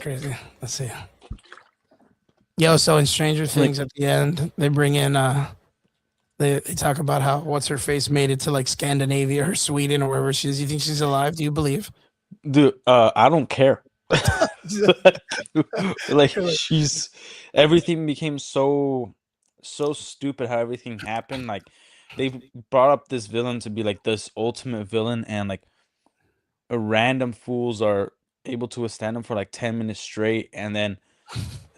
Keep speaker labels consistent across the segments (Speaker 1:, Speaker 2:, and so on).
Speaker 1: Crazy. Let's see. Yo, so in Stranger Things at the end, they bring in they talk about how what's her face made it to like Scandinavia or Sweden or wherever she is. You think she's alive? Do you believe?
Speaker 2: Dude, I don't care. Like she's everything became so stupid how everything happened. Like they brought up this villain to be like this ultimate villain, and like random fools are able to withstand him for like 10 minutes straight, and then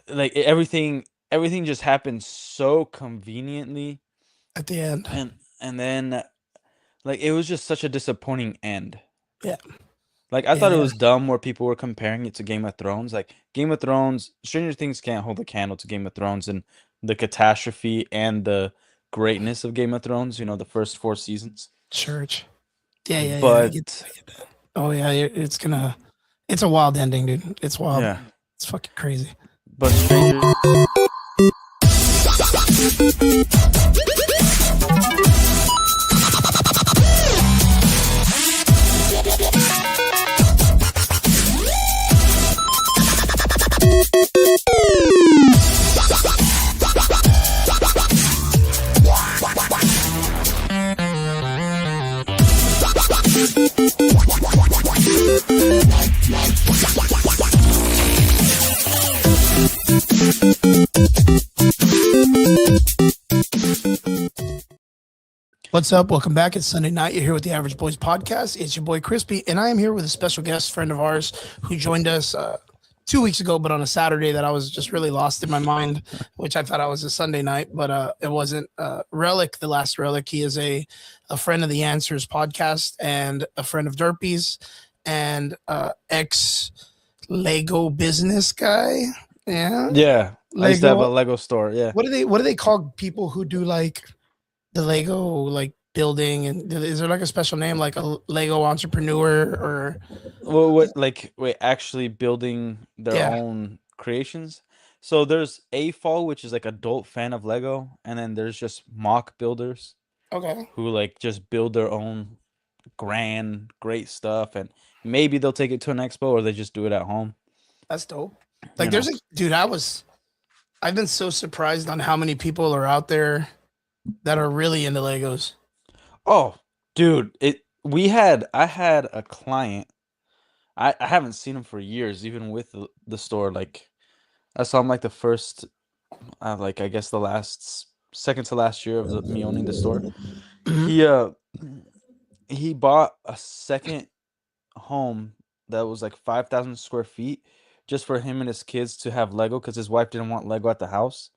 Speaker 2: like everything just happened so conveniently,
Speaker 1: At the end.
Speaker 2: and then like it was just such a disappointing end.
Speaker 1: Yeah.
Speaker 2: Like I thought it
Speaker 1: Yeah.
Speaker 2: was dumb where people were comparing it to Game of Thrones. Like Game of Thrones, Stranger Things can't hold a candle to Game of Thrones and the catastrophe and the greatness of Game of Thrones, the first 4 seasons.
Speaker 1: Church. Yeah.
Speaker 2: But
Speaker 1: I get that. Oh yeah, it's a wild ending, dude. It's wild.
Speaker 2: yeah,
Speaker 1: It's fucking crazy.
Speaker 2: but Stranger
Speaker 1: What's up? Welcome back. It's Sunday night. You're here with the Average Boys podcast. It's your boy ChrisP, and I am here with a special guest friend of ours who joined us 2 weeks ago, but on a Saturday that I was just really lost in my mind, which I thought I was a Sunday night, but it wasn't. Relic, the last Relic. He is a friend of the Answers podcast and a friend of Derpies and ex Lego business guy. Yeah.
Speaker 2: Yeah, I used to have a
Speaker 1: Lego.
Speaker 2: Lego store. Yeah.
Speaker 1: What do they call people who do like the Lego like building, and is there like a special name like a Lego entrepreneur or
Speaker 2: Well, what like wait, actually building their
Speaker 1: yeah,
Speaker 2: own creations? So there's AFOL, which is like adult fan of Lego, and then there's just mock builders
Speaker 1: okay,
Speaker 2: who like just build their own grand, great stuff, and maybe they'll take it to an expo or they just do it at home.
Speaker 1: that's dope.
Speaker 2: You
Speaker 1: Like there's
Speaker 2: know.
Speaker 1: a dude, I've been so surprised on how many people are out there that are really into Legos.
Speaker 2: Oh, dude, I had a client. I haven't seen him for years, even with the store. Like I saw him like the first, like I guess the second to last year of me owning the store.
Speaker 1: Mhm.
Speaker 2: He uh he bought a second home that was like 5,000 square feet just for him and his kids to have Lego because his wife didn't want Lego at the house.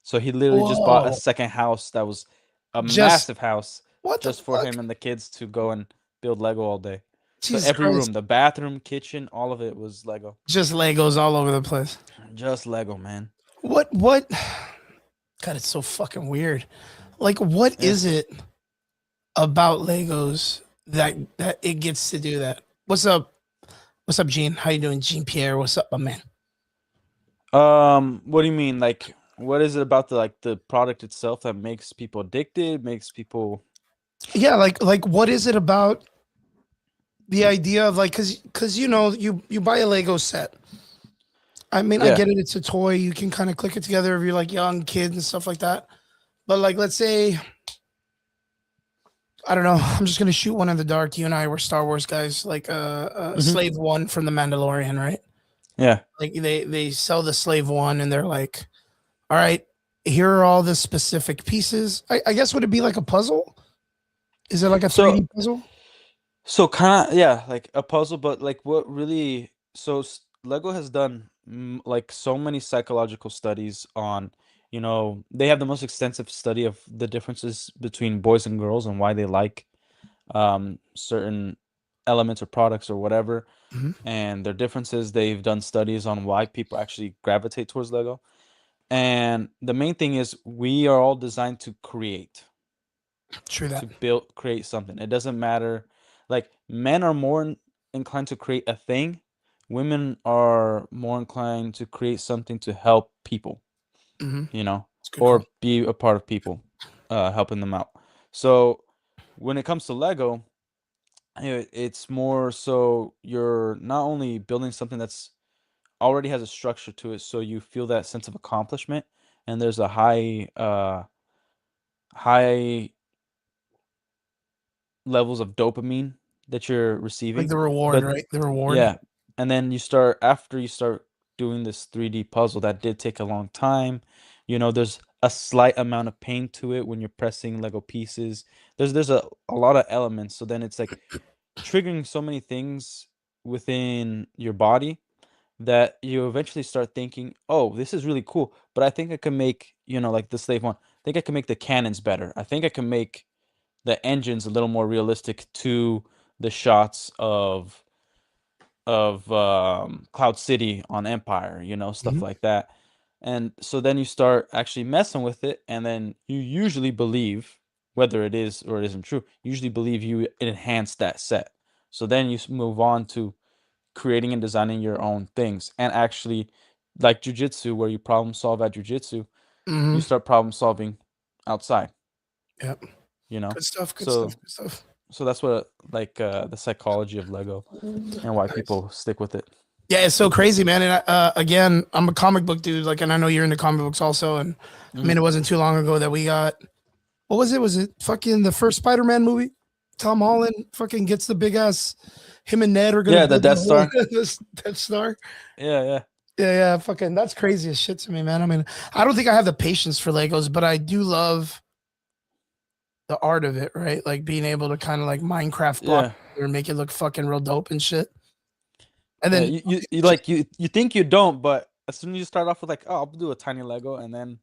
Speaker 2: So he literally just bought a
Speaker 1: Whoa.
Speaker 2: second house that was a
Speaker 1: Just
Speaker 2: massive house
Speaker 1: what the
Speaker 2: just for
Speaker 1: fuck?
Speaker 2: him and the kids to go and build Lego all day. So
Speaker 1: Jesus
Speaker 2: every room,
Speaker 1: Christ.
Speaker 2: the bathroom, kitchen, all of it was Lego.
Speaker 1: Just Legos all over the place.
Speaker 2: Just Lego, man.
Speaker 1: What God, it's so fucking weird. Like what
Speaker 2: Yeah.
Speaker 1: is it about Legos that it gets to do that? What's up? What's up, Gene? How you doing, Gene Pierre? What's up, my man?
Speaker 2: What do you mean? Like, what is it about the product itself that makes people addicted, makes people
Speaker 1: Yeah, like what is it about the idea of like because you buy a Lego set. I mean, I
Speaker 2: Yeah.
Speaker 1: get it, it's a toy. You can kind of click it together if you're like young kids and stuff like that. But like let's say, I don't know, I'm just gonna shoot one in the dark. You and I were Star Wars guys, like
Speaker 2: Mhm.
Speaker 1: Slave One from the Mandalorian, right?
Speaker 2: Yeah.
Speaker 1: Like they sell the Slave One and they're like, all right, here are all the specific pieces. I guess would it be like a puzzle? Is it like a
Speaker 2: So
Speaker 1: 3D puzzle?
Speaker 2: so kind of yeah, like a puzzle, but like what really Lego has done like so many psychological studies on, they have the most extensive study of the differences between boys and girls and why they like certain elements or products or whatever,
Speaker 1: Mhm.
Speaker 2: and their differences. They've done studies on why people actually gravitate towards Lego. And the main thing is we are all designed to
Speaker 1: True that.
Speaker 2: create something. It doesn't matter. Like men are more inclined to create a thing. Women are more inclined to create something to help people,
Speaker 1: Hmm. It's a good call.
Speaker 2: or be a part of people, helping them out. So when it comes to Lego, it's more so you're not only building something that's already has a structure to it, so you feel that sense of accomplishment, and there's a high levels of dopamine that you're
Speaker 1: Like
Speaker 2: receiving.
Speaker 1: the reward,
Speaker 2: But
Speaker 1: right? The reward.
Speaker 2: yeah, and then after you start doing this 3D puzzle that did take a long time. There's a slight amount of pain to it when you're pressing Lego pieces. There's a lot of elements, so then it's like triggering so many things within your body that you eventually start thinking, oh, this is really cool, but I think I can make, like the slave one, I think I can make the cannons better. I think I can make the engines a little more realistic to the shots of Cloud City on Empire, stuff
Speaker 1: Mhm.
Speaker 2: like that. And so then you start actually messing with it, and then you usually believe, whether it is or it isn't true, you usually believe you enhance that set. So then you move on to creating and designing your own things, and actually, like jujitsu, where you problem solve at jujitsu, you
Speaker 1: Mhm.
Speaker 2: start problem solving outside.
Speaker 1: Yep.
Speaker 2: You know,
Speaker 1: Good stuff. Good stuff.
Speaker 2: so
Speaker 1: Good stuff.
Speaker 2: so that's what like the psychology of Lego and why
Speaker 1: Nice.
Speaker 2: people stick with it.
Speaker 1: Yeah, it's so crazy, man. And again, I'm a comic book dude. Like, and I know you're into comic books also. And I mean,
Speaker 2: Mhm.
Speaker 1: it wasn't too long ago that we got what was it? Was it fucking the first Spider-Man movie? Tom Holland fucking gets the big ass. Him and Ned are gonna
Speaker 2: Yeah, the
Speaker 1: build that
Speaker 2: Death
Speaker 1: whole
Speaker 2: Star.
Speaker 1: this Death Star.
Speaker 2: Yeah, yeah.
Speaker 1: Yeah, yeah, fucking that's crazy as shit to me, man. I mean, I don't think I have the patience for Legos, but I do love the art of it, right? Like being able to kind of like Minecraft block
Speaker 2: Yeah.
Speaker 1: or make it look fucking real dope and shit. And
Speaker 2: Yeah,
Speaker 1: then
Speaker 2: you like you think you don't, but as soon as you start off with like, oh, I'll do a tiny Lego, and then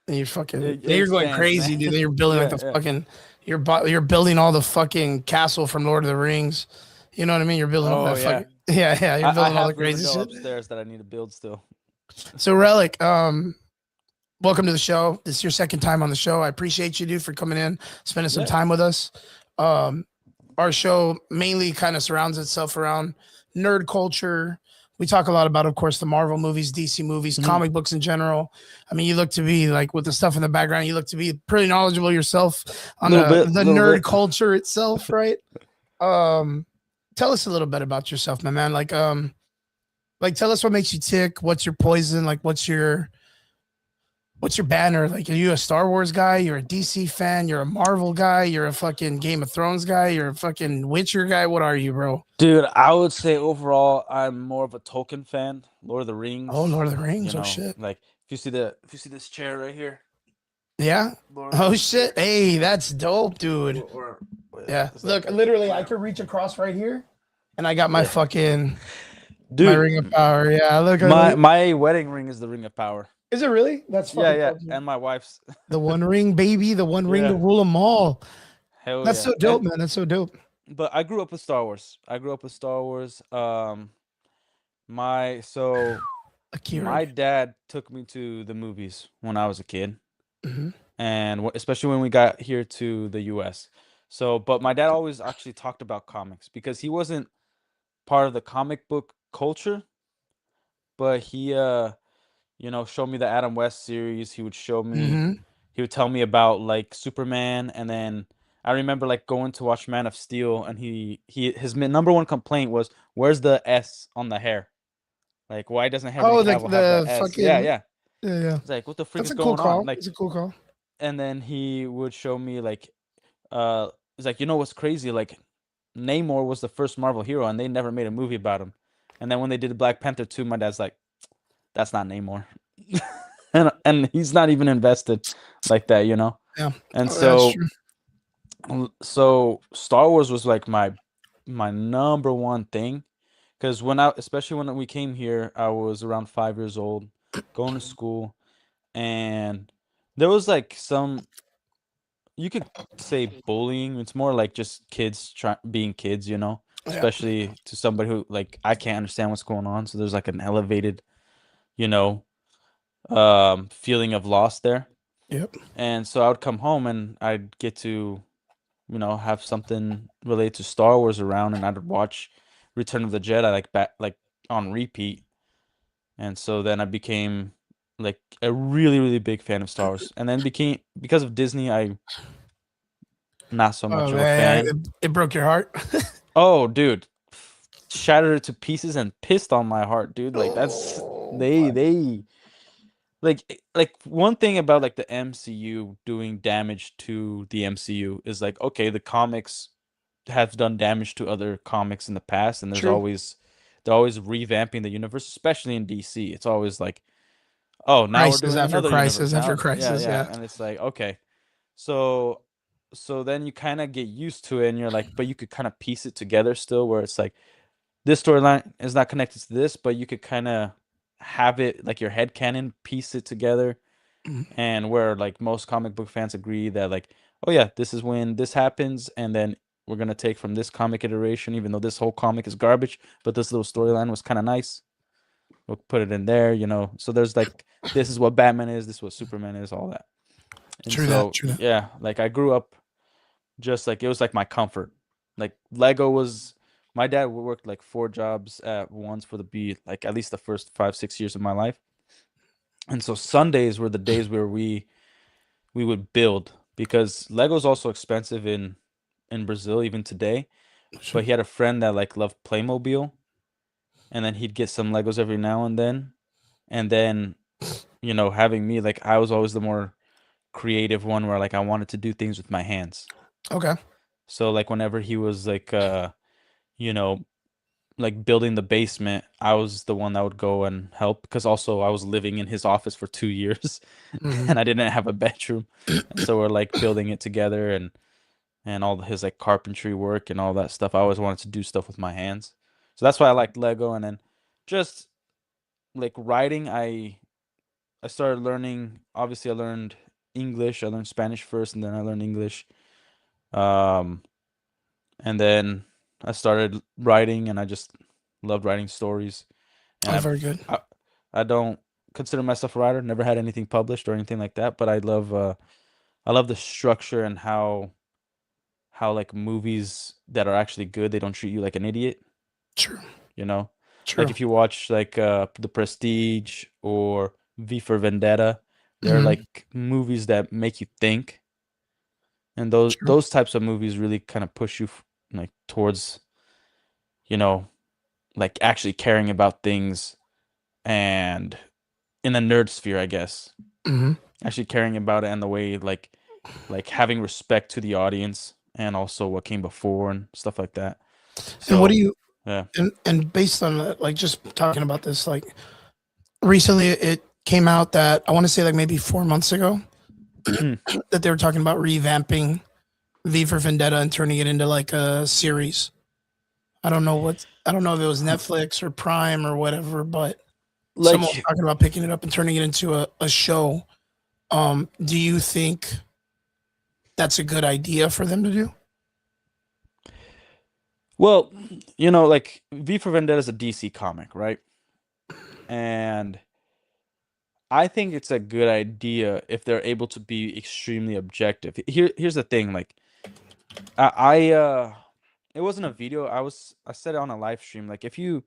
Speaker 1: you're fucking
Speaker 2: it
Speaker 1: then you're going
Speaker 2: expands, man.
Speaker 1: crazy, dude. Then you're building like
Speaker 2: Yeah,
Speaker 1: the
Speaker 2: yeah.
Speaker 1: fucking you're building all the fucking castle from Lord of the Rings. You know what I mean? You're building all
Speaker 2: Oh
Speaker 1: that fucking
Speaker 2: yeah.
Speaker 1: yeah. You're
Speaker 2: I
Speaker 1: building all the
Speaker 2: have the
Speaker 1: crazy
Speaker 2: window
Speaker 1: shit.
Speaker 2: upstairs that I need to build still.
Speaker 1: So Relic, welcome to the show. This is your second time on the show. I appreciate you, dude, for coming in, spending some
Speaker 2: Yeah.
Speaker 1: time with us. Um, our show mainly kind of surrounds itself around nerd culture. We talk a lot about, of course, the Marvel movies, DC movies,
Speaker 2: Mhm.
Speaker 1: comic books in general. I mean, you look to be like with the stuff in the background, you look to be pretty knowledgeable yourself on the
Speaker 2: Little
Speaker 1: nerd
Speaker 2: bit.
Speaker 1: culture itself, right? Um, tell us a little bit about yourself, my man. Like tell us what makes you tick. What's your poison? Like, what's your banner? Like, are you a Star Wars guy? You're a DC fan? You're a Marvel guy? You're a fucking Game of Thrones guy? You're a fucking Witcher guy? What are you, bro?
Speaker 2: Dude, I would say overall I'm more of a Tolkien fan. Lord of the
Speaker 1: Oh,
Speaker 2: Rings,
Speaker 1: Lord of the Rings. Oh shit.
Speaker 2: like if you see this chair right here,
Speaker 1: Yeah.
Speaker 2: Lord of the
Speaker 1: Oh
Speaker 2: Rings
Speaker 1: shit.
Speaker 2: chair,
Speaker 1: Hey, that's dope, dude.
Speaker 2: or
Speaker 1: Yeah.
Speaker 2: is that
Speaker 1: Look, literally, I
Speaker 2: my
Speaker 1: could reach across right here, and I got my
Speaker 2: yeah.
Speaker 1: fucking my
Speaker 2: Dude,
Speaker 1: ring of power. Yeah. Look.
Speaker 2: my wedding ring is the Ring of Power.
Speaker 1: Is it really? That's
Speaker 2: Yeah,
Speaker 1: fucking
Speaker 2: yeah,
Speaker 1: dope, dude.
Speaker 2: and my wife's.
Speaker 1: The One Ring, baby. The One Ring to
Speaker 2: Yeah,
Speaker 1: rule them all.
Speaker 2: hell
Speaker 1: That's
Speaker 2: yeah.
Speaker 1: so dope, man. That's so dope.
Speaker 2: But I grew up with Star Wars. My so
Speaker 1: Akira.
Speaker 2: my dad took me to the movies when I was a kid,
Speaker 1: Mhm.
Speaker 2: and especially when we got here to the U.S. So, but my dad always actually talked about comics because he wasn't part of the comic book culture, but he showed me the Adam West series.
Speaker 1: Mhm.
Speaker 2: He would tell me about like Superman, and then I remember like going to watch Man of Steel, and his number one complaint was, "Where's the S on the hair? Like, why doesn't Henry
Speaker 1: Oh,
Speaker 2: Cavill have that
Speaker 1: the
Speaker 2: S?" Yeah,
Speaker 1: fucking
Speaker 2: yeah.
Speaker 1: yeah.
Speaker 2: It's like, what the freak
Speaker 1: That's
Speaker 2: is
Speaker 1: a cool
Speaker 2: going on?
Speaker 1: call.
Speaker 2: Like,
Speaker 1: That's a cool call.
Speaker 2: and then he would show me like, it's like, what's crazy? Like, Namor was the first Marvel hero, and they never made a movie about him. And then when they did Black Panther 2, my dad's like, that's not Namor. And he's not even invested like that.
Speaker 1: Yeah.
Speaker 2: And
Speaker 1: Oh, that's
Speaker 2: so
Speaker 1: true.
Speaker 2: so Star Wars was like my number one thing, because especially when we came here, I was around 5 years old, going to school, and there was like some, you could say bullying. It's more like just kids being kids,
Speaker 1: Yeah.
Speaker 2: especially to somebody who like I can't understand what's going on. So there's like an elevated, you know, feeling of loss there.
Speaker 1: Yep.
Speaker 2: And so I would come home and I'd get to, have something related to Star Wars around, and I'd watch Return of the Jedi like on repeat. And so then I became like a really, really big fan of Star Wars. And then became because of Disney, I not so
Speaker 1: Oh
Speaker 2: much of a
Speaker 1: man,
Speaker 2: fan.
Speaker 1: it broke your heart.
Speaker 2: Oh, dude. Shattered it to pieces and pissed on my heart, dude. Like that's They like one thing about like the MCU doing damage to the MCU is like, okay, the comics have done damage to other comics in the past, and
Speaker 1: True.
Speaker 2: they're always revamping the universe, especially in DC. It's always like, oh, now we're
Speaker 1: Crisis
Speaker 2: doing
Speaker 1: after
Speaker 2: another universe
Speaker 1: crisis after
Speaker 2: now. Yeah,
Speaker 1: crisis.
Speaker 2: yeah,
Speaker 1: Yeah.
Speaker 2: and it's like, okay. So then you kind of get used to it, and you're like, but you could kind of piece it together still, where it's like this storyline is not connected to this, but you could kind of have it like your head canon piece it together,
Speaker 1: Mhm.
Speaker 2: and where like most comic book fans agree that like, oh yeah, this is when this happens, and then we're gonna take from this comic iteration, even though this whole comic is garbage, but this little storyline was kind of nice. We'll put it in there, you know. So there's like, this is what Batman is, this is what Superman is, all that. And
Speaker 1: True that.
Speaker 2: so
Speaker 1: True that.
Speaker 2: yeah, like I grew up just like, it was like my comfort. Like Lego was, my dad worked like 4 jobs at once for the be like at least the first 5 6 years of my life. And so Sundays were the days where we would build, because Lego's also expensive in Brazil even today.
Speaker 1: Sure.
Speaker 2: But he had a friend that like loved Playmobil, and then he'd get some Legos every now and then. And then, you know, having me, like I was always the more creative one, where like I wanted to do things with my hands.
Speaker 1: Okay.
Speaker 2: So like whenever he was like you know, like building the basement, I was the one that would go and help, because also I was living in his office for 2 years
Speaker 1: Hmm.
Speaker 2: and I didn't have a bedroom. And so we're like building it together, and all his like carpentry work and all that stuff. I always wanted to do stuff with my hands. So that's why I liked Lego. And then just like writing, I started learning, obviously I learned English. I learned Spanish first, and then I learned English. Um and then I started writing, and I just loved writing stories. And
Speaker 1: Oh, very good.
Speaker 2: I don't consider myself a writer, never had anything published or anything like that, but I love the structure, and how like movies that are actually good, they don't treat you like an idiot,
Speaker 1: True.
Speaker 2: you know? Like
Speaker 1: True.
Speaker 2: if you watch like The Prestige or V for Vendetta, they're
Speaker 1: Hmm.
Speaker 2: like movies that make you think. And those
Speaker 1: True.
Speaker 2: those types of movies really kind of push you like towards, you know, like actually caring about things, and in the nerd sphere, I guess.
Speaker 1: Hmm.
Speaker 2: Actually caring about it, and the way like having respect to the audience, and also what came before and stuff like that.
Speaker 1: And what do
Speaker 2: So,
Speaker 1: you
Speaker 2: yeah.
Speaker 1: and based on that, like just talking about this, like recently it came out that I want to say like maybe 4 months ago
Speaker 2: Hmm.
Speaker 1: that they were talking about revamping V for Vendetta and turning it into like a series. I don't know if it was Netflix or Prime or whatever, but someone was
Speaker 2: Like,
Speaker 1: talking about picking it up and turning it into a show. Do you think that's a good idea for them to do?
Speaker 2: well, you know, like V for Vendetta is a DC comic, right? And I think it's a good idea if they're able to be extremely objective. Here's the thing, like I it wasn't a video. I said it on a live stream. Like if you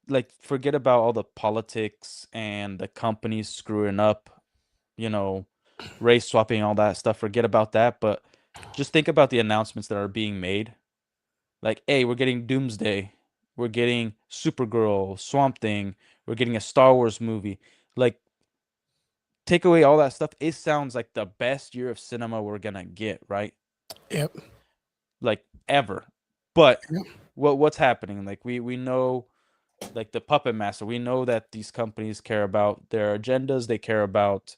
Speaker 2: like forget about all the politics and the companies screwing up, you know, race swapping, all that stuff. Forget about that, but just think about the announcements that are being made. Like, hey, we're getting Doomsday, we're getting Supergirl, Swamp Thing, we're getting a Star Wars movie. Like, take away all that stuff, it sounds like the best year of cinema we're gonna get, right?
Speaker 1: Yep.
Speaker 2: Like ever. But
Speaker 1: Yep.
Speaker 2: what's happening? Like we know, like the puppet master, we know that these companies care about their agendas, they care about,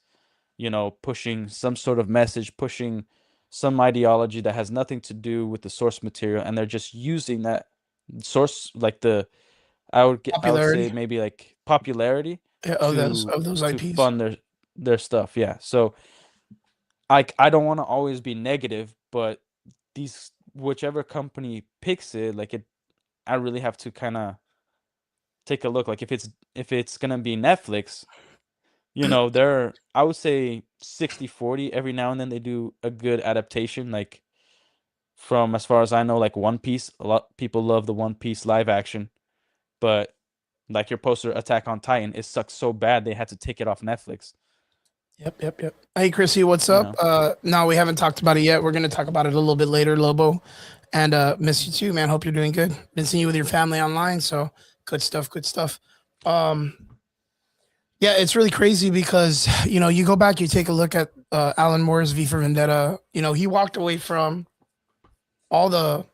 Speaker 2: you know, pushing some sort of message, pushing some ideology that has nothing to do with the source material, and they're just using that source, like the I would say
Speaker 1: Popularity,
Speaker 2: maybe like popularity
Speaker 1: yeah,
Speaker 2: to
Speaker 1: of those IPs.
Speaker 2: fund their stuff. Yeah. So I don't want to always be negative, but these whichever company picks it, like it, I really have to kind of take a look. Like if it's gonna be Netflix, you know, they're, I would say 60-40. Every now and then they do a good adaptation. Like from, as far as I know, like One Piece. A lot people love the One Piece live action, but like your poster Attack on Titan, it sucks so bad they had to take it off Netflix.
Speaker 1: Yep, yep, yep. Hey, Chrissy, what's
Speaker 2: You
Speaker 1: up?
Speaker 2: know.
Speaker 1: No, we haven't talked about it yet. We're gonna talk about it a little bit later, Lobo. And miss you too, man. Hope you're doing good. Been seeing you with your family online, so good stuff, good stuff. Um, Yeah, it's really crazy because you go back, you take a look at Alan Moore's V for Vendetta. He walked away from all the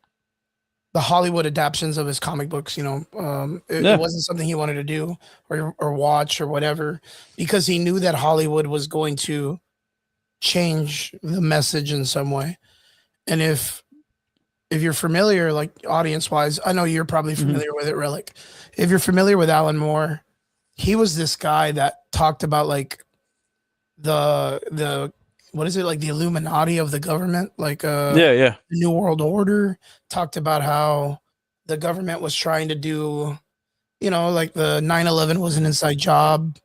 Speaker 1: Hollywood adaptations of his comic books. It
Speaker 2: Yeah.
Speaker 1: wasn't something he wanted to do or watch or whatever because he knew that Hollywood was going to change the message in some way. And if you're familiar, like audience wise, I know you're probably
Speaker 2: Hmm.
Speaker 1: familiar with it, Relic. If you're familiar with Alan Moore, he was this guy that talked about like the what is it, like the Illuminati of the government, like
Speaker 2: Yeah, yeah,
Speaker 1: the New World Order. Talked about how the government was trying to do, like the 9/11 was an inside job.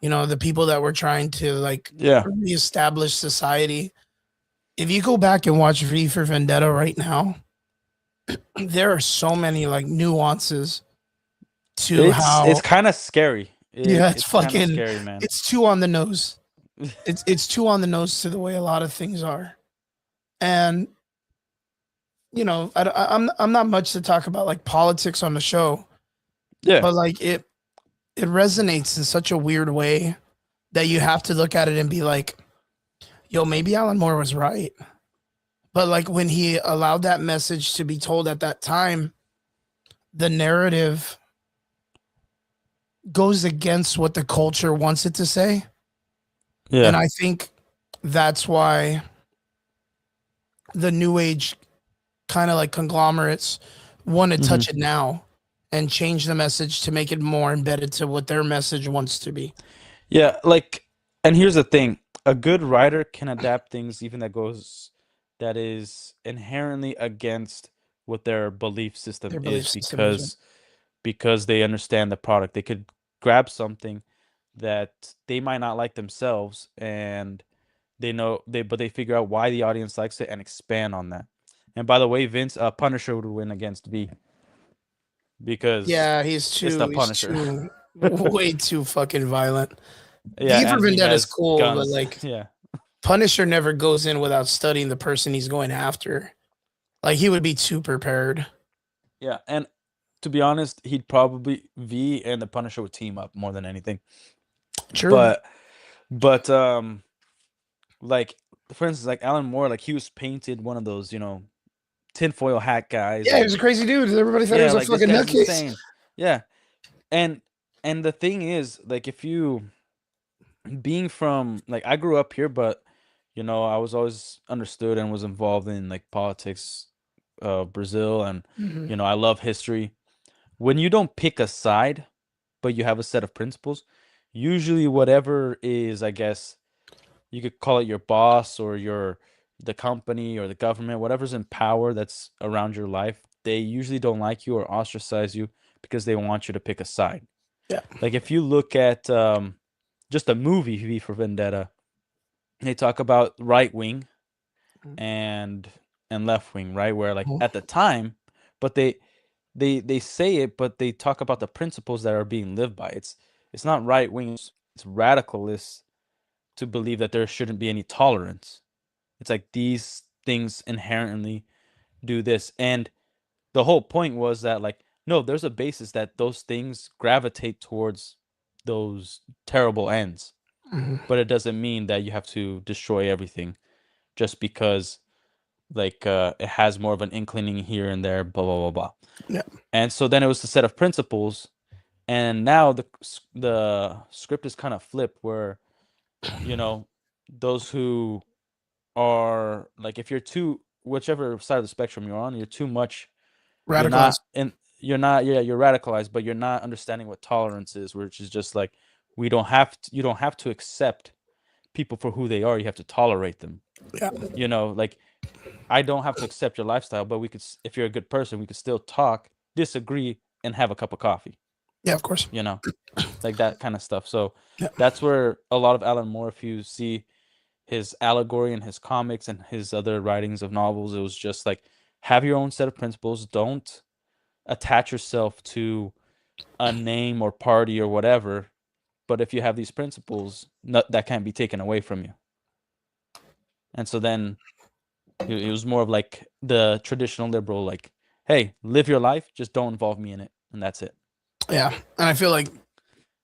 Speaker 1: The people that were trying to like
Speaker 2: yeah.
Speaker 1: reestablish society. If you go back and watch V for Vendetta right now, there are so many like nuances to
Speaker 2: It's
Speaker 1: how,
Speaker 2: kind of scary.
Speaker 1: yeah, it's
Speaker 2: It's kind of
Speaker 1: fucking,
Speaker 2: scary, man.
Speaker 1: it's too on the nose. It's too on the nose to the way a lot of things are. And I'm not much to talk about like politics on the show,
Speaker 2: Yeah.
Speaker 1: but like it resonates in such a weird way that you have to look at it and be like, yo, maybe Alan Moore was right. But like when he allowed that message to be told at that time, the narrative goes against what the culture wants it to say. And
Speaker 2: Yeah.
Speaker 1: I think that's why the new age kind of like conglomerates want to
Speaker 2: Hmm.
Speaker 1: touch it now and change the message to make it more embedded to what their message wants to be.
Speaker 2: Yeah, like, and here's the thing. A good writer can adapt things even that is inherently against what their belief system
Speaker 1: Their belief
Speaker 2: is
Speaker 1: system is.
Speaker 2: because they understand the product. They could grab something that they might not like themselves and they figure out why the audience likes it and expand on that. And by the way, Vince, Punisher would win against V because
Speaker 1: Yeah,
Speaker 2: it's the
Speaker 1: he's
Speaker 2: Punisher.
Speaker 1: too way too fucking violent.
Speaker 2: Yeah,
Speaker 1: V for
Speaker 2: and he
Speaker 1: Vendetta is
Speaker 2: has
Speaker 1: cool, but
Speaker 2: guns.
Speaker 1: like
Speaker 2: Yeah.
Speaker 1: Punisher never goes in without studying the person he's going after. Like he would be too prepared.
Speaker 2: Yeah, and to be honest, he'd probably V and the Punisher would team up more than anything.
Speaker 1: True.
Speaker 2: But but like for instance, like Alan Moore, like he was painted one of those, tinfoil hat guys,
Speaker 1: Yeah, he was
Speaker 2: and
Speaker 1: a crazy dude. Everybody thought he
Speaker 2: yeah,
Speaker 1: was a
Speaker 2: like this
Speaker 1: fucking
Speaker 2: guy's
Speaker 1: nutcase.
Speaker 2: insane. Yeah. And and the thing is, like if you being from like I grew up here, but I was always understood and was involved in like politics, Brazil, and
Speaker 1: Mhm.
Speaker 2: I love history. When you don't pick a side, but you have a set of principles, usually whatever is, I guess, you could call it your boss or the company or the government, whatever's in power that's around your life, they usually don't like you or ostracize you because they want you to pick a side.
Speaker 1: Yeah.
Speaker 2: Like if you look at just a movie V for Vendetta, they talk about right wing and left wing, right? Where like
Speaker 1: Mhm.
Speaker 2: at the time, but they say it, but they talk about the principles that are being lived by. It's not right wing, it's radicalists to believe that there shouldn't be any tolerance. It's like these things inherently do this. And the whole point was that like no, there's a basis that those things gravitate towards those terrible ends.
Speaker 1: Mhm.
Speaker 2: But it doesn't mean that you have to destroy everything just because like it has more of an inclining here and there, blah blah blah blah.
Speaker 1: Yeah.
Speaker 2: And so then it was the set of principles, and now the script is kind of flipped where you know those who are like if you're too whichever side of the spectrum you're on, you're too much, you're not
Speaker 1: Radicalized.
Speaker 2: in you're not yeah, you're radicalized, but you're not understanding what tolerance is, which is just like you don't have to accept people for who they are, you have to tolerate them.
Speaker 1: Yeah.
Speaker 2: Like I don't have to accept your lifestyle, but if you're a good person, we could still talk, disagree, and have a cup of coffee.
Speaker 1: Yeah, of course.
Speaker 2: You know, like that kind of stuff. So
Speaker 1: Yeah.
Speaker 2: that's where a lot of Alan Moore, if you see his allegory and his comics and his other writings of novels, it was just like have your own set of principles. Don't attach yourself to a name or party or whatever. But if you have these principles, that can't be taken away from you. And so then it was more of like the traditional liberal, like, hey, live your life, just don't involve me in it, and that's it.
Speaker 1: Yeah. And I feel like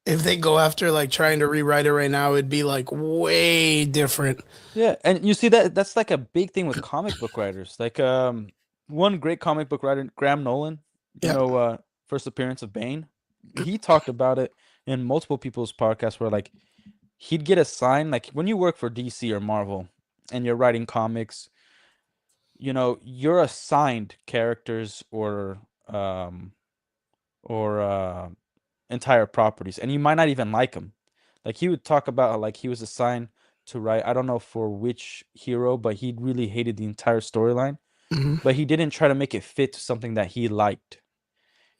Speaker 1: if they go after like trying to rewrite it right now, it'd be like way different.
Speaker 2: Yeah, and you see that's like a big thing with comic book writers. Like one great comic book writer, Graham Nolan, you
Speaker 1: Yeah.
Speaker 2: know, first appearance of Bane. He talked about it in multiple people's podcasts where like he'd get assigned like when you work for DC or Marvel and you're writing comics, you know, you're assigned characters um or entire properties and you might not even like them. Like he would talk about how like he was assigned to write, I don't know for which hero, but he really hated the entire storyline,
Speaker 1: Hmm.
Speaker 2: but he didn't try to make it fit to something that he liked.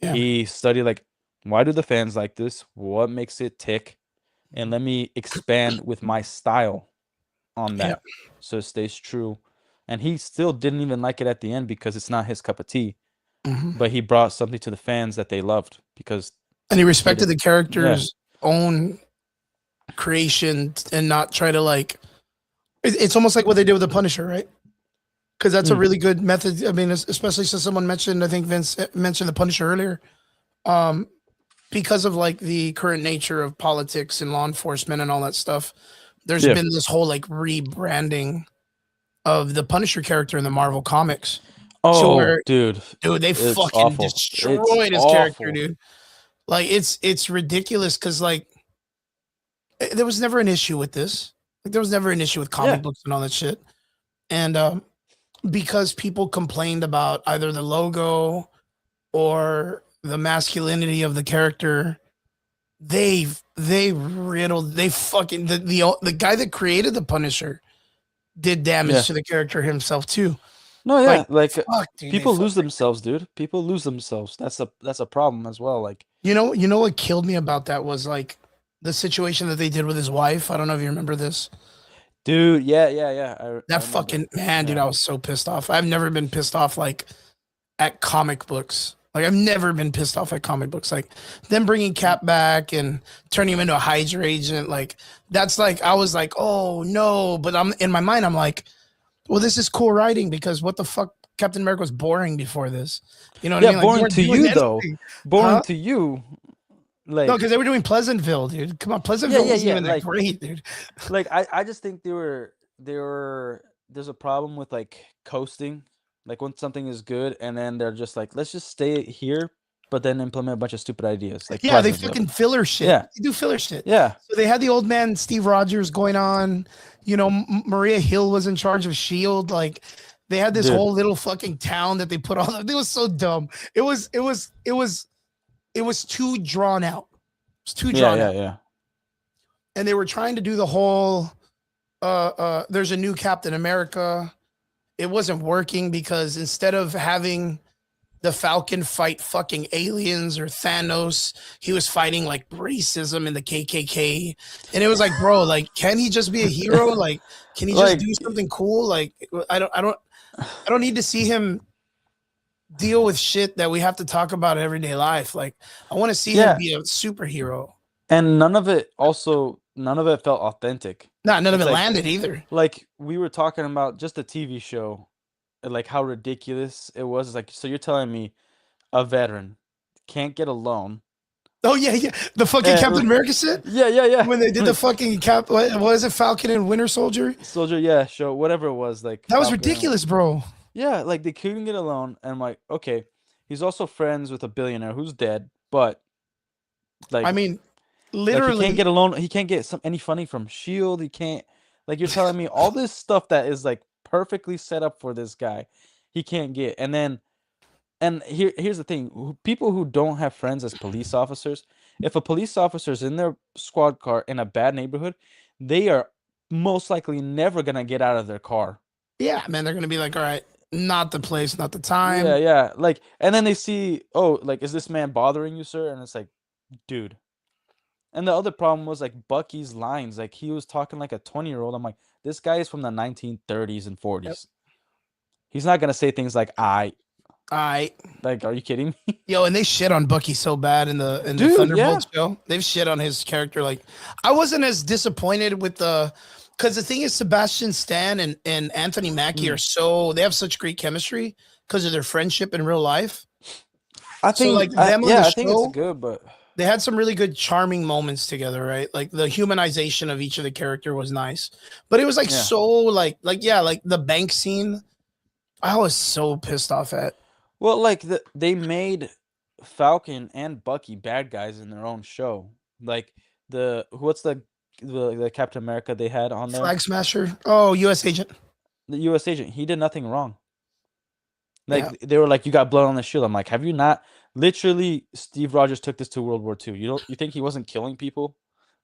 Speaker 1: Yeah.
Speaker 2: He studied like why do the fans like this? What makes it tick? And let me expand with my style on
Speaker 1: Yeah.
Speaker 2: that so it stays true. And he still didn't even like it at the end because it's not his cup of tea.
Speaker 1: Hmm.
Speaker 2: But he brought something to the fans that they loved because
Speaker 1: And he
Speaker 2: they
Speaker 1: respected
Speaker 2: did.
Speaker 1: the
Speaker 2: Yeah.
Speaker 1: character's own creation and not try to like. It's almost like what they did with the Punisher, right? Because that's a
Speaker 2: Mm.
Speaker 1: really good method. I mean, especially since someone mentioned, I think Vince mentioned the Punisher earlier. Um, because of like the current nature of politics and law enforcement and all that stuff, there's
Speaker 2: Yeah.
Speaker 1: been this whole like rebranding of the Punisher character in the Marvel comics. So
Speaker 2: Oh,
Speaker 1: where,
Speaker 2: dude,
Speaker 1: dude, they
Speaker 2: it's
Speaker 1: fucking
Speaker 2: awful. It's
Speaker 1: destroyed his character,
Speaker 2: awful.
Speaker 1: dude. Like it's ridiculous because like there was never an issue with this. Like there was never an issue with comic
Speaker 2: Yeah.
Speaker 1: books and all that shit. And because people complained about either the logo or the masculinity of the character, they riddled they fucking the guy that created the Punisher did damage
Speaker 2: Yeah.
Speaker 1: to the character himself too.
Speaker 2: No,
Speaker 1: Like
Speaker 2: yeah. Like
Speaker 1: fuck, dude, they
Speaker 2: people
Speaker 1: fuck.
Speaker 2: lose themselves, dude. People lose themselves. That's a problem as well. Like,
Speaker 1: You know what killed me about that was like the situation that they did with his wife. I don't know if you remember this.
Speaker 2: dude, yeah. I
Speaker 1: That
Speaker 2: remember.
Speaker 1: fucking man, dude,
Speaker 2: Yeah.
Speaker 1: I was so pissed off. I've never been pissed off like at comic books. Like I've never been pissed off at comic books. Like them bringing Cap back and turning him into a Hydra agent. Like that's like I was like, oh no. But I'm in my mind, I'm like, well, this is cool writing because what the fuck, Captain America was boring before this. You know what I
Speaker 2: Yeah,
Speaker 1: mean? Like they
Speaker 2: boring
Speaker 1: weren't
Speaker 2: to
Speaker 1: doing
Speaker 2: you though.
Speaker 1: anything,
Speaker 2: Boring
Speaker 1: huh?
Speaker 2: to you.
Speaker 1: No,
Speaker 2: Like,
Speaker 1: because they were doing Pleasantville, dude. Come on,
Speaker 2: yeah,
Speaker 1: Pleasantville
Speaker 2: yeah,
Speaker 1: wasn't
Speaker 2: yeah.
Speaker 1: even that great, dude.
Speaker 2: Like I just think there's a problem with like coasting. Like when something is good and then they're just like, let's just stay here, but then implement a bunch of stupid ideas like
Speaker 1: Yeah, they
Speaker 2: Pleasantville.
Speaker 1: fucking filler shit.
Speaker 2: Yeah.
Speaker 1: They do filler shit.
Speaker 2: Yeah.
Speaker 1: So they had the old man Steve Rogers going on. You know, Maria Hill was in charge of Shield. Like they had this
Speaker 2: Dude.
Speaker 1: whole little fucking town that they put all. It was so dumb. It was too drawn out. It was too
Speaker 2: Yeah,
Speaker 1: drawn
Speaker 2: yeah,
Speaker 1: out.
Speaker 2: yeah.
Speaker 1: And they were trying to do the whole. There's a new Captain America. It wasn't working because instead of having the Falcon fight fucking aliens or Thanos, he was fighting like racism and the KKK. And it was like, bro, like, can he just be a hero? Like, can he just
Speaker 2: Like
Speaker 1: do something cool? Like, I don't need to see him deal with shit that we have to talk about in everyday life. Like, I want to see him
Speaker 2: yeah.
Speaker 1: be a superhero.
Speaker 2: And none of it felt authentic.
Speaker 1: Nah, none of
Speaker 2: It's
Speaker 1: it landed either.
Speaker 2: like we were talking about just a TV show, and, like how ridiculous it was. It's like, so you're telling me a veteran can't get a loan?
Speaker 1: Oh yeah, yeah. The fucking
Speaker 2: And,
Speaker 1: Captain America shit
Speaker 2: yeah.
Speaker 1: when they did the fucking what is it, Falcon and Winter Soldier?
Speaker 2: Soldier, yeah, show whatever it was, like
Speaker 1: That was
Speaker 2: Falcon.
Speaker 1: ridiculous, bro.
Speaker 2: Yeah, like they couldn't get a loan, and I'm like, okay, he's also friends with a billionaire who's dead, but like,
Speaker 1: I mean,
Speaker 2: like he
Speaker 1: literally,
Speaker 2: can't get a loan. He can't get any funding from Shield. He can't. Like you're telling me all this stuff that is like perfectly set up for this guy, he can't get. And then, and here's the thing: people who don't have friends as police officers, if a police officer's in their squad car in a bad neighborhood, they are most likely never gonna get out of their car.
Speaker 1: yeah, man, they're gonna be like, all right, not the place, not the time.
Speaker 2: Yeah. Like, and then they see, oh, like, is this man bothering you, sir? And it's like, dude. And the other problem was like Bucky's lines. Like he was talking like a 20-year-old. I'm like, this guy is from the 1930s and 40s.
Speaker 1: Yep.
Speaker 2: He's not gonna say things like I.
Speaker 1: I
Speaker 2: Like, are you kidding me?
Speaker 1: yo, and they shit on Bucky so bad in the
Speaker 2: Dude,
Speaker 1: Thunderbolt show. They've shit on his character. Like, I wasn't as disappointed with the because the thing is, Sebastian Stan and Anthony Mackie are so they have such great chemistry because of their friendship in real life.
Speaker 2: I
Speaker 1: So
Speaker 2: think,
Speaker 1: like them on
Speaker 2: yeah,
Speaker 1: the
Speaker 2: I think it's
Speaker 1: show,
Speaker 2: good, but
Speaker 1: They had some really good, charming moments together, right? Like the humanization of each of the character was nice, but it was like
Speaker 2: Yeah.
Speaker 1: so like the bank scene. I was so pissed off at.
Speaker 2: Well, like they made Falcon and Bucky bad guys in their own show. Like what's the Captain America they had on there?
Speaker 1: Flag Smasher. Oh, U.S. Agent.
Speaker 2: The U.S. agent. He did nothing wrong.
Speaker 1: Yeah.
Speaker 2: Like they were like, you got blood on the shield. I'm like, have you not? Literally, Steve Rogers took this to World War II. You think he wasn't killing people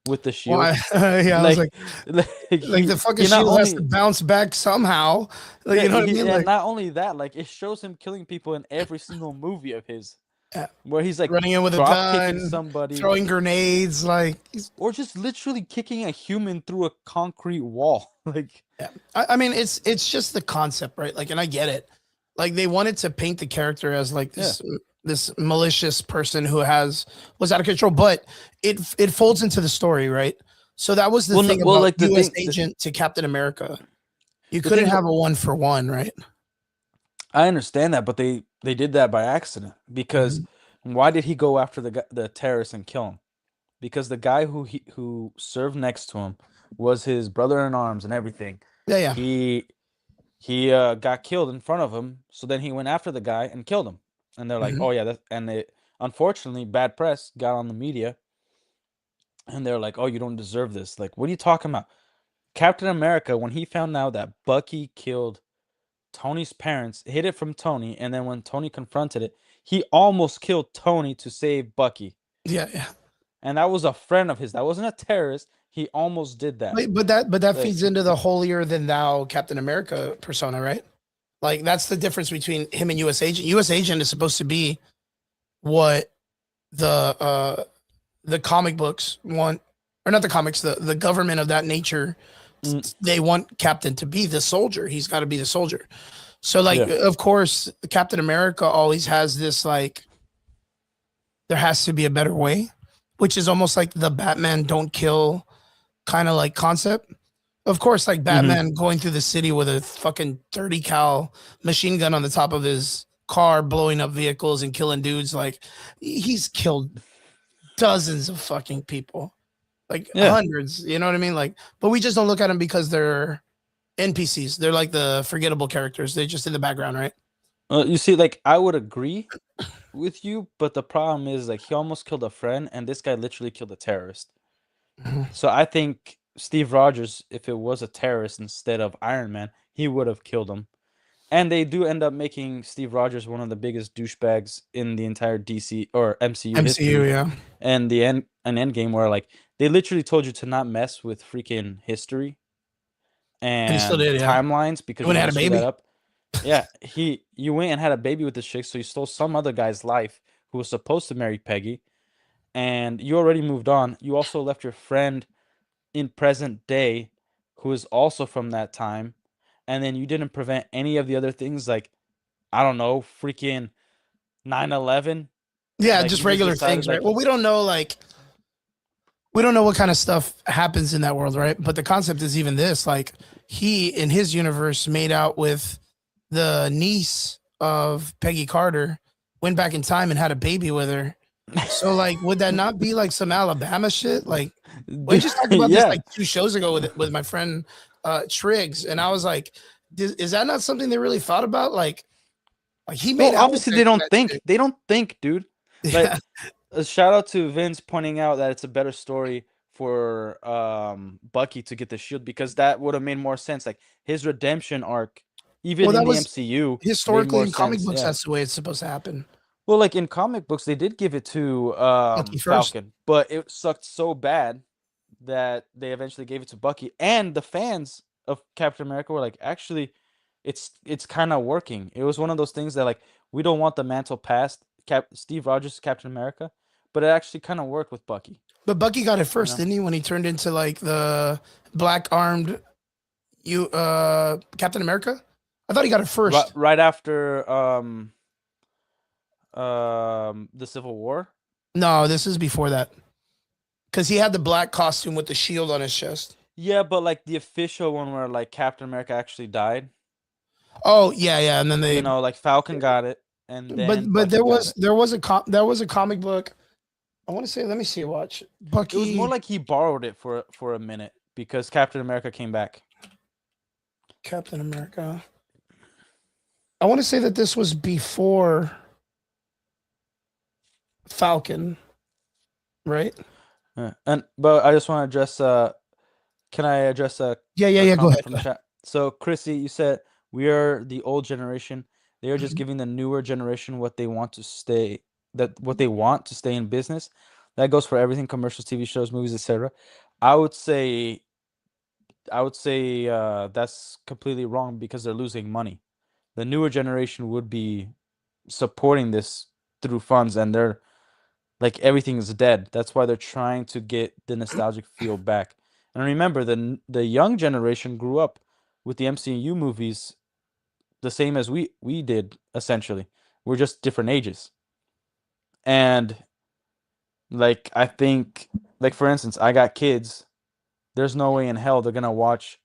Speaker 2: with the
Speaker 1: Well,
Speaker 2: shield?
Speaker 1: yeah, I was
Speaker 2: Like,
Speaker 1: like the fucking
Speaker 2: he not
Speaker 1: shield has to
Speaker 2: only
Speaker 1: bounce back somehow. Like,
Speaker 2: yeah,
Speaker 1: you know what I mean?
Speaker 2: and
Speaker 1: Like,
Speaker 2: not only that, like it shows him killing people in every single movie of his,
Speaker 1: yeah,
Speaker 2: where he's like
Speaker 1: running in with a
Speaker 2: drop kicking
Speaker 1: gun,
Speaker 2: somebody,
Speaker 1: throwing grenades. Like,
Speaker 2: or just literally kicking a human through a concrete wall. Like,
Speaker 1: yeah. I mean, it's just the concept, right? Like, and I get it. Like, they wanted to paint the character as like
Speaker 2: yeah.
Speaker 1: this malicious person who was out of control, but it folds into the story, right? So that was the
Speaker 2: Well,
Speaker 1: thing
Speaker 2: well,
Speaker 1: about
Speaker 2: like the
Speaker 1: U.S.
Speaker 2: thing,
Speaker 1: Agent to Captain America. You
Speaker 2: the
Speaker 1: couldn't
Speaker 2: thing.
Speaker 1: have a 1-for-1, right?
Speaker 2: I understand that, but they did that by accident because
Speaker 1: Mhm.
Speaker 2: why did he go after the terrorist and kill him? Because the guy who served next to him was his brother in arms and everything.
Speaker 1: Yeah, yeah.
Speaker 2: He got killed in front of him, so then he went after the guy and killed him. And they're like,
Speaker 1: Mhm.
Speaker 2: "Oh yeah," and it unfortunately bad press got on the media, and they're like, "Oh, you don't deserve this." Like, what are you talking about? Captain America, when he found out that Bucky killed Tony's parents, hid it from Tony, and then when Tony confronted it, he almost killed Tony to save Bucky.
Speaker 1: Yeah, yeah.
Speaker 2: And that was a friend of his. That wasn't a terrorist. He almost did that.
Speaker 1: But that
Speaker 2: Like,
Speaker 1: feeds into the holier than thou Captain America persona, right? Like that's the difference between him and US Agent. US Agent is supposed to be what the the comic books want, or not the comics, the government of that nature.
Speaker 2: mm,
Speaker 1: They want Captain to be the soldier. He's got to be the soldier. So like
Speaker 2: yeah.
Speaker 1: of course Captain America always has this like there has to be a better way, which is almost like the Batman don't kill kind of like concept. Of course, like
Speaker 2: hmm
Speaker 1: Batman going through the city with a fucking 30 cal machine gun on the top of his car, blowing up vehicles and killing dudes. Like he's killed dozens of fucking people, like
Speaker 2: Yeah.
Speaker 1: hundreds. You know what I mean? Like, but we just don't look at them because they're NPCs. They're like the forgettable characters. They're just in the background, right?
Speaker 2: You see, like, I would agree with you, but the problem is, like, he almost killed a friend, and this guy literally killed a terrorist.
Speaker 1: Mhm.
Speaker 2: So I think Steve Rogers, if it was a terrorist instead of Iron Man, he would have killed him. And they do end up making Steve Rogers one of the biggest douchebags in the entire DC or MCU
Speaker 1: MCU,
Speaker 2: history.
Speaker 1: yeah,
Speaker 2: And an Endgame where like they literally told you to not mess with freaking history
Speaker 1: and he still
Speaker 2: and
Speaker 1: did, yeah.
Speaker 2: timelines because
Speaker 1: When
Speaker 2: you're
Speaker 1: he had
Speaker 2: gonna
Speaker 1: a
Speaker 2: screw that
Speaker 1: baby,
Speaker 2: up. Yeah, you went and had a baby with this chick, so you stole some other guy's life who was supposed to marry Peggy, and you already moved on. You also left your friend in present day who is also from that time, and then you didn't prevent any of the other things like I don't know, freaking 9/11.
Speaker 1: yeah,
Speaker 2: Like
Speaker 1: just
Speaker 2: you just
Speaker 1: regular
Speaker 2: decided
Speaker 1: things, right?
Speaker 2: like
Speaker 1: Well, we don't know like we don't know what kind of stuff happens in that world, right? But the concept is even this like he in his universe made out with the niece of Peggy Carter, went back in time and had a baby with her. So like would that not be like some Alabama shit? Like we just talked about this
Speaker 2: yeah.
Speaker 1: like 2 shows ago with my friend Triggs, and I was like, is that not something they really thought about? Like he made
Speaker 2: Well,
Speaker 1: out with
Speaker 2: obviously they
Speaker 1: Peggy and
Speaker 2: don't
Speaker 1: that
Speaker 2: think.
Speaker 1: chick.
Speaker 2: They don't think, dude.
Speaker 1: Yeah.
Speaker 2: Like a shout out to Vince pointing out that it's a better story for Bucky to get the shield because that would have made more sense. Like his redemption arc,
Speaker 1: Well,
Speaker 2: even in
Speaker 1: that
Speaker 2: the
Speaker 1: was
Speaker 2: MCU, made
Speaker 1: historically
Speaker 2: more
Speaker 1: in comic
Speaker 2: sense.
Speaker 1: books.
Speaker 2: Yeah.
Speaker 1: That's the way it's supposed to happen.
Speaker 2: Well, like in comic books, they did give it to
Speaker 1: Bucky first.
Speaker 2: Falcon, but it sucked so bad that they eventually gave it to Bucky. And the fans of Captain America were like, actually, it's kind of working. It was one of those things that like we don't want the mantle passed Steve Rogers Captain America, but it actually kind of worked with Bucky.
Speaker 1: But Bucky got it
Speaker 2: You
Speaker 1: first,
Speaker 2: know,
Speaker 1: didn't he? When he turned into like the black armed Captain America. I thought he got it
Speaker 2: right,
Speaker 1: first.
Speaker 2: right after the Civil War.
Speaker 1: No, this is before that. Because he had the black costume with the shield on his chest.
Speaker 2: Yeah, but like the official one where like Captain America actually died.
Speaker 1: Oh yeah, yeah. And then
Speaker 2: You
Speaker 1: they
Speaker 2: know, like Falcon got it, and then
Speaker 1: but
Speaker 2: Bucky got it.
Speaker 1: there was a comic book I want to say, let me see. Watch
Speaker 2: It was more
Speaker 1: Bucky,
Speaker 2: like he borrowed it for a minute because Captain America came back.
Speaker 1: Captain America. I want to say that this was before Falcon, right?
Speaker 2: But I just want to address. Can I address
Speaker 1: Yeah.
Speaker 2: a
Speaker 1: Go
Speaker 2: comment
Speaker 1: ahead.
Speaker 2: from chat? So, Chrissy, you said we are the old generation. They are just
Speaker 1: Mhm.
Speaker 2: giving the newer generation what they want to stay what they want to stay in business. That goes for everything: commercials, TV shows, movies, etc. I would say that's completely wrong because they're losing money. The newer generation would be supporting this through funds, and they're like everything is dead. That's why they're trying to get the nostalgic feel back. And remember, the young generation grew up with the MCU movies the same as we did essentially. We're just different ages. And like I think like for instance, I got kids. There's no way in hell they're gonna watch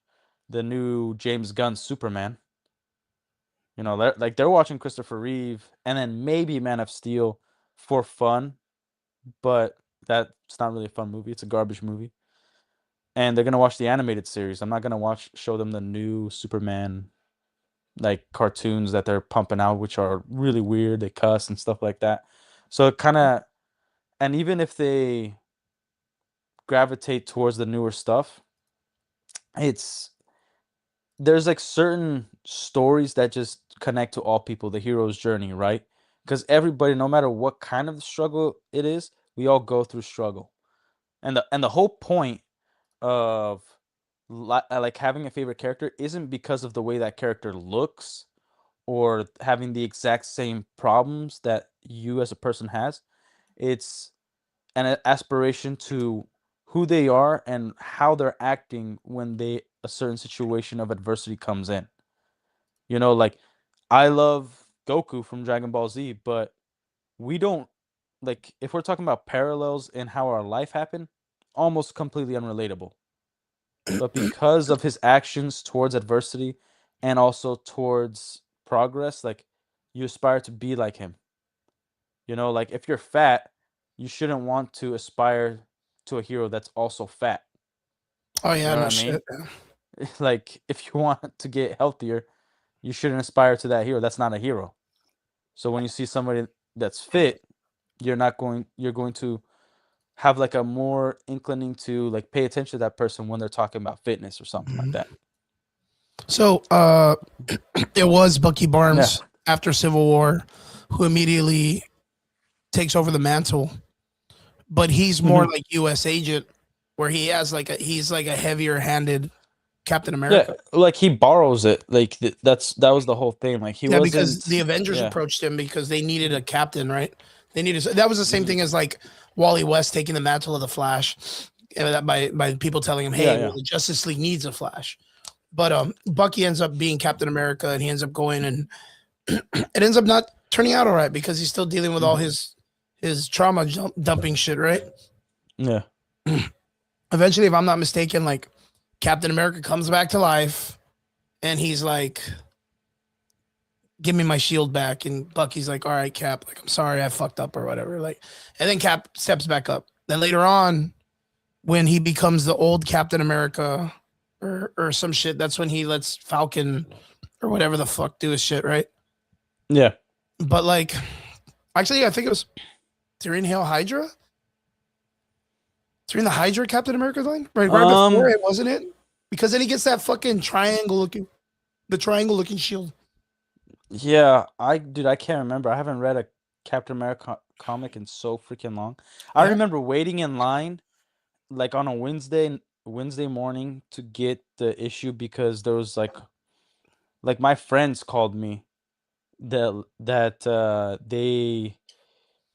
Speaker 2: the new James Gunn Superman. You know, they're watching Christopher Reeve and then maybe Man of Steel for fun, but that's not really a fun movie. It's a garbage movie. And they're gonna watch the animated series. I'm not gonna show them the new Superman like cartoons that they're pumping out, which are really weird. They cuss and stuff like that. So it kind of, and even if they gravitate towards the newer stuff, it's there's like certain stories that just connect to all people, the hero's journey, right? Because everybody, no matter what kind of struggle it is, we all go through struggle. And the whole point of like having a favorite character isn't because of the way that character looks or having the exact same problems that you as a person has. It's an aspiration to who they are and how they're acting when a certain situation of adversity comes in. You know, like I love Goku from Dragon Ball Z, but we don't like if we're talking about parallels in how our life happened, almost completely unrelatable. But because of his actions towards adversity and also towards progress, like you aspire to be like him. You know, like if you're fat, you shouldn't want to aspire to a hero that's also fat.
Speaker 1: Oh
Speaker 2: You
Speaker 1: yeah,
Speaker 2: know what
Speaker 1: no
Speaker 2: I mean?
Speaker 1: shit.
Speaker 2: Like if you want to get healthier, you shouldn't aspire to that hero. That's not a hero. So when you see somebody that's fit, you're going to have like a more inclining to like pay attention to that person when they're talking about fitness or something like
Speaker 1: Mhm.
Speaker 2: that.
Speaker 1: So it was Bucky
Speaker 2: Yeah.
Speaker 1: Barnes after Civil War who immediately takes over the mantle, but he's more
Speaker 2: Mhm.
Speaker 1: like U.S. agent, where he's like a heavier handed Captain
Speaker 2: Yeah,
Speaker 1: America.
Speaker 2: like he borrows it. Like that was the whole thing. Like he
Speaker 1: Yeah, because
Speaker 2: wasn't.
Speaker 1: the Avengers
Speaker 2: Yeah.
Speaker 1: approached him because they needed a captain, right? They needed that was the same
Speaker 2: Hmm.
Speaker 1: thing as like Wally West taking the mantle of the Flash, by people telling him,
Speaker 2: Yeah,
Speaker 1: "Hey, well,
Speaker 2: yeah.
Speaker 1: the Justice League needs a Flash." But Bucky ends up being Captain America, and he ends up going, and it ends up not turning out all right because he's still dealing with all
Speaker 2: Hmm.
Speaker 1: his trauma dumping shit, right?
Speaker 2: Yeah.
Speaker 1: Eventually, if I'm not mistaken, like Captain America comes back to life, and he's like, give me my shield back. And Bucky's like, all right, Cap, like, I'm sorry I fucked up or whatever. Like, and then Cap steps back up. Then later on, when he becomes the old Captain America or some shit, that's when he lets Falcon or whatever the fuck do his shit, right?
Speaker 2: Yeah.
Speaker 1: But like, actually, I think it was during Hail Hydra. During the Hydra Captain America line? Right before
Speaker 2: Um.
Speaker 1: it, wasn't it? Because then he gets that fucking triangle looking shield.
Speaker 2: Yeah. I can't remember. I haven't read a Captain America comic in so freaking long. I
Speaker 1: Yeah.
Speaker 2: remember waiting in line like on a Wednesday morning to get the issue because there was like my friends called me that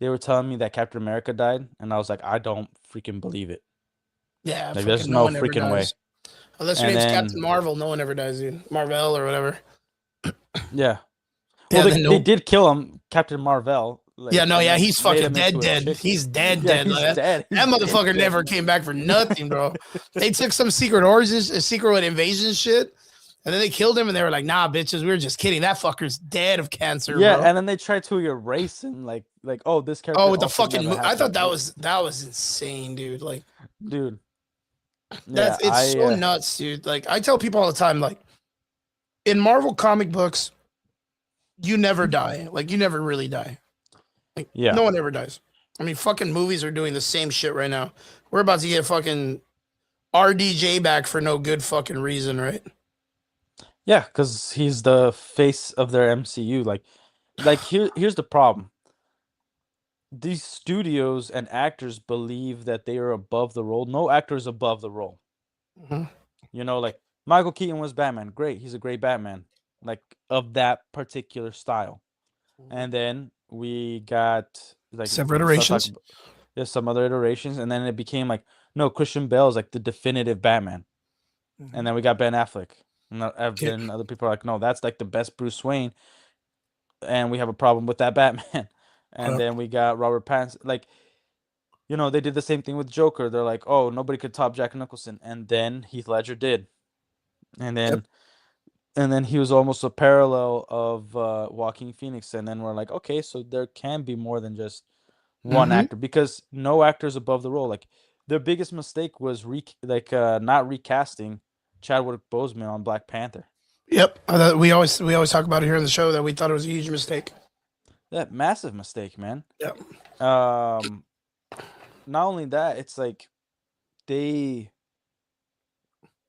Speaker 2: they were telling me that Captain America died, and I was like, I don't freaking believe it.
Speaker 1: Yeah,
Speaker 2: Like, there's
Speaker 1: fucking no
Speaker 2: no
Speaker 1: one ever
Speaker 2: freaking way.
Speaker 1: dies. Unless your
Speaker 2: And
Speaker 1: name's Captain
Speaker 2: then,
Speaker 1: Marvel, no one ever dies, dude. Marvel or whatever.
Speaker 2: yeah. Well,
Speaker 1: Yeah, then
Speaker 2: they
Speaker 1: nope.
Speaker 2: did kill him, Captain Marvel,
Speaker 1: Yeah,
Speaker 2: like,
Speaker 1: no,
Speaker 2: and
Speaker 1: yeah,
Speaker 2: then
Speaker 1: he's
Speaker 2: made
Speaker 1: fucking
Speaker 2: him into a
Speaker 1: dead.
Speaker 2: chicken.
Speaker 1: He's dead,
Speaker 2: Yeah,
Speaker 1: dead.
Speaker 2: he's
Speaker 1: Like,
Speaker 2: dead.
Speaker 1: that
Speaker 2: He's dead,
Speaker 1: motherfucker
Speaker 2: dead.
Speaker 1: never came back for nothing, bro. They took some secret origins, a secret invasion shit, and then they killed him, and they were like, "Nah, bitches, we were just kidding. That fucker's dead of cancer,
Speaker 2: Yeah,
Speaker 1: bro."
Speaker 2: and then they tried to erase him, like like, oh, this
Speaker 1: Oh,
Speaker 2: character
Speaker 1: with the
Speaker 2: also
Speaker 1: fucking,
Speaker 2: never
Speaker 1: I thought
Speaker 2: happened.
Speaker 1: that was insane, dude. Like,
Speaker 2: Dude. Yeah,
Speaker 1: it's so nuts, dude. Like, I tell people all the time, like, in Marvel comic books, you never die. Like, you never really die. Like,
Speaker 2: yeah.
Speaker 1: no one ever dies. I mean, fucking movies are doing the same shit right now. We're about to get fucking RDJ back for no good fucking reason, right?
Speaker 2: Yeah, because he's the face of their MCU. Like here's the problem. These studios and actors believe that they are above the role. No actor is above the role.
Speaker 1: Mhm.
Speaker 2: You know, like Michael Keaton was Batman. Great, he's a great Batman, like of that particular style. And then we got like
Speaker 1: Several
Speaker 2: start
Speaker 1: iterations.
Speaker 2: talking. There's some other iterations, and then it became like no, Christian Bale is like the definitive Batman. And
Speaker 1: Mhm.
Speaker 2: then we got Ben Affleck. And
Speaker 1: Yeah.
Speaker 2: then other people are like, no, that's like the best Bruce Wayne, and we have a problem with that Batman. And then we got Robert Pattinson. Like, you know, they did the same thing with Joker. They're like, oh, nobody could top Jack Nicholson, and then Heath Ledger did, and
Speaker 1: Yep.
Speaker 2: then he was almost a parallel of Joaquin Phoenix, and then we're like, okay, so there can be more than just one
Speaker 1: Hmm.
Speaker 2: actor because no actor is above the role. Like their biggest mistake was not recasting Chadwick Boseman on Black Panther.
Speaker 1: Yep. We always talk about it here on the show that we thought it was a huge mistake.
Speaker 2: That massive mistake, man.
Speaker 1: Yep.
Speaker 2: Um, not only that, it's like they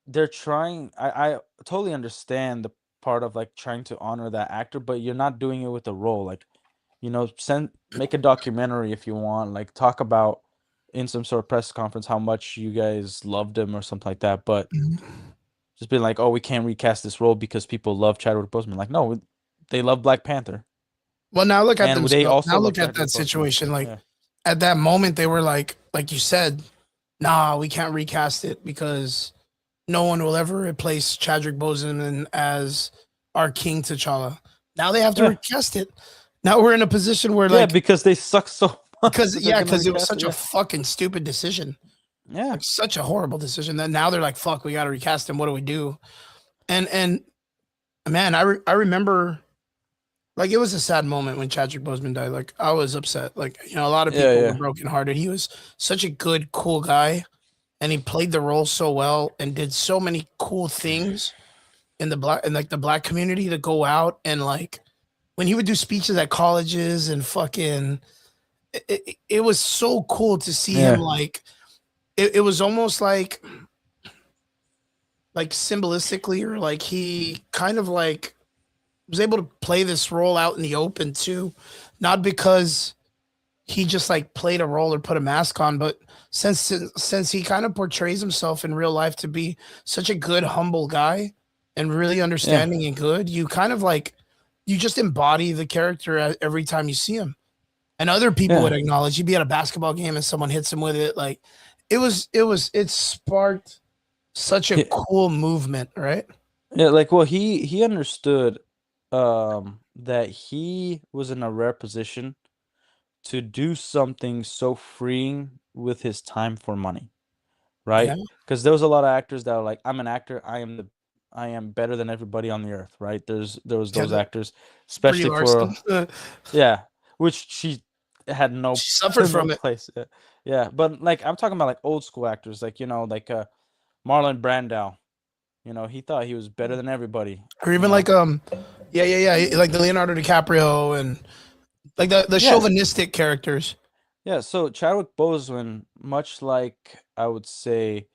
Speaker 2: they're trying. I totally understand the part of like trying to honor that actor, but you're not doing it with the role. Like, you know, make a documentary if you want. Like, talk about in some sort of press conference how much you guys loved him or something like that. But
Speaker 1: Mhm.
Speaker 2: just being like, oh, we can't recast this role because people love Chadwick Boseman. Like, no, they love Black Panther,
Speaker 1: Well, now look at
Speaker 2: and they
Speaker 1: themselves.
Speaker 2: also
Speaker 1: Now
Speaker 2: love
Speaker 1: look at that
Speaker 2: Chadwick Boseman.
Speaker 1: situation. Like
Speaker 2: Yeah,
Speaker 1: at that moment, they were like you said, nah, we can't recast it because no one will ever replace Chadwick Boseman as our King T'Challa. Now they have to
Speaker 2: yeah,
Speaker 1: recast it. Now we're in a position where
Speaker 2: yeah,
Speaker 1: like
Speaker 2: because they suck so much
Speaker 1: because
Speaker 2: that they're
Speaker 1: yeah,
Speaker 2: gonna
Speaker 1: because it was
Speaker 2: recast it.
Speaker 1: such a
Speaker 2: Yeah,
Speaker 1: fucking stupid decision,
Speaker 2: yeah,
Speaker 1: like such a horrible decision that now they're like, fuck, we got to recast him. What do we do? And man, I remember like it was a sad moment when Chadwick Boseman died. Like I was upset. Like a lot of
Speaker 2: yeah,
Speaker 1: people were
Speaker 2: yeah,
Speaker 1: brokenhearted. He was such a good, cool guy, and he played the role so well and did so many cool things in the black community to go out and like when he would do speeches at colleges and fucking it was so cool to see him
Speaker 2: yeah,
Speaker 1: like it was almost like symbolistically or like he kind of like was able to play this role out in the open too, not because he just like played a role or put a mask on, but since he kind of portrays himself in real life to be such a good, humble guy and really
Speaker 2: yeah,
Speaker 1: understanding and good, you kind of like you just embody the character every time you see him. And other people would
Speaker 2: yeah.
Speaker 1: acknowledge he'd be at a basketball game and someone hits him with it. Like it sparked such a
Speaker 2: Yeah,
Speaker 1: cool movement, right?
Speaker 2: yeah, like well he understood that he was in a rare position to do something so freeing with his time for money,
Speaker 1: Yeah.
Speaker 2: right? Because there was a lot of actors that were like, I'm an actor, I am better than everybody on the earth, right? There was
Speaker 1: Yeah.
Speaker 2: those actors,
Speaker 1: Brie
Speaker 2: especially
Speaker 1: Larson.
Speaker 2: for yeah, which she had
Speaker 1: She suffered
Speaker 2: no
Speaker 1: from it.
Speaker 2: place. Yeah, yeah, but like I'm talking about like old school actors, like like Marlon Brando. You know, he thought he was better than everybody.
Speaker 1: Or
Speaker 2: You
Speaker 1: even
Speaker 2: know,
Speaker 1: like yeah, like the Leonardo DiCaprio and like the
Speaker 2: yeah,
Speaker 1: chauvinistic characters.
Speaker 2: yeah. So Chadwick Boseman, much like I would say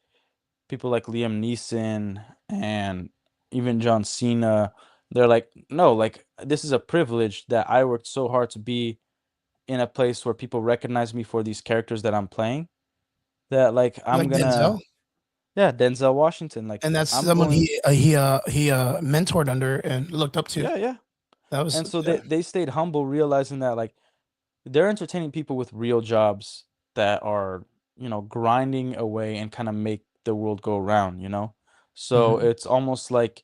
Speaker 2: people like Liam Neeson and even John Cena, they're like, no, like this is a privilege that I worked so hard to be in a place where people recognize me for these characters that I'm playing. That like I'm
Speaker 1: Like Denzel.
Speaker 2: gonna, yeah, Denzel Washington. Like
Speaker 1: And that's
Speaker 2: I'm
Speaker 1: someone
Speaker 2: going,
Speaker 1: he mentored under and looked up to.
Speaker 2: yeah, yeah.
Speaker 1: That was
Speaker 2: And so
Speaker 1: yeah.
Speaker 2: they stayed humble, realizing that like they're entertaining people with real jobs that are, grinding away and kind of make the world go around, you know? So
Speaker 1: Mhm.
Speaker 2: it's almost like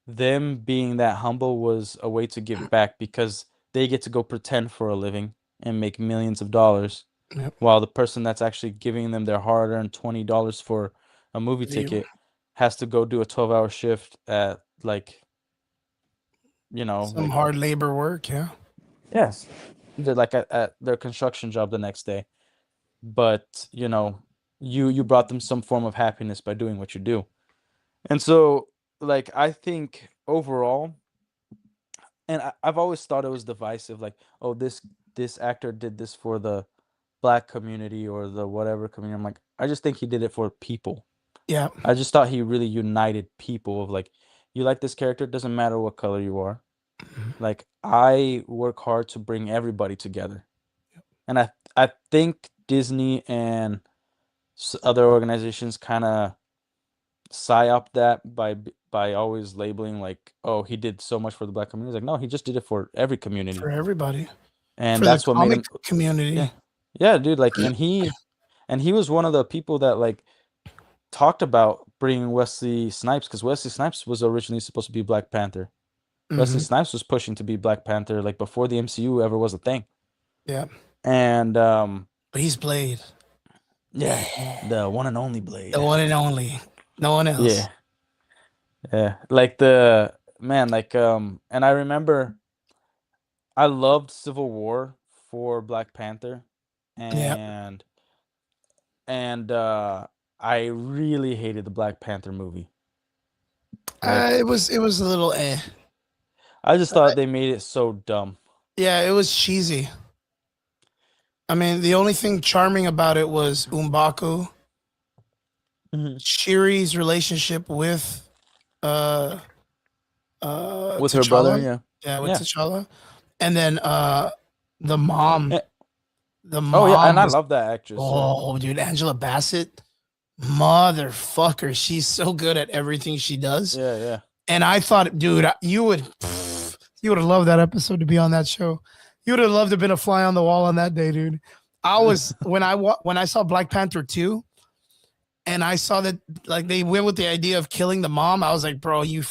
Speaker 2: them being that humble was a way to give back because they get to go pretend for a living and make millions of dollars
Speaker 1: Yep.
Speaker 2: while the person that's actually giving them their hard-earned $20 for a movie
Speaker 1: The
Speaker 2: ticket has to go do a 12-hour shift at like,
Speaker 1: some
Speaker 2: like
Speaker 1: hard labor work, yeah.
Speaker 2: yes. like at their construction job the next day. But you brought them some form of happiness by doing what you do. And so, like, I think overall, and I've always thought it was divisive, like, oh, this actor did this for the black community or the whatever community. I'm like, I just think he did it for people.
Speaker 1: Yeah.
Speaker 2: I just thought he really united people of like, you like this character, it doesn't matter what color you are. Like, I work hard to bring everybody together. And I think Disney and other organizations kind of psyop that by always labeling like, oh, he did so much for the black community. It's like, no, he just did it for every community.
Speaker 1: For everybody.
Speaker 2: And
Speaker 1: For
Speaker 2: that's
Speaker 1: the
Speaker 2: what made him
Speaker 1: comic community.
Speaker 2: Yeah, dude, like, and he was one of the people that like talked about bringing Wesley Snipes, because Wesley Snipes was originally supposed to be Black Panther. Wesley Snipes was pushing to be Black Panther like before the MCU ever was a thing.
Speaker 1: Yeah.
Speaker 2: And
Speaker 1: But he's Blade.
Speaker 2: yeah, the one and only Blade.
Speaker 1: The one and only. No one else.
Speaker 2: Yeah. Like the man, like and I remember I loved Civil War for Black Panther, and I really hated the Black Panther movie.
Speaker 1: It was a little
Speaker 2: I just thought they made it so dumb.
Speaker 1: Yeah, it was cheesy. I mean, the only thing charming about it was M'Baku, Shiri's relationship with
Speaker 2: With
Speaker 1: T'Challa.
Speaker 2: her brother,
Speaker 1: with T'Challa, and then the mom. The mom.
Speaker 2: Oh yeah, and I love that actress.
Speaker 1: Oh, dude, Angela Bassett, motherfucker, she's so good at everything she does.
Speaker 2: Yeah.
Speaker 1: And I thought, dude, you would have loved that episode to be on that show. You would have loved to have been a fly on the wall on that day, dude. I was when I saw Black Panther 2, and I saw that like they went with the idea of killing the mom. I was like, bro, you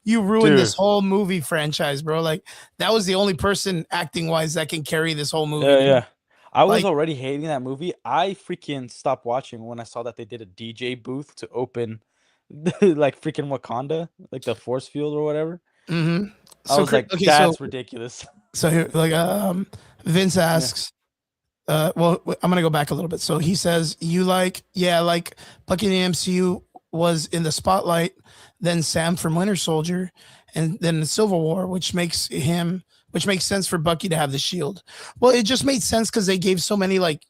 Speaker 1: ruined this whole movie franchise, bro. Like, that was the only person acting wise that can carry this whole movie.
Speaker 2: Yeah. I was already hating that movie. I freaking stopped watching when I saw that they did a DJ booth to open like freaking Wakanda, like the force field or whatever. I was like, that's ridiculous.
Speaker 1: So here, like, Vince asks, well, I'm gonna go back a little bit. So he says, you like Bucky in the MCU was in the spotlight, then Sam from Winter Soldier, and then Civil War, which makes sense for Bucky to have the shield. Well, it just made sense because they gave so many like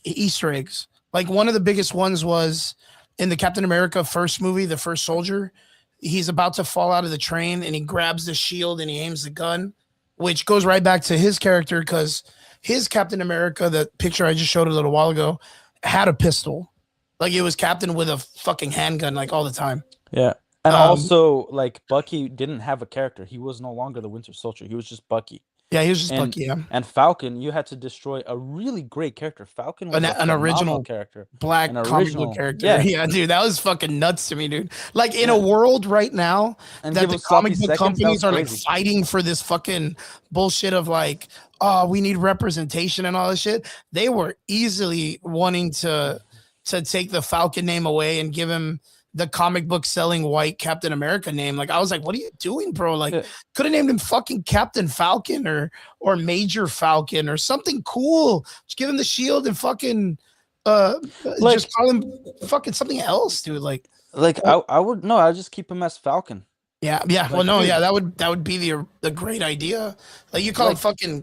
Speaker 1: Easter eggs. Like, one of the biggest ones was in the Captain America first movie, The First Soldier. He's about to fall out of the train and he grabs the shield and he aims the gun, which goes right back to his character because his Captain America, the picture I just showed a little while ago, had a pistol. Like, it was Captain with a fucking handgun like all the time.
Speaker 2: Yeah. And also, like, Bucky didn't have a character. He was no longer the Winter Soldier. He was just Bucky.
Speaker 1: Yeah, he was just Bucky, yeah.
Speaker 2: And Falcon, you had to destroy a really great character. Falcon was
Speaker 1: an original
Speaker 2: character.
Speaker 1: Black comic book character. Yeah, dude, that was fucking nuts to me, dude. Like, in a world right now that the comic book companies are like fighting for this fucking bullshit of like, oh, we need representation and all this shit, they were easily wanting to take the Falcon name away and give him the comic book selling white Captain America name. Like, I was like, what are you doing, bro? Like, could have named him fucking Captain Falcon or Major Falcon or something cool. Just give him the shield and fucking just call him fucking something else, dude. Like
Speaker 2: I would no, I'd just keep him as Falcon.
Speaker 1: Yeah. Like, well, no, yeah, that would be the great idea. Like, you call him fucking.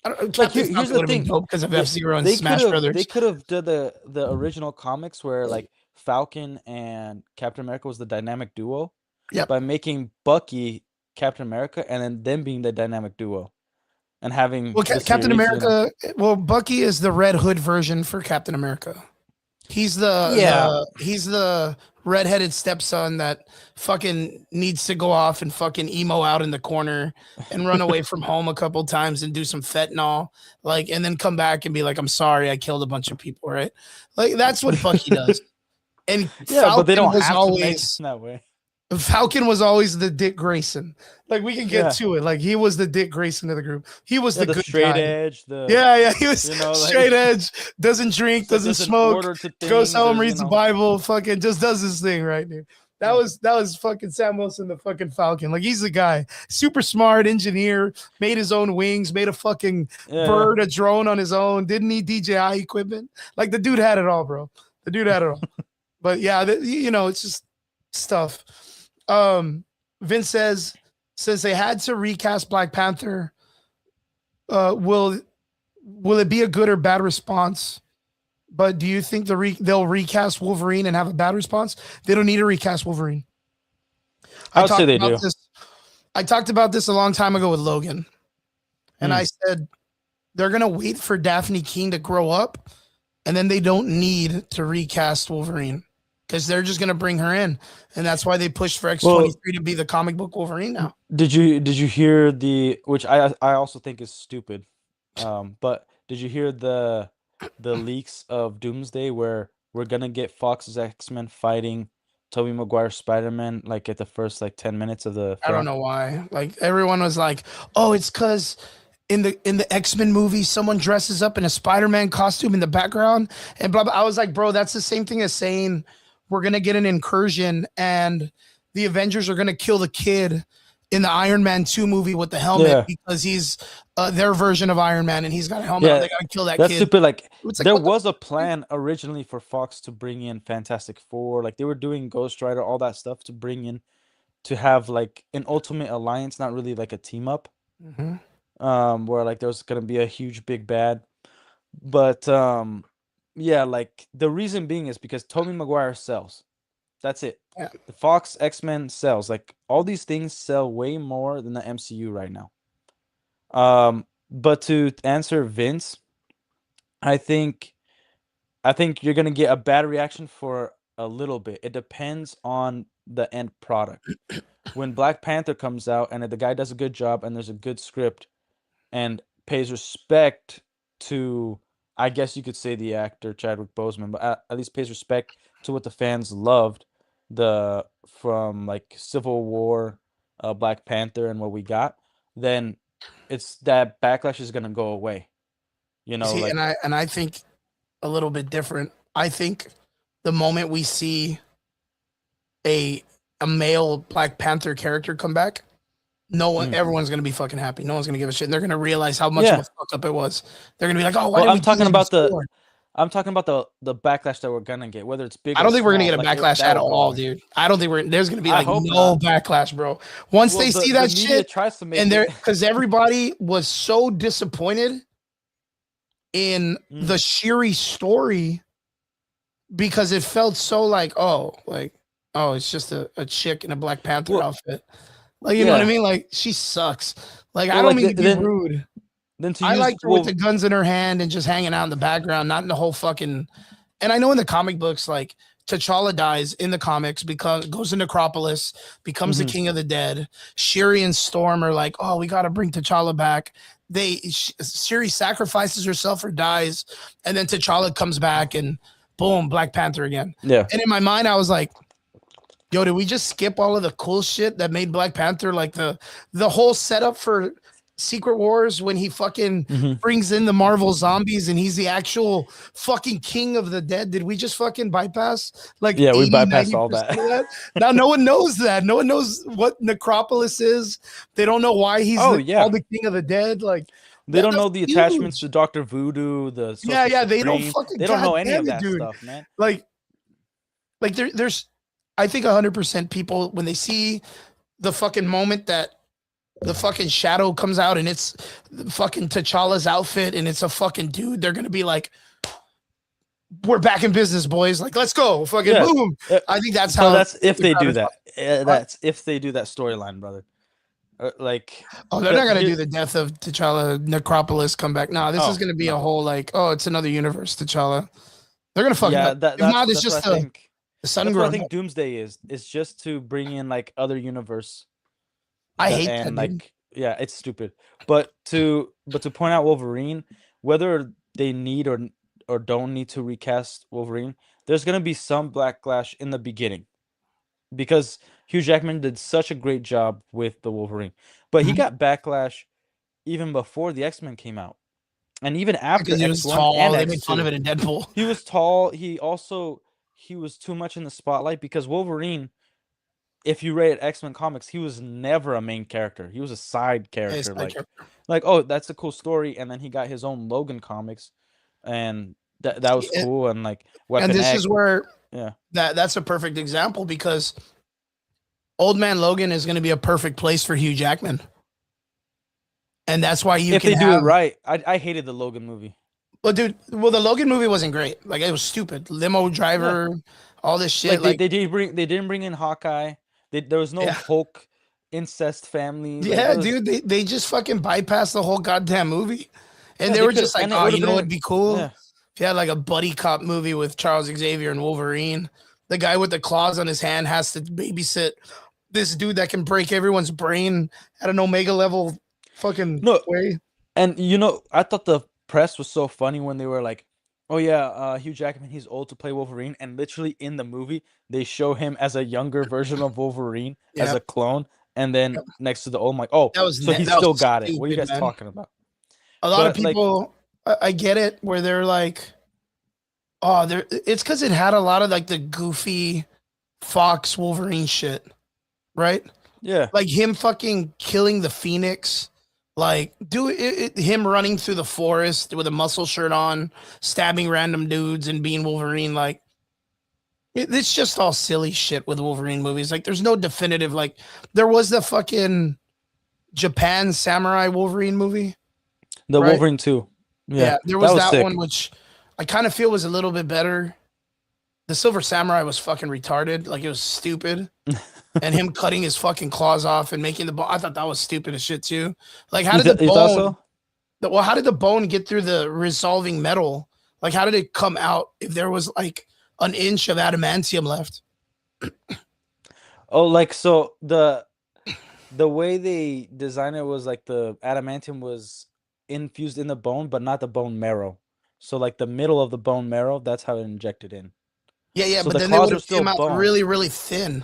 Speaker 1: I don't, like, here's the thing, because of F-Zero and Smash Brothers.
Speaker 2: They could have done the original comics where like Falcon and Captain America was the dynamic duo. By making Bucky Captain America and then them being the dynamic duo, and having
Speaker 1: Captain America. Well, Bucky is the Red Hood version for Captain America. He's the redheaded stepson that fucking needs to go off and fucking emo out in the corner and run away from home a couple times and do some fentanyl, like, and then come back and be like, I'm sorry, I killed a bunch of people, right? Like, that's what Bucky does. And Falcon
Speaker 2: but they don't have
Speaker 1: always,
Speaker 2: to make it that way.
Speaker 1: Falcon was always the Dick Grayson. Like, we can get to it. Like, he was the Dick Grayson of the group. He was the good
Speaker 2: straight
Speaker 1: guy.
Speaker 2: Edge.
Speaker 1: He was straight edge. Doesn't drink, doesn't smoke. Goes home, reads the Bible. Fucking just does his thing, right, dude? That was fucking Sam Wilson, the fucking Falcon. Like he's the guy, super smart engineer, made his own wings, made a fucking bird, a drone on his own. Didn't need DJI equipment. Like the dude had it all, bro. The dude had it all. But yeah, it's just stuff. Vince says they had to recast Black Panther. Will it be a good or bad response? But do you think they'll recast Wolverine and have a bad response? They don't need to recast Wolverine.
Speaker 2: I would say they do.
Speaker 1: I talked about this a long time ago with Logan. And I said they're going to wait for Daphne King to grow up, and then they don't need to recast Wolverine because they're just going to bring her in. And that's why they pushed for X-23 to be the comic book Wolverine now.
Speaker 2: Did you hear which I also think is stupid. But did you hear the leaks of Doomsday where we're gonna get Fox's X-Men fighting Tobey Maguire's Spider-Man like at the first 10 minutes of the film?
Speaker 1: I don't know why. Like everyone was like, "Oh, it's because in the X-Men movie, someone dresses up in a Spider-Man costume in the background and blah blah." I was like, "Bro, that's the same thing as saying we're gonna get an incursion and the Avengers are gonna kill the kid in the Iron Man 2 movie with the helmet because he's their version of Iron Man and he's got a helmet. They gotta kill that kid."
Speaker 2: That's stupid. There was a plan originally for Fox to bring in Fantastic Four. Like they were doing Ghost Rider, all that stuff to bring in to have an ultimate alliance, not really like a team up. Where there was gonna be a huge big bad. But the reason being is because Tobey Maguire sells. That's it.
Speaker 1: Yeah.
Speaker 2: The Fox X-Men sells. All these things sell way more than the MCU right now. But to answer Vince, I think you're gonna get a bad reaction for a little bit. It depends on the end product. When Black Panther comes out and the guy does a good job and there's a good script and pays respect to, I guess you could say, the actor Chadwick Boseman, but at least pays respect to what the fans loved from Civil War, Black Panther, and what we got, then it's that backlash is gonna go away. And
Speaker 1: I think a little bit different. I think the moment we see a male Black Panther character come back, everyone's gonna be fucking happy. No one's gonna give a shit. And they're gonna realize how much of a fuck up it was. They're gonna be like, "Oh, why?"
Speaker 2: I'm talking about the backlash that we're gonna get, whether it's big.
Speaker 1: I don't think we're gonna get a backlash at all, dude. I don't think there's gonna be no backlash, bro. Once they see that shit, because everybody was so disappointed in the Shuri story because it felt so it's just a chick in a Black Panther outfit. You know what I mean? She sucks. I don't mean to be rude. I liked her with the guns in her hand and just hanging out in the background, not in the whole fucking. And I know in the comic books, T'Challa dies in the comics because goes to Necropolis, becomes the king of the dead. Shuri and Storm are like, "Oh, we got to bring T'Challa back." Shuri sacrifices herself or dies, and then T'Challa comes back and boom, Black Panther again.
Speaker 2: Yeah.
Speaker 1: And in my mind, I was like, yo, did we just skip all of the cool shit that made Black Panther the whole setup for Secret Wars when he fucking brings in the Marvel zombies and he's the actual fucking king of the dead? Did we just fucking bypass
Speaker 2: we bypassed all that?
Speaker 1: Now no one knows that. No one knows what Necropolis is. They don't know why he's called the king of the dead.
Speaker 2: They don't know the attachments to Dr. Voodoo. They don't fucking. They don't know any of that stuff, man.
Speaker 1: There's I think 100% people when they see the fucking moment that the fucking shadow comes out and it's fucking T'Challa's outfit and it's a fucking dude, they're gonna be like, "We're back in business, boys! Let's go, fucking boom!" I think that's how.
Speaker 2: That's if they do that. That's if they do that storyline, brother.
Speaker 1: They're not gonna do the death of T'Challa, Necropolis comeback. No, this is gonna be a whole it's another universe T'Challa. They're gonna fuck it up. If not, it's just the sun.
Speaker 2: That's what I think Doomsday is. It's just to bring in other universe.
Speaker 1: I hate that.
Speaker 2: It's stupid. But to point out Wolverine, whether they need or don't need to recast Wolverine, there's gonna be some backlash in the beginning because Hugh Jackman did such a great job with the Wolverine, but he got backlash even before the X-Men came out, and even after
Speaker 1: he was tall. They made fun of it in Deadpool.
Speaker 2: He was tall. He was too much in the spotlight because Wolverine if you read X-Men comics, he was never a main character. He was a side character.
Speaker 1: Side character.
Speaker 2: Like, oh, that's a cool story. And then he got his own Logan comics, and that was cool. And like
Speaker 1: And
Speaker 2: Weapon
Speaker 1: this
Speaker 2: X,
Speaker 1: is where
Speaker 2: yeah,
Speaker 1: that's a perfect example, because Old Man Logan is going to be a perfect place for Hugh Jackman. And that's why you
Speaker 2: if
Speaker 1: can
Speaker 2: they do
Speaker 1: have
Speaker 2: it right. I hated the Logan movie.
Speaker 1: Well, dude, the Logan movie wasn't great. Like, it was stupid. Limo driver, all this shit.
Speaker 2: Like they didn't bring in Hawkeye. There was no
Speaker 1: Yeah.
Speaker 2: Hulk incest family. Like,
Speaker 1: Yeah, dude, they just fucking bypassed the whole goddamn movie. And they
Speaker 2: they
Speaker 1: were
Speaker 2: could-
Speaker 1: just like,
Speaker 2: and it
Speaker 1: oh,
Speaker 2: would've
Speaker 1: you know
Speaker 2: been-
Speaker 1: what'd be cool?
Speaker 2: Yeah.
Speaker 1: If you had like a buddy cop movie with Charles Xavier and Wolverine, the guy with the claws on his hand has to babysit this dude that can break everyone's brain at an Omega level fucking way.
Speaker 2: And I thought the press was so funny when they were like, oh yeah, Hugh Jackman, he's old to play Wolverine, and literally in the movie they show him as a younger version of Wolverine as a clone, and then next to the old, I'm like, oh, so he still got it. What are you guys talking about?
Speaker 1: A lot of people, I get it, where they're like, oh, it's because it had a lot of like the goofy Fox Wolverine shit, right?
Speaker 2: Yeah,
Speaker 1: like him fucking killing the Phoenix. Like, him running through the forest with a muscle shirt on, stabbing random dudes and being Wolverine. Like, it's just all silly shit with Wolverine movies. Like, there's no definitive, like, there was the fucking Japan Samurai Wolverine movie.
Speaker 2: The right? Wolverine 2.
Speaker 1: Yeah, there was that one, which I kind of feel was a little bit better. The Silver Samurai was fucking retarded. Like, it was stupid. And him cutting his fucking claws off and making the bone. I thought that was stupid as shit too. Like, how did the bone? Well, how did the bone get through the resolving metal? Like, how did it come out if there was like an inch of adamantium left?
Speaker 2: Oh, like, so the way they designed it was like the adamantium was infused in the bone, but not the bone marrow. So like the middle of the bone marrow, that's how it injected in.
Speaker 1: Yeah, so but then they would have come out really, really thin.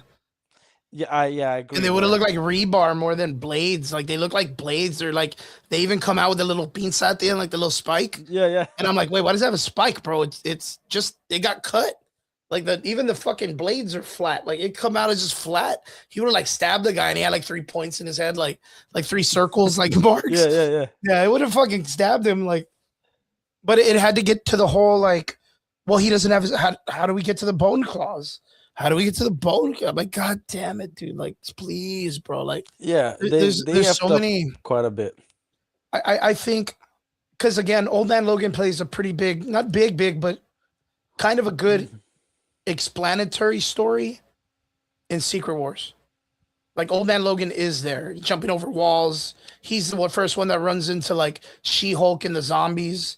Speaker 2: Yeah, I agree.
Speaker 1: And they would have looked like rebar more than blades. Like, they look like blades. They're like, they even come out with a little pinza at the end, like the little spike.
Speaker 2: Yeah.
Speaker 1: And I'm like, wait, why does it have a spike, bro? It's just, it got cut. Like, even the fucking blades are flat. Like, it come out as just flat. He would have like stabbed the guy and he had like 3 points in his head, like 3 circles, like marks.
Speaker 2: Yeah.
Speaker 1: Yeah, it would have fucking stabbed him. Like, but it had to get to the whole, like, well, he doesn't have his, how do we get to the bone claws? How do we get to the bone? I'm like, God damn it, dude. Like, please, bro. Like,
Speaker 2: yeah,
Speaker 1: there's so many.
Speaker 2: Quite a bit.
Speaker 1: I think, because again, Old Man Logan plays a pretty big, not big, but kind of a good explanatory story in Secret Wars. Like, Old Man Logan is there, jumping over walls. He's the first one that runs into like She-Hulk and the zombies.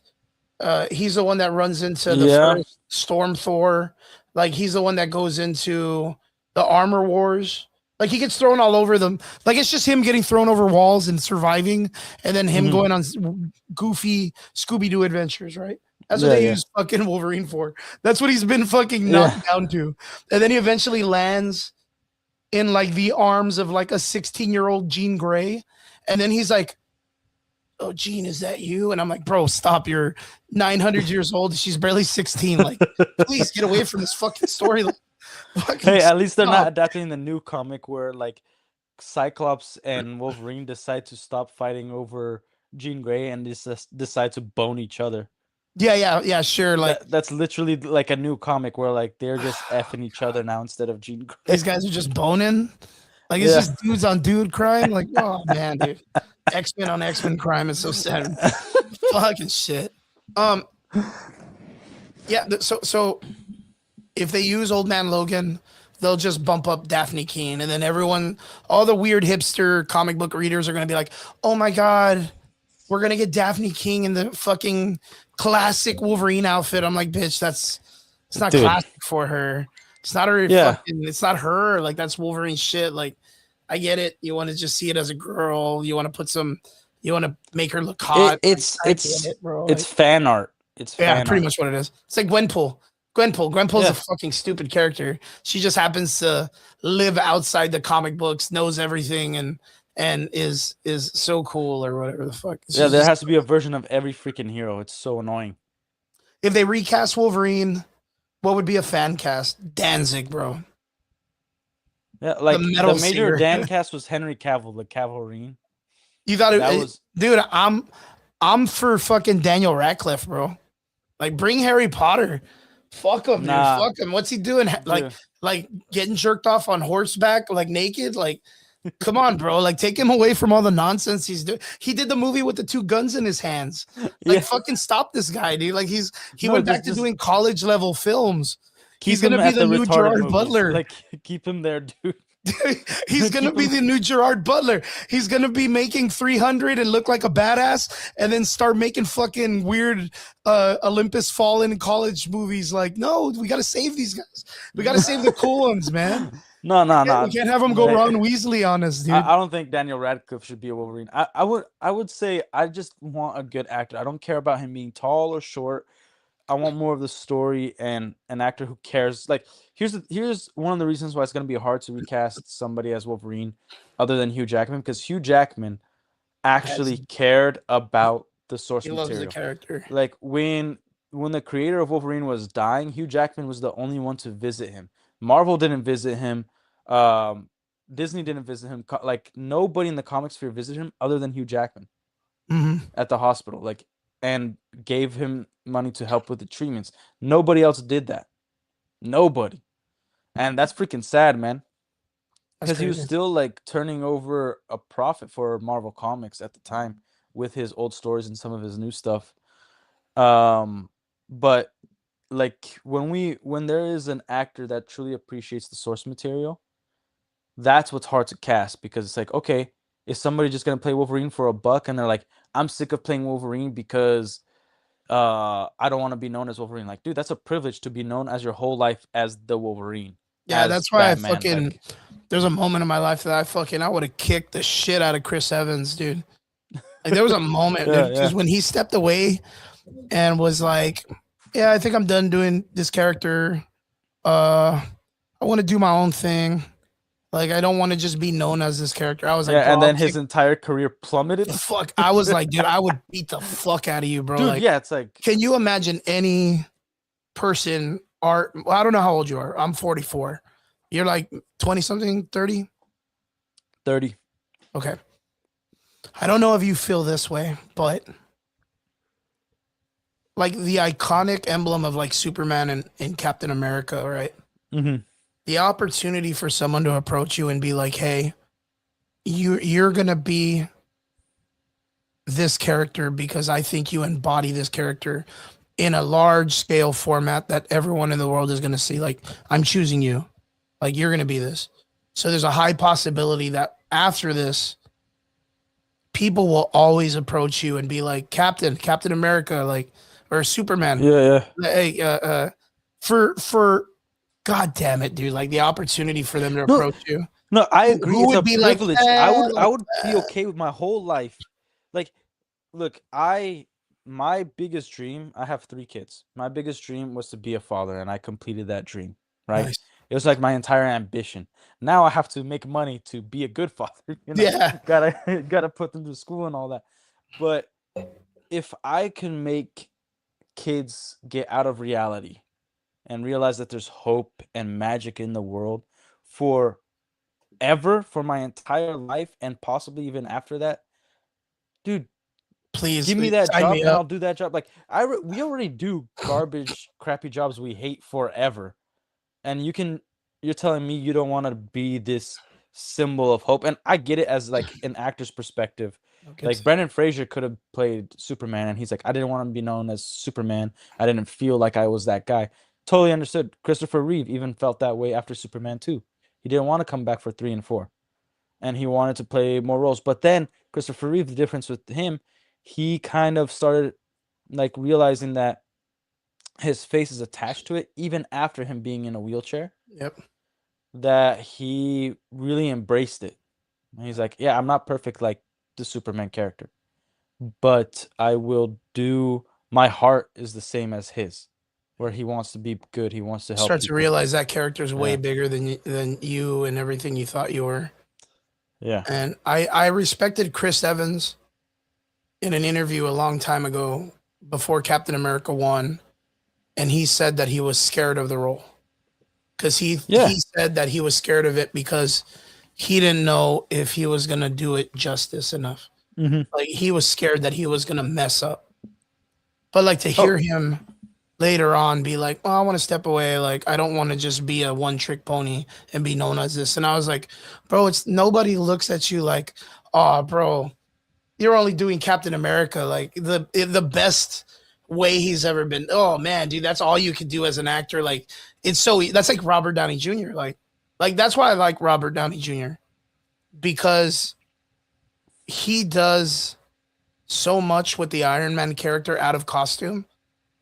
Speaker 1: He's the one that runs into the first Storm Thor. Like, he's the one that goes into the Armor Wars. Like, he gets thrown all over them. Like, it's just him getting thrown over walls and surviving, and then him going on goofy Scooby-Doo adventures, right? That's what they use fucking Wolverine for. That's what he's been fucking knocked down to. And then he eventually lands in, like, the arms of, like, a 16-year-old Jean Grey. And then he's like, oh, Jean, is that you? And I'm like, bro, stop. You're 900 years old. She's barely 16. Like, please get away from this fucking story. Like,
Speaker 2: hey, at least they're not adapting the new comic where like Cyclops and Wolverine decide to stop fighting over Jean Grey and decide to bone each other.
Speaker 1: Yeah, sure. Like,
Speaker 2: that's literally like a new comic where like they're just effing each other now instead of Jean Grey.
Speaker 1: These guys are just boning. Like, it's just dudes on dude crime. Like, oh man, dude. X-Men on X-Men crime is so sad. Fucking shit. Yeah, so if they use Old Man Logan, they'll just bump up Daphne Keane, and then everyone, all the weird hipster comic book readers are gonna be like, oh my god, we're gonna get Daphne Keane in the fucking classic Wolverine outfit. I'm like, bitch, it's not classic for her. It's not her fucking, it's not her. Like, that's Wolverine shit. Like, I get it. You want to just see it as a girl. You want to you want to make her look hot.
Speaker 2: It's fan art. It's
Speaker 1: pretty much what it is. It's like Gwenpool. Gwenpool's a fucking stupid character. She just happens to live outside the comic books, knows everything, and is so cool or whatever the fuck.
Speaker 2: There has to be a version of every freaking hero. It's so annoying.
Speaker 1: If they recast Wolverine, what would be a fan cast? Danzig, bro.
Speaker 2: Yeah,
Speaker 1: the
Speaker 2: like the
Speaker 1: metal
Speaker 2: major
Speaker 1: singer.
Speaker 2: Dan cast was Henry Cavill, the Cavalrine.
Speaker 1: You thought
Speaker 2: That was
Speaker 1: dude? I'm for fucking Daniel Radcliffe, bro. Like, bring Harry Potter. Fuck him, dude.
Speaker 2: nah,
Speaker 1: Fuck him. What's he doing?
Speaker 2: dude.
Speaker 1: Like getting jerked off on horseback, like naked. Like, come on, bro. Like, take him away from all the nonsense he's doing. He did the movie with the two guns in his hands. Like,
Speaker 2: Yeah,
Speaker 1: fucking stop this guy, dude. Like, he
Speaker 2: no,
Speaker 1: went back to
Speaker 2: just
Speaker 1: doing college level films. He's
Speaker 2: keep him
Speaker 1: gonna be
Speaker 2: at
Speaker 1: the
Speaker 2: the
Speaker 1: new
Speaker 2: retarded
Speaker 1: Gerard
Speaker 2: movies.
Speaker 1: Butler.
Speaker 2: Like keep him there, dude.
Speaker 1: He's gonna
Speaker 2: keep
Speaker 1: be
Speaker 2: him.
Speaker 1: the new Gerard Butler. He's gonna be making 300 and look like a badass, and then start making fucking weird Olympus Fallen college movies. Like, no, we gotta save these guys. We gotta save the cool ones, man.
Speaker 2: No, no,
Speaker 1: We
Speaker 2: no.
Speaker 1: can't have them go Ron Weasley on us, dude.
Speaker 2: I don't think Daniel Radcliffe should be a Wolverine. I would say I just want a good actor. I don't care about him being tall or short. I want more of the story and an actor who cares. Like here's one of the reasons why it's gonna be hard to recast somebody as Wolverine other than Hugh Jackman, because Hugh Jackman actually cared about the source
Speaker 1: He loves the
Speaker 2: material.
Speaker 1: character.
Speaker 2: Like when the creator of Wolverine was dying, Hugh Jackman was the only one to visit him. Marvel didn't visit him. Disney didn't visit him. Like nobody in the comic sphere visited him other than Hugh Jackman at the hospital. Like, and gave him money to help with the treatments. Nobody else did that. Nobody. And that's freaking sad, man. Because he was still like turning over a profit for Marvel Comics at the time with his old stories and some of his new stuff. But like when there is an actor that truly appreciates the source material, that's what's hard to cast, because it's like, okay, is somebody just gonna play Wolverine for $1 and they're like, I'm sick of playing Wolverine because I don't want to be known as Wolverine. Like, dude, that's a privilege to be known as your whole life as the Wolverine.
Speaker 1: Yeah, that's why
Speaker 2: Batman.
Speaker 1: I fucking
Speaker 2: Like,
Speaker 1: there's a moment in my life that I would have kicked the shit out of Chris Evans, dude. Like, there was a moment, because when he stepped away and was like, yeah, I think I'm done doing this character. I want to do my own thing. Like, I don't want to just be known as this character. I was like,
Speaker 2: yeah, and then his entire career plummeted.
Speaker 1: Fuck, I was like, dude, I would beat the fuck out of you, bro.
Speaker 2: Dude,
Speaker 1: like,
Speaker 2: yeah, it's like,
Speaker 1: can you imagine any person well, I don't know how old you are. I'm 44. You're like 20 something, 30?
Speaker 2: 30.
Speaker 1: Okay. I don't know if you feel this way, but like the iconic emblem of like Superman and Captain America, right?
Speaker 2: Mm-hmm.
Speaker 1: The opportunity for someone to approach you and be like, hey, you're gonna be this character because I think you embody this character in a large scale format that everyone in the world is gonna see. Like, I'm choosing you. Like, you're gonna be this. So there's a high possibility that after this, people will always approach you and be like, Captain America, like, or Superman.
Speaker 2: Yeah.
Speaker 1: Hey, for God damn it, dude! Like, the opportunity for them to approach you.
Speaker 2: No, I agree.
Speaker 1: Who
Speaker 2: It's
Speaker 1: would
Speaker 2: a
Speaker 1: be like,
Speaker 2: privilege. I would be okay with my whole life. Like, look, my biggest dream. I have 3 kids. My biggest dream was to be a father, and I completed that dream. Right.
Speaker 1: Nice.
Speaker 2: It was like my entire ambition. Now I have to make money to be a good father. You know?
Speaker 1: Yeah.
Speaker 2: Gotta put them to school and all that. But if I can make kids get out of reality and realize that there's hope and magic in the world for my entire life, and possibly even after that, dude,
Speaker 1: Please
Speaker 2: give me that
Speaker 1: sign
Speaker 2: job
Speaker 1: me
Speaker 2: and
Speaker 1: up.
Speaker 2: I'll do that job. Like, we already do garbage, crappy jobs we hate forever. And you're telling me you don't want to be this symbol of hope. And I get it as like an actor's perspective. Like, Brendan Fraser could have played Superman, and he's like, I didn't want to be known as Superman. I didn't feel like I was that guy. Totally understood. Christopher Reeve even felt that way after Superman 2. He didn't want to come back for 3 and 4. And he wanted to play more roles. But then Christopher Reeve, the difference with him, he kind of started like realizing that his face is attached to it, even after him being in a wheelchair.
Speaker 1: Yep.
Speaker 2: That he really embraced it. And he's like, yeah, I'm not perfect like the Superman character, but I will do. My heart is the same as his, where he wants to be good. He wants to help.
Speaker 1: Start to
Speaker 2: people.
Speaker 1: realize that character is way bigger than you and everything you thought you were.
Speaker 2: Yeah.
Speaker 1: And I respected Chris Evans in an interview a long time ago before Captain America 1, and he said that he was scared of the role. because
Speaker 2: Yeah.
Speaker 1: he said that he was scared of it because he didn't know if he was gonna do it justice enough.
Speaker 2: Mm-hmm.
Speaker 1: Like he was scared that he was gonna mess up. But like to hear
Speaker 2: Oh,
Speaker 1: him later on be like, "Oh, I want to step away. Like I don't want to just be a one trick pony and be known as this." And I was like, "Bro, it's nobody looks at you like, oh, bro, you're only doing Captain America like the best way he's ever been. Oh man, dude, that's all you can do as an actor. Like it's so that's like Robert Downey Jr. Like that's why I like Robert Downey Jr. because he does so much with the Iron Man character out of costume,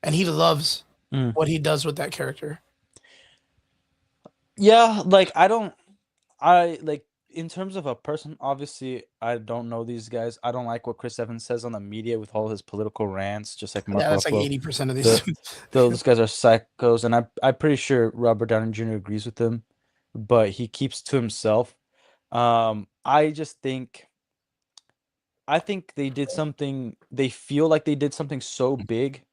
Speaker 1: and he loves
Speaker 2: mm.
Speaker 1: what he does with that character.
Speaker 2: Yeah. Like I like in terms of a person. Obviously, I don't know these guys. I don't like what Chris Evans says on the media with all his political rants, just like Mark
Speaker 1: Yeah, that's like
Speaker 2: Ruffalo.
Speaker 1: 80% of these
Speaker 2: The
Speaker 1: dudes.
Speaker 2: those guys are psychos, and I'm pretty sure Robert Downey Jr. agrees with them, but he keeps to himself. I just think I think they did something. They feel like they did something so big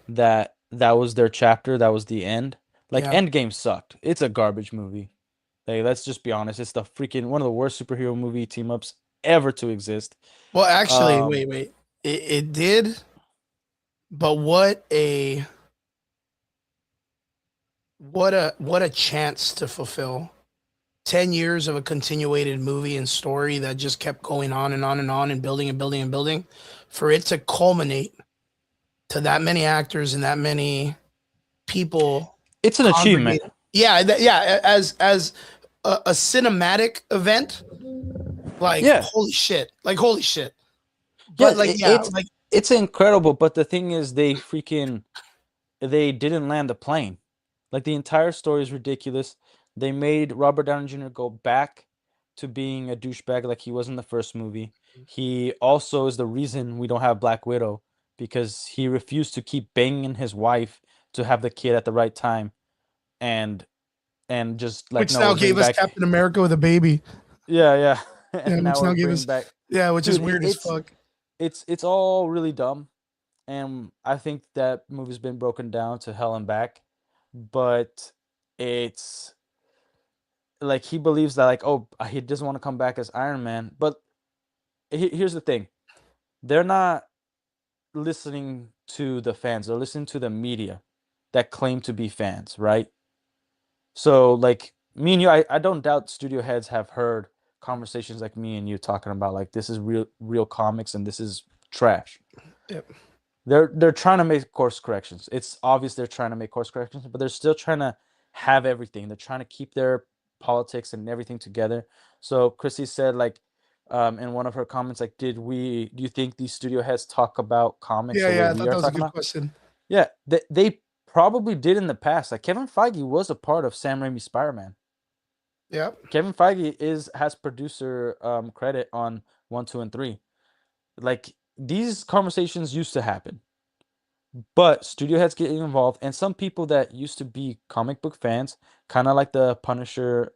Speaker 2: that that was their chapter. That was the end. Like
Speaker 1: Yeah.
Speaker 2: Endgame sucked. It's a garbage movie. Like let's just be honest. It's the freaking one of the worst superhero movie team ups ever to exist.
Speaker 1: Well, actually,
Speaker 2: Um,
Speaker 1: wait. It did, but what a chance to fulfill 10 years of a continuated movie and story that just kept going on and on and on and building and building and building for it to culminate to that many actors and that many people
Speaker 2: it's an achievement.
Speaker 1: congregated. Yeah, yeah, as a cinematic event, like
Speaker 2: Yeah,
Speaker 1: holy shit.
Speaker 2: yeah.
Speaker 1: But like yeah, like
Speaker 2: It's incredible. But the thing is, they didn't land the plane. Like the entire story is ridiculous. They made Robert Downey Jr. go back to being a douchebag like he was in the first movie. He also is the reason we don't have Black Widow because he refused to keep banging his wife to have the kid at the right time and just like
Speaker 1: which
Speaker 2: no,
Speaker 1: now
Speaker 2: we're
Speaker 1: gave
Speaker 2: bringing
Speaker 1: us
Speaker 2: back
Speaker 1: Captain America with a baby.
Speaker 2: yeah, yeah.
Speaker 1: Yeah,
Speaker 2: And now
Speaker 1: which
Speaker 2: we're
Speaker 1: now gave
Speaker 2: bringing
Speaker 1: us
Speaker 2: back
Speaker 1: yeah, which is
Speaker 2: dude,
Speaker 1: weird as fuck.
Speaker 2: it's all really dumb and I think that movie's been broken down to hell and back, but it's like he believes that like oh he doesn't want to come back as Iron Man, but here's the thing: they're not listening to the fans; they're listening to the media that claim to be fans, right? So like me and you, I don't doubt studio heads have heard conversations like me and you talking about like this is real comics and this is trash.
Speaker 1: Yep.
Speaker 2: They're trying to make course corrections. It's obvious they're trying to make course corrections, but they're still trying to have everything. They're trying to keep their politics and everything together. So Chrissy said like in one of her comments like do you think these studio heads talk about comics
Speaker 1: Yeah,
Speaker 2: the way
Speaker 1: yeah, I
Speaker 2: we
Speaker 1: thought
Speaker 2: are
Speaker 1: that was a
Speaker 2: talking
Speaker 1: good
Speaker 2: about?
Speaker 1: question.
Speaker 2: Yeah, they probably did in the past. Like Kevin Feige was a part of Sam Raimi's Spider-Man.
Speaker 1: Yep.
Speaker 2: Kevin Feige has producer credit on 1, 2, and 3. Like these conversations used to happen. But studio heads getting involved, and some people that used to be comic book fans, kind of like the Punisher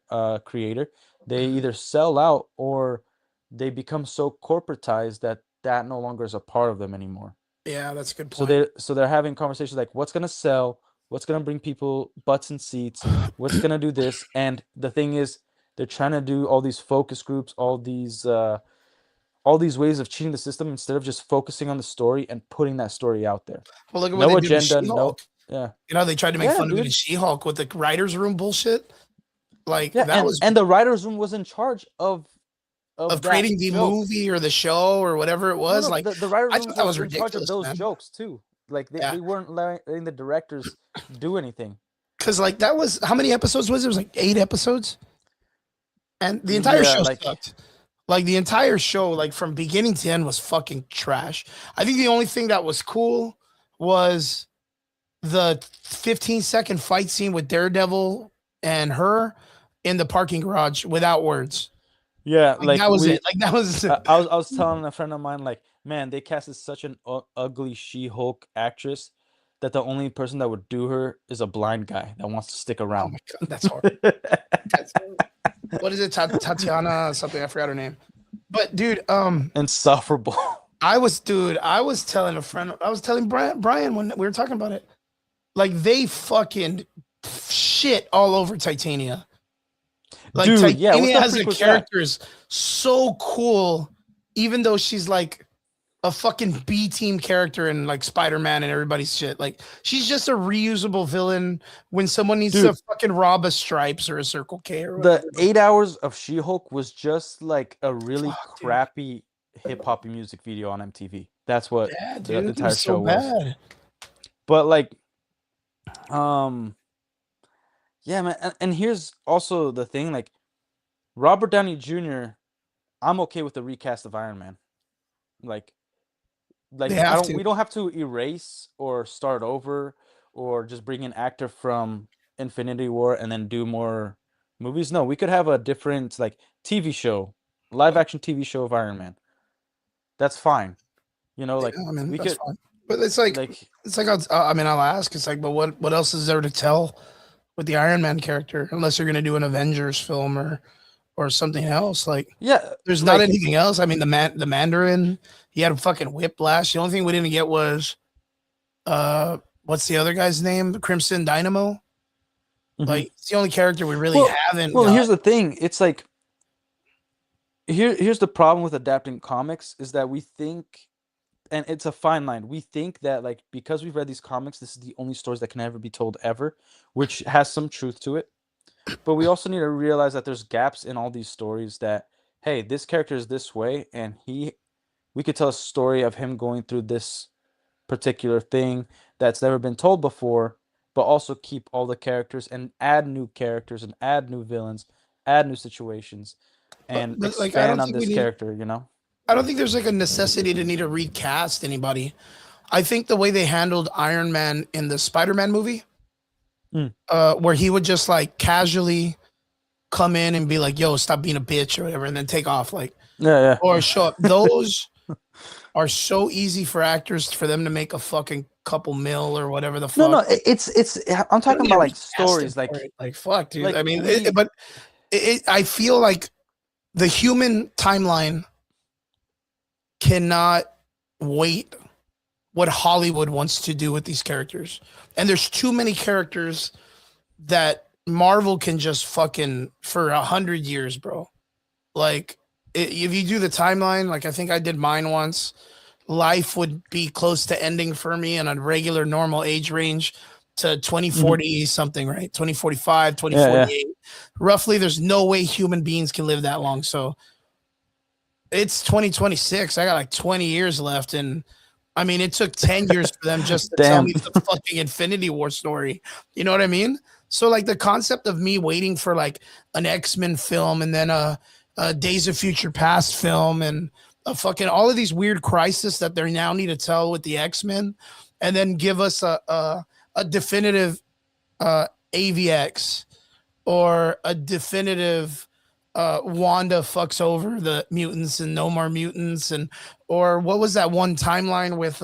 Speaker 2: creator, they either sell out or they become so corporatized that that no longer is a part of them anymore.
Speaker 1: Yeah, that's a good
Speaker 2: So
Speaker 1: point.
Speaker 2: they're having conversations like, what's gonna sell, what's gonna bring people butts and seats, what's gonna do this, and the thing is, they're trying to do all these focus groups, all these ways of cheating the system instead of just focusing on the story and putting that story out there.
Speaker 1: Well, look at what
Speaker 2: No
Speaker 1: they did with
Speaker 2: agenda, no,
Speaker 1: She-Hulk.
Speaker 2: yeah,
Speaker 1: You know, they tried to make
Speaker 2: yeah,
Speaker 1: fun of it in
Speaker 2: dude,
Speaker 1: She-Hulk with the writers' room bullshit. Like
Speaker 2: yeah,
Speaker 1: that was
Speaker 2: and the writers' room was in charge
Speaker 1: of
Speaker 2: of that
Speaker 1: creating the
Speaker 2: joke.
Speaker 1: movie or the show or whatever it
Speaker 2: No,
Speaker 1: was.
Speaker 2: no,
Speaker 1: Like
Speaker 2: the writers'
Speaker 1: I
Speaker 2: rooms
Speaker 1: thought that
Speaker 2: was
Speaker 1: was
Speaker 2: in charge of
Speaker 1: ridiculous,
Speaker 2: those
Speaker 1: man.
Speaker 2: jokes too. Like
Speaker 1: Yeah,
Speaker 2: they weren't letting the directors do anything.
Speaker 1: because like that was how many episodes was it? It was like 8 episodes, and the entire
Speaker 2: Yeah,
Speaker 1: show
Speaker 2: like
Speaker 1: sucked. Like the entire show, like from beginning to end, was fucking trash. I think the only thing that was cool was the 15-second fight scene with Daredevil and her in the parking garage without words.
Speaker 2: yeah,
Speaker 1: Like
Speaker 2: like
Speaker 1: that was it. Like that was
Speaker 2: I was telling a friend of mine like, man, they casted such an ugly She-Hulk actress that the only person that would do her is a blind guy that wants to stick
Speaker 1: oh
Speaker 2: around.
Speaker 1: my god, that's hard. That's what is it? Tatiana something. I forgot her name. But dude,
Speaker 2: Insufferable.
Speaker 1: I was telling a friend, I was telling Brian when we were talking about it. Like they fucking shit all over Titania. Like
Speaker 2: Dude, yeah, what
Speaker 1: Titania
Speaker 2: the
Speaker 1: as a
Speaker 2: freak was that?
Speaker 1: character is so cool, even though she's like a fucking B team character in like Spider-Man and everybody's shit. Like she's just a reusable villain when someone needs to
Speaker 2: Dude,
Speaker 1: fucking rob a Stripes or a Circle K or
Speaker 2: the
Speaker 1: whatever.
Speaker 2: 8 hours of She-Hulk was just like a really
Speaker 1: Fuck, dude.
Speaker 2: crappy hip-hop music video on MTV. That's what
Speaker 1: Yeah,
Speaker 2: the
Speaker 1: dude, it
Speaker 2: entire
Speaker 1: was so
Speaker 2: show was.
Speaker 1: bad.
Speaker 2: But like, um, yeah, man. And here's also the thing, like Robert Downey Jr., I'm okay with the recast of Iron Man. Like,
Speaker 1: They
Speaker 2: I
Speaker 1: have
Speaker 2: don't
Speaker 1: to.
Speaker 2: we don't have to erase or start over or just bring an actor from Infinity War and then do more movies. No, we could have a different like TV show, live action TV show of Iron Man. That's fine. You know,
Speaker 1: Yeah,
Speaker 2: like
Speaker 1: I mean,
Speaker 2: we
Speaker 1: that's
Speaker 2: could
Speaker 1: fine. But
Speaker 2: like
Speaker 1: it's like I mean, I'll ask. It's like, but what else is there to tell with the Iron Man character unless you're gonna do an Avengers film or something else? Like,
Speaker 2: yeah,
Speaker 1: there's not
Speaker 2: like
Speaker 1: anything else. I mean, the Mandarin, he had a fucking whiplash. The only thing we didn't get was what's the other guy's name? Crimson Dynamo.
Speaker 2: mhm.
Speaker 1: Like, it's the only character we really
Speaker 2: Well,
Speaker 1: haven't
Speaker 2: well,
Speaker 1: got.
Speaker 2: here's the thing. It's like here's the problem with adapting comics is that we think, and it's a fine line. We think that like because we've read these comics, this is the only stories that can ever be told ever, which has some truth to it. But we also need to realize that there's gaps in all these stories that, hey, this character is this way, and we could tell a story of him going through this particular thing that's never been told before, but also keep all the characters and add new characters and add new villains, add new situations, and
Speaker 1: But like,
Speaker 2: expand on this character, you know?
Speaker 1: I don't think there's like a necessity to need to recast anybody. I think the way they handled Iron Man in the Spider-Man movie,
Speaker 2: Mm.
Speaker 1: where he would just like casually come in and be like, "Yo, stop being a bitch" or whatever, and then take off, like,
Speaker 2: Yeah,
Speaker 1: or show up. Those are so easy for actors for them to make a fucking couple mil or whatever the
Speaker 2: No,
Speaker 1: fuck.
Speaker 2: no, it's I'm
Speaker 1: You don't
Speaker 2: talking
Speaker 1: need to
Speaker 2: about like
Speaker 1: recast him
Speaker 2: stories,
Speaker 1: for it. Like, fuck, dude. I mean,
Speaker 2: we
Speaker 1: but I feel like the human timeline cannot wait what Hollywood wants to do with these characters. And there's too many characters that Marvel can just fucking for 100 years, bro. Like, if you do the timeline, like I think I did mine once, life would be close to ending for me in a regular normal age range to
Speaker 2: Mhm.
Speaker 1: 2040 something, right? 2045,
Speaker 2: Yeah, yeah.
Speaker 1: 2048. Roughly, there's no way human beings can live that long. So it's 2026. I got like 20 years left. And I mean, it took 10 years for them just to tell
Speaker 2: Damn.
Speaker 1: me the fucking Infinity War story. You know what I mean? So, like, the concept of me waiting for like an X-Men film and then a Days of Future Past film and a fucking all of these weird crisis that they now need to tell with the X-Men and then give us a definitive AVX or a definitive Wanda fucks over the mutants and no more mutants and or what was that one timeline with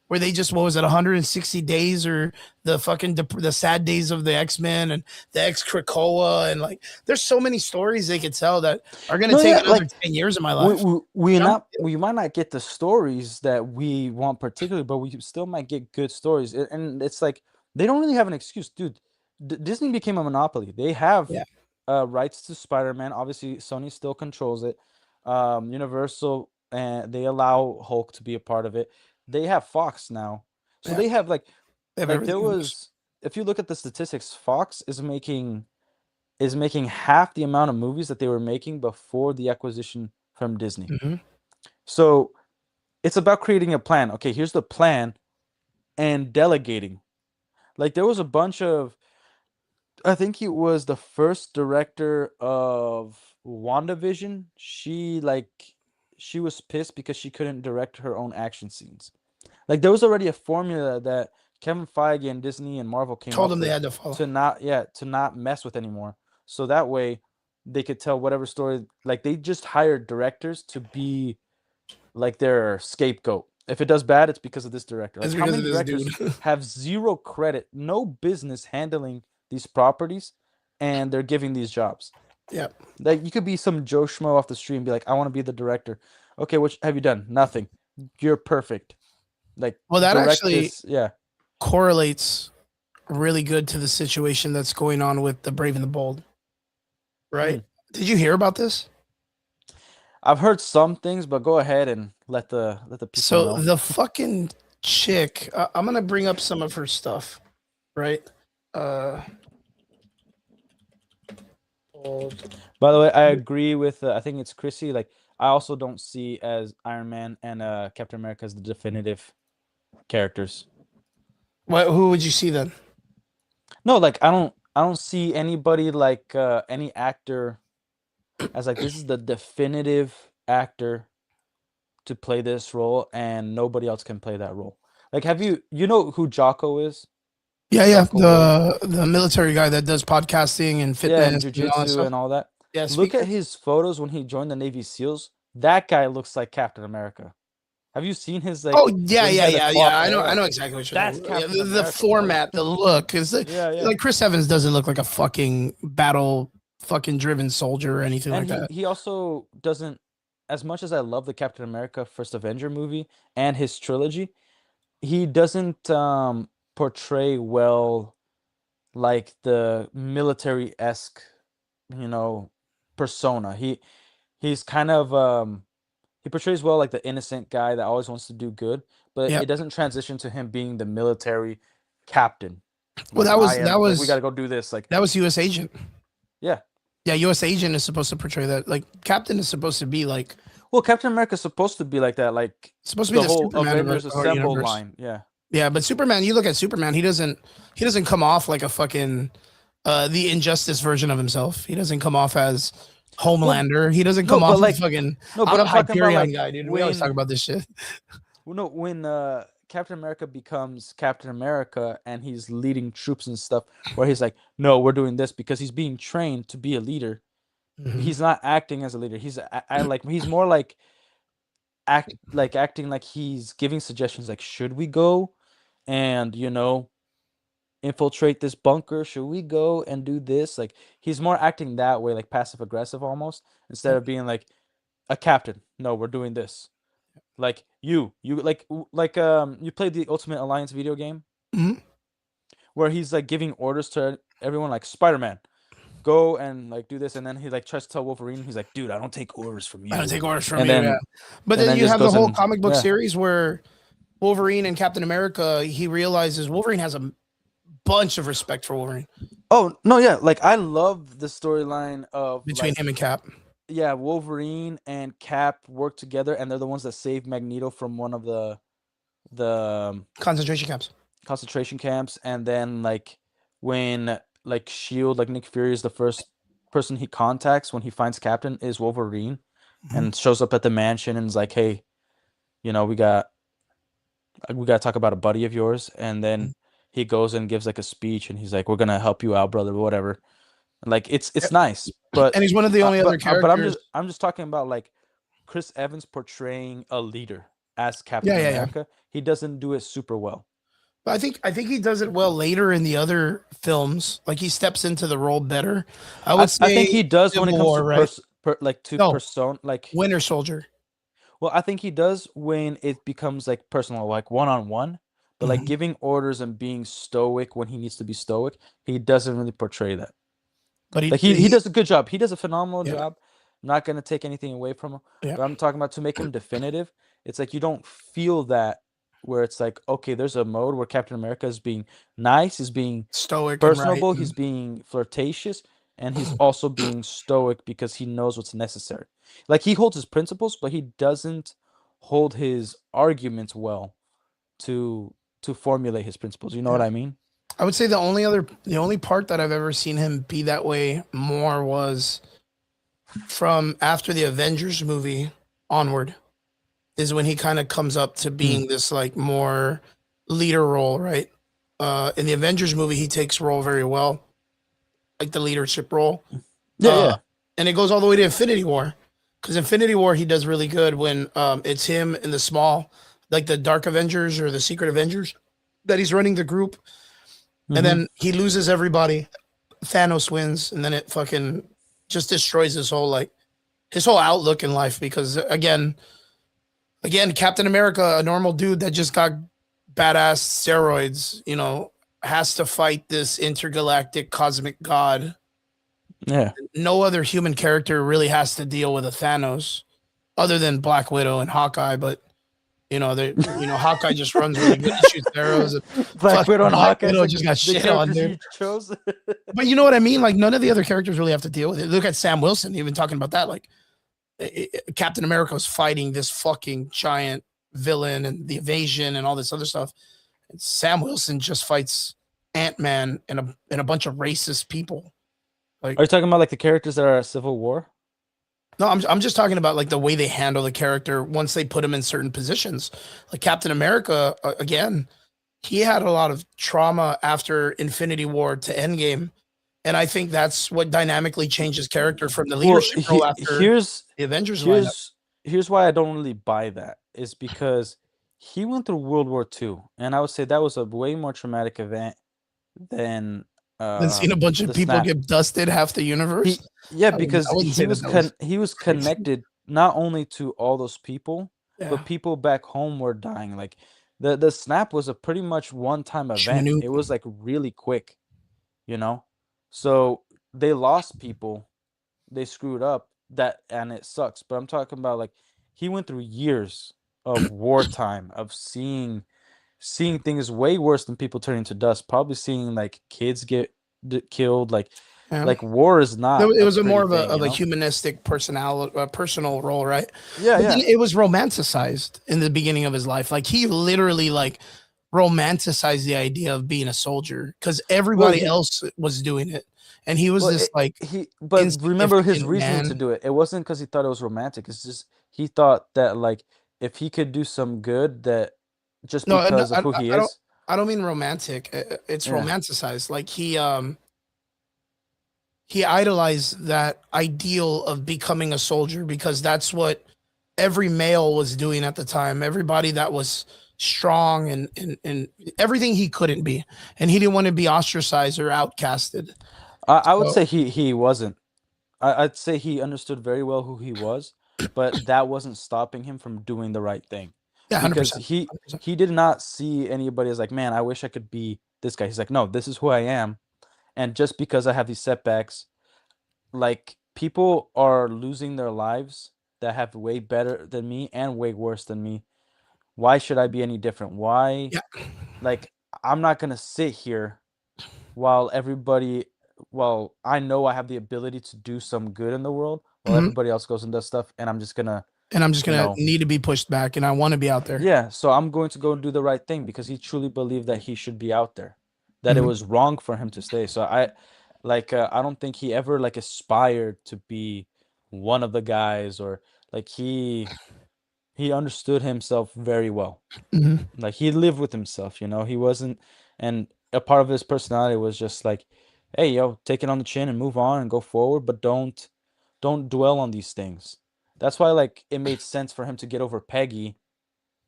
Speaker 1: where they just what was it 160 days or the fucking the sad days of the X-Men and the X Krakoa and like there's so many stories they could tell that are going to
Speaker 2: No,
Speaker 1: take
Speaker 2: yeah,
Speaker 1: another
Speaker 2: like
Speaker 1: 10 years of my life.
Speaker 2: we
Speaker 1: You know?
Speaker 2: not we might not get the stories that we want particularly, but we still might get good stories. And it's like they don't really have an excuse, dude. Disney became a monopoly. They have
Speaker 1: Yeah.
Speaker 2: rights to Spider-Man. Obviously, Sony still controls it. Universal and they allow Hulk to be a part of it. They have Fox now, so
Speaker 1: Yeah.
Speaker 2: they have
Speaker 1: They have
Speaker 2: like there
Speaker 1: everything else.
Speaker 2: was. If you look at the statistics, Fox is making half the amount of movies that they were making before the acquisition from Disney.
Speaker 1: Mhm.
Speaker 2: So it's about creating a plan. Okay, here's the plan and delegating. Like there was a bunch of I think he was the first director of WandaVision. She was pissed because she couldn't direct her own action scenes. Like there was already a formula that Kevin Feige and Disney and Marvel came
Speaker 1: Told
Speaker 2: up
Speaker 1: them they
Speaker 2: with
Speaker 1: had to follow.
Speaker 2: to not mess with anymore. So that way they could tell whatever story like they just hired directors to be like their scapegoat. If it does bad, it's because of this director. Like
Speaker 1: It's
Speaker 2: how
Speaker 1: because
Speaker 2: many
Speaker 1: of this
Speaker 2: directors
Speaker 1: dude.
Speaker 2: have zero credit, no business handling these properties and they're giving these jobs.
Speaker 1: Yeah.
Speaker 2: Like you could be some Joe Schmo off the street and be like, I want to be the director. Okay, what have you done? Nothing. You're perfect. Like
Speaker 1: Well, that
Speaker 2: direct
Speaker 1: actually
Speaker 2: this. Yeah.
Speaker 1: correlates really good to the situation that's going on with the Brave and the Bold, right?
Speaker 2: Mm.
Speaker 1: Did you hear about this?
Speaker 2: I've heard some things, but go ahead and let the people
Speaker 1: So
Speaker 2: know.
Speaker 1: the fucking chick, I'm gonna bring up some of her stuff, right? Uh, Bold.
Speaker 2: By the way, I agree with I think it's Chrissy. Like I also don't see as Iron Man and Captain America as the definitive characters.
Speaker 1: What? Who would you see then?
Speaker 2: No, like I don't see anybody like any actor as like this is the definitive actor to play this role and nobody else can play that role. Like have you know who Jocko is?
Speaker 1: Yeah, yeah,
Speaker 2: Jocko Willink?
Speaker 1: the military guy that does podcasting and
Speaker 2: Yeah, and
Speaker 1: fitness and all that
Speaker 2: jujitsu
Speaker 1: stuff.
Speaker 2: and all that.
Speaker 1: Yeah,
Speaker 2: Look at
Speaker 1: speaker.
Speaker 2: his photos when he joined the Navy SEALs. That guy looks like Captain America. Have you seen his
Speaker 1: Oh
Speaker 2: like
Speaker 1: yeah,
Speaker 2: when he
Speaker 1: yeah,
Speaker 2: had the
Speaker 1: yeah,
Speaker 2: coiffed
Speaker 1: yeah.
Speaker 2: hair?
Speaker 1: I
Speaker 2: Like
Speaker 1: know exactly what you're
Speaker 2: that's
Speaker 1: talking about. Yeah,
Speaker 2: Captain
Speaker 1: the
Speaker 2: America, bro.
Speaker 1: format, the look, because
Speaker 2: Yeah, yeah.
Speaker 1: like Chris Evans doesn't look like a fucking battle fucking driven soldier or anything
Speaker 2: And
Speaker 1: like
Speaker 2: he
Speaker 1: that.
Speaker 2: he also doesn't as much as I love the Captain America First Avenger movie and his trilogy, he doesn't portray well like the military-esque, you know, persona. He's kind of he portrays well like the innocent guy that always wants to do good, but
Speaker 1: Yeah.
Speaker 2: it doesn't transition to him being the military captain.
Speaker 1: Well,
Speaker 2: Like I am like we got to go do this like
Speaker 1: that was U.S. Agent.
Speaker 2: yeah.
Speaker 1: Yeah, U.S. Agent is supposed to portray that. Like Captain is supposed to be like
Speaker 2: Well, Captain America's supposed to be like that, like
Speaker 1: supposed to be
Speaker 2: the
Speaker 1: the
Speaker 2: whole
Speaker 1: Superman of
Speaker 2: Avengers
Speaker 1: our
Speaker 2: Assemble
Speaker 1: universe.
Speaker 2: line. Yeah.
Speaker 1: Yeah, but Superman, you look at Superman, he doesn't come off like a fucking the injustice version of himself. He doesn't come off as
Speaker 2: Well,
Speaker 1: Homelander. He doesn't
Speaker 2: no,
Speaker 1: come
Speaker 2: but
Speaker 1: off as
Speaker 2: like
Speaker 1: fucking
Speaker 2: no,
Speaker 1: I'm
Speaker 2: but
Speaker 1: the
Speaker 2: I'm talking about
Speaker 1: Hyperion
Speaker 2: like
Speaker 1: guy, dude. We always talk about this shit.
Speaker 2: when Captain America becomes Captain America and he's leading troops and stuff, where he's like, no, we're doing this because he's being trained to be a leader.
Speaker 1: Mhm.
Speaker 2: He's not acting as a leader. I like he's more like acting like he's giving suggestions like should we go and infiltrate this bunker, should we go and do this, like he's more acting that way, like passive aggressive almost, instead of being like a captain, no, we're doing this, like you you played the Ultimate Alliance video game
Speaker 1: Mhm.
Speaker 2: where he's like giving orders to everyone like Spider-Man, go and like do this, and then he like tries to tell Wolverine, he's like, dude, I don't take orders from
Speaker 1: I don't
Speaker 2: you,
Speaker 1: take orders from
Speaker 2: and
Speaker 1: you, yeah.
Speaker 2: then
Speaker 1: But
Speaker 2: and
Speaker 1: then
Speaker 2: then
Speaker 1: you
Speaker 2: just
Speaker 1: have the
Speaker 2: goes
Speaker 1: whole
Speaker 2: and
Speaker 1: comic book
Speaker 2: yeah.
Speaker 1: series where Wolverine and Captain America, he realizes Wolverine has a bunch of respect for Wolverine
Speaker 2: Oh no, yeah, like I love the storyline of
Speaker 1: between him
Speaker 2: like
Speaker 1: and Cap.
Speaker 2: yeah, Wolverine and Cap work together, and they're the ones that save Magneto from one of the
Speaker 1: Concentration camps.
Speaker 2: concentration camps, and then like when like Shield, like Nick Fury is the first person he contacts when he finds Captain is Wolverine,
Speaker 1: Mhm.
Speaker 2: and shows up at the mansion and is like, hey, we got to talk about a buddy of yours, and
Speaker 1: Mhm.
Speaker 2: then he goes and gives like a speech, and he's like, we're gonna help you out, brother, whatever. Like it's
Speaker 1: Yep.
Speaker 2: nice, but
Speaker 1: And he's one of the only other
Speaker 2: but I'm
Speaker 1: characters.
Speaker 2: just talking about like Chris Evans portraying a leader as
Speaker 1: Yeah,
Speaker 2: Captain
Speaker 1: yeah, yeah.
Speaker 2: America. He doesn't do it super well.
Speaker 1: But I think he does it well later in the other films. Like he steps into the role better. I would
Speaker 2: I think
Speaker 1: say
Speaker 2: he does when it
Speaker 1: Civil
Speaker 2: comes to
Speaker 1: War, right?
Speaker 2: like to
Speaker 1: No,
Speaker 2: person like
Speaker 1: Winter Soldier.
Speaker 2: well, I think he does when it becomes like personal, like one on one. But like
Speaker 1: Mhm.
Speaker 2: giving orders and being stoic when he needs to be stoic, he doesn't really portray that.
Speaker 1: But
Speaker 2: Like he does a good job. He does a phenomenal
Speaker 1: yeah,
Speaker 2: job. I'm not gonna take anything away from him.
Speaker 1: yeah.
Speaker 2: But I'm talking about to make him definitive. It's like you don't feel that where it's like, okay, there's a mode where Captain America is being nice, is being
Speaker 1: Stoic and right.
Speaker 2: personable, he's being flirtatious, and he's also being stoic because he knows what's necessary. Like he holds his principles, but he doesn't hold his arguments well to formulate his principles. You know
Speaker 1: Yeah.
Speaker 2: what I mean?
Speaker 1: I would say the only part that I've ever seen him be that way more was from after the Avengers movie onward is when he kind of comes up to
Speaker 2: Hmm.
Speaker 1: being this like more leader role, right? In the Avengers movie, he takes role very well, like the leadership role.
Speaker 2: Yeah, yeah.
Speaker 1: And it goes all the way to Infinity War, because Infinity War he does really good when it's him in the small, like the Dark Avengers or the Secret Avengers, that he's running the group, and
Speaker 2: Mhm.
Speaker 1: then he loses everybody. Thanos wins, and then it fucking just destroys his whole outlook in life. Because again, Captain America, a normal dude that just got badass steroids, you know, has to fight this intergalactic cosmic god.
Speaker 2: Yeah.
Speaker 1: No other human character really has to deal with a Thanos other than Black Widow and Hawkeye, but Hawkeye just runs really good and shoots arrows. And
Speaker 2: Black Widow and
Speaker 1: Black
Speaker 2: Hawkeye
Speaker 1: Widow
Speaker 2: like
Speaker 1: just got
Speaker 2: the
Speaker 1: shit on,
Speaker 2: characters
Speaker 1: dude.
Speaker 2: you chose.
Speaker 1: But you know what I mean? Like, none of the other characters really have to deal with it. Look at Sam Wilson, even talking about that. Like, Captain America was fighting this fucking giant villain and the evasion and all this other stuff. And Sam Wilson just fights Ant-Man and a bunch of racist people. Like,
Speaker 2: Are you talking about like the characters that are at Civil War?
Speaker 1: no, I'm just talking about like the way they handle the character once they put him in certain positions. Like Captain America, again, he had a lot of trauma after Infinity War to Endgame, and I think that's what dynamically changed his character from the leadership role after the Avengers lineup.
Speaker 2: Here's why I don't really buy that is because he went through World War II, and I would say that was a way more traumatic event than
Speaker 1: Then seeing a bunch of
Speaker 2: the
Speaker 1: people
Speaker 2: snap.
Speaker 1: get dusted half the universe.
Speaker 2: Yeah,
Speaker 1: I
Speaker 2: because
Speaker 1: wouldn't say
Speaker 2: he was connected not only to all those people,
Speaker 1: Yeah.
Speaker 2: but people back home were dying. Like the snap was a pretty much one-time event.
Speaker 1: Shimanu.
Speaker 2: It was like really quick, you know? So they lost people, they screwed up and it sucks. But I'm talking about like he went through years of wartime, of seeing things way worse than people turning to dust, probably seeing like kids get killed, like
Speaker 1: Yeah.
Speaker 2: like war is not
Speaker 1: It was
Speaker 2: a
Speaker 1: more of
Speaker 2: pretty thing,
Speaker 1: a
Speaker 2: you know?
Speaker 1: humanistic personal role, right?
Speaker 2: Yeah,
Speaker 1: But
Speaker 2: yeah.
Speaker 1: then it was romanticized in the beginning of his life. Like he literally like romanticized the idea of being a soldier because everybody else was doing it, and he was this like.
Speaker 2: But remember his
Speaker 1: insignificant
Speaker 2: reasoning to
Speaker 1: man.
Speaker 2: do it. It wasn't because he thought it was romantic. It's just he thought that like if he could do some good, that just
Speaker 1: No,
Speaker 2: because of who he is.
Speaker 1: I don't mean romantic. It's
Speaker 2: Yeah.
Speaker 1: romanticized. Like he idolized that ideal of becoming a soldier because that's what every male was doing at the time. Everybody that was strong and everything he couldn't be, and he didn't want to be ostracized or outcasted.
Speaker 2: I would
Speaker 1: So-
Speaker 2: say he wasn't. I'd say he understood very well who he was, but that wasn't stopping him from doing the right thing.
Speaker 1: Yeah,
Speaker 2: Because
Speaker 1: 100%.
Speaker 2: he did not see anybody as like, man, I wish I could be this guy. He's like, no, this is who I am. And just because I have these setbacks, like people are losing their lives that have way better than me and way worse than me. Why should I be any different? Why?
Speaker 1: Yeah.
Speaker 2: Like I'm not gonna sit here while I know I have the ability to do some good in the world while
Speaker 1: Mhm.
Speaker 2: everybody else goes and does stuff, and I'm just gonna
Speaker 1: need to be pushed back, and I want to be out there.
Speaker 2: Yeah, so I'm going to go and do the right thing because he truly believed that he should be out there, that it
Speaker 1: Mhm.
Speaker 2: was wrong for him to stay. So I don't think he ever like aspired to be one of the guys, or like he understood himself very well.
Speaker 1: Mhm.
Speaker 2: Like he lived with himself, he wasn't, and a part of his personality was just like, hey, yo, take it on the chin and move on and go forward, but don't dwell on these things. That's why like it made sense for him to get over Peggy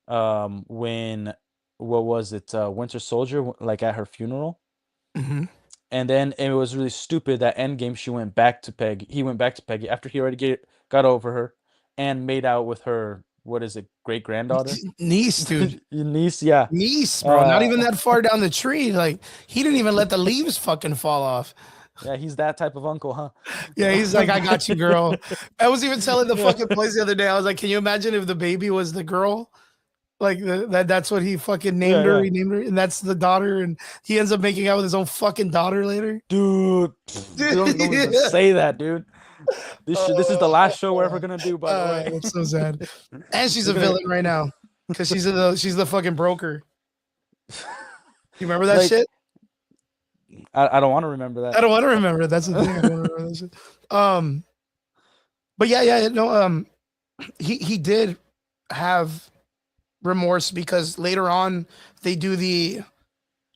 Speaker 2: when what was it, Winter Soldier, like at her funeral.
Speaker 1: Mhm.
Speaker 2: And then it was really stupid that Endgame he went back to Peggy after he already got over her and made out with her, what is it, great granddaughter?
Speaker 1: Niece, dude.
Speaker 2: Niece, yeah.
Speaker 1: Niece, bro. Not even that far down the tree. Like he didn't even let the leaves fucking fall off.
Speaker 2: Yeah, he's that type of uncle, huh?
Speaker 1: Yeah, he's like, I got you, girl. I was even telling the fucking boys the other day. I was like, can you imagine if the baby was the girl? Like that's what he fucking named her.
Speaker 2: Yeah.
Speaker 1: He named her, and that's the daughter. And he ends up making out with his own fucking daughter later.
Speaker 2: Dude, don't even say that, dude. This is the last show we're ever gonna do, by the way.
Speaker 1: That's so sad. And she's a villain right now because she's the fucking broker. You remember that
Speaker 2: Like,
Speaker 1: shit?
Speaker 2: I don't want to remember that.
Speaker 1: I don't want to remember. That's the thing. I don't remember that shit. But yeah, no. He did have remorse because later on they do the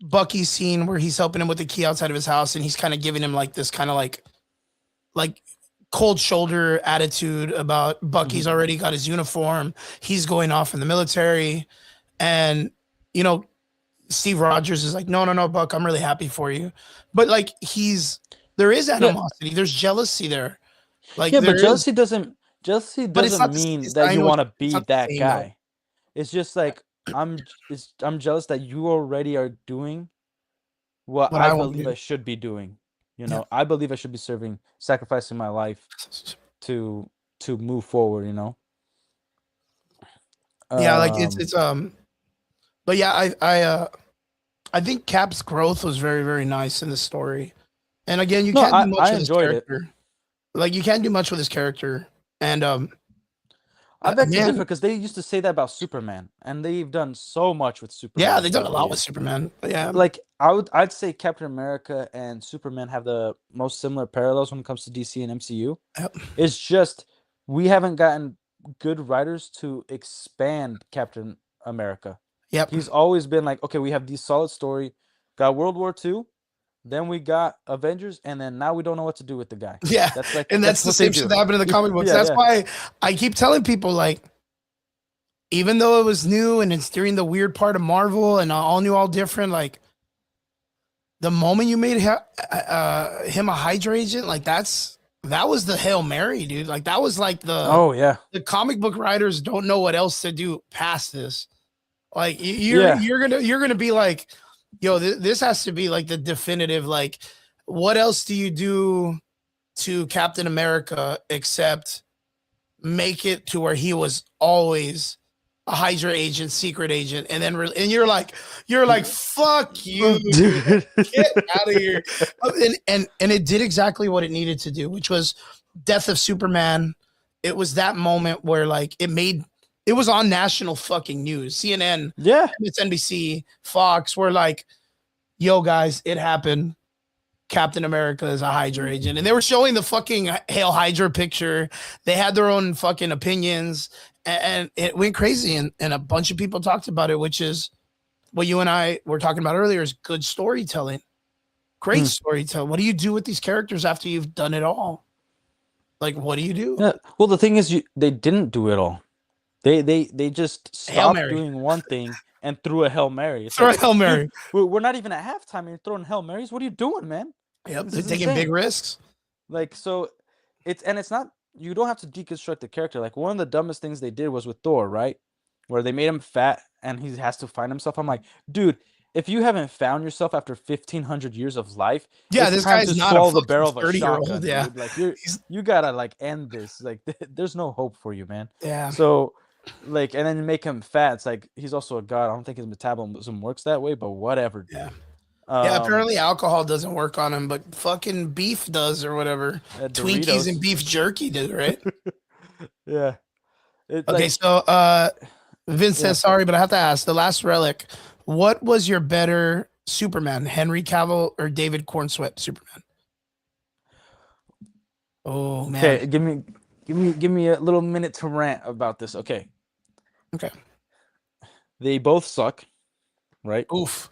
Speaker 1: Bucky scene where he's helping him with the key outside of his house, and he's kind of giving him like this kind of like cold shoulder attitude about Bucky's already got his uniform. He's going off in the military, and Steve Rogers is like, no, Buck, I'm really happy for you. But like there is animosity, there's jealousy there. Like,
Speaker 2: yeah, but jealousy
Speaker 1: it's
Speaker 2: doesn't mean
Speaker 1: I
Speaker 2: that you
Speaker 1: know
Speaker 2: want to
Speaker 1: it's
Speaker 2: be
Speaker 1: not the
Speaker 2: that
Speaker 1: same,
Speaker 2: guy.
Speaker 1: though.
Speaker 2: It's just like I'm jealous that you already are doing what
Speaker 1: what
Speaker 2: I
Speaker 1: I want to
Speaker 2: believe
Speaker 1: do.
Speaker 2: I should be doing. You
Speaker 1: Yeah.
Speaker 2: know, I believe I should be sacrificing my life to move forward. You know.
Speaker 1: Yeah, like
Speaker 2: Um,
Speaker 1: but yeah, I think Cap's growth was very, very nice in the story. And again, you
Speaker 2: no,
Speaker 1: can't do
Speaker 2: I
Speaker 1: much with his
Speaker 2: enjoyed it.
Speaker 1: character. Like you can't do much with his character. And
Speaker 2: I beg to differ
Speaker 1: man,
Speaker 2: because they used to say that about Superman, and they've done so much with
Speaker 1: yeah,
Speaker 2: Superman
Speaker 1: they've done a
Speaker 2: over the
Speaker 1: lot with
Speaker 2: years.
Speaker 1: Superman. But yeah,
Speaker 2: Like I'd say Captain America and Superman have the most similar parallels when it comes to DC and MCU.
Speaker 1: yep,
Speaker 2: It's just we haven't gotten good writers to expand Captain America.
Speaker 1: yep.
Speaker 2: He's always been like, okay, we have this solid story, got World War II, then we got Avengers, and then now we don't know what to do with the guy.
Speaker 1: Yeah,
Speaker 2: That's like
Speaker 1: and
Speaker 2: that's
Speaker 1: that's the
Speaker 2: what they
Speaker 1: same shit
Speaker 2: do.
Speaker 1: that happened in the comic books.
Speaker 2: Yeah,
Speaker 1: That's
Speaker 2: yeah.
Speaker 1: why I keep telling people like, even though it was new and it's during the weird part of Marvel and all new, all different, like the moment you made him a Hydra agent, like that was the Hail Mary, dude. Like that was like
Speaker 2: Oh yeah.
Speaker 1: the comic book writers don't know what else to do past this. Like
Speaker 2: Yeah.
Speaker 1: you're gonna be like, yo, this has to be like the definitive. Like, what else do you do to Captain America except make it to where he was always a Hydra agent, secret agent, and then and you're like, fuck you,
Speaker 2: Dude.
Speaker 1: get out of here. And it did exactly what it needed to do, which was death of Superman. It was that moment where like it was on national fucking news. CNN,
Speaker 2: Yeah.
Speaker 1: MSNBC, Fox were like, yo guys, it happened. Captain America is a Hydra agent. And they were showing the fucking Hail Hydra picture. They had their own fucking opinions. And it went crazy. And a bunch of people talked about it, which is what you and I were talking about earlier, is good storytelling. Great storytelling. What do you do with these characters after you've done it all? Like, what do you do?
Speaker 2: Yeah. Well, the thing is, they didn't do it all. They just
Speaker 1: Hail
Speaker 2: stopped
Speaker 1: Mary.
Speaker 2: doing one thing and threw a Hail Mary. It's
Speaker 1: Throw
Speaker 2: like,
Speaker 1: a Hail Mary.
Speaker 2: dude, we're not even at halftime and you're throwing Hail Marys. What are you doing, man?
Speaker 1: Yep.
Speaker 2: This
Speaker 1: They're
Speaker 2: is
Speaker 1: taking
Speaker 2: insane.
Speaker 1: big risks.
Speaker 2: Like, so it's not, you don't have to deconstruct the character. Like, one of the dumbest things they did was with Thor, right? Where they made him fat and he has to find himself. I'm like, dude, if you haven't found yourself after 1,500 years of life,
Speaker 1: Yeah,
Speaker 2: it's
Speaker 1: this
Speaker 2: time
Speaker 1: guy's
Speaker 2: to
Speaker 1: not a
Speaker 2: swallow the
Speaker 1: fucking
Speaker 2: barrel of a
Speaker 1: 30-year-old.
Speaker 2: shotgun,
Speaker 1: Yeah.
Speaker 2: dude. Like, you gotta like end this. Like, there's no hope for you, man.
Speaker 1: Yeah.
Speaker 2: So, like, and then you make him fat. It's like he's also a god. I don't think his metabolism works that way, but whatever.
Speaker 1: Yeah. Yeah, apparently alcohol doesn't work on him, but fucking beef does or whatever. Twinkies
Speaker 2: Doritos.
Speaker 1: and beef jerky do, right?
Speaker 2: Yeah.
Speaker 1: Okay,
Speaker 2: Like,
Speaker 1: so Vince
Speaker 2: yeah.
Speaker 1: says, sorry, but I have to ask, the last relic, what was your better Superman, Henry Cavill or David Cornsweet Superman? Oh man.
Speaker 2: Okay, give me a little minute to rant about this. Okay.
Speaker 1: Okay.
Speaker 2: They both suck, right?
Speaker 1: Oof.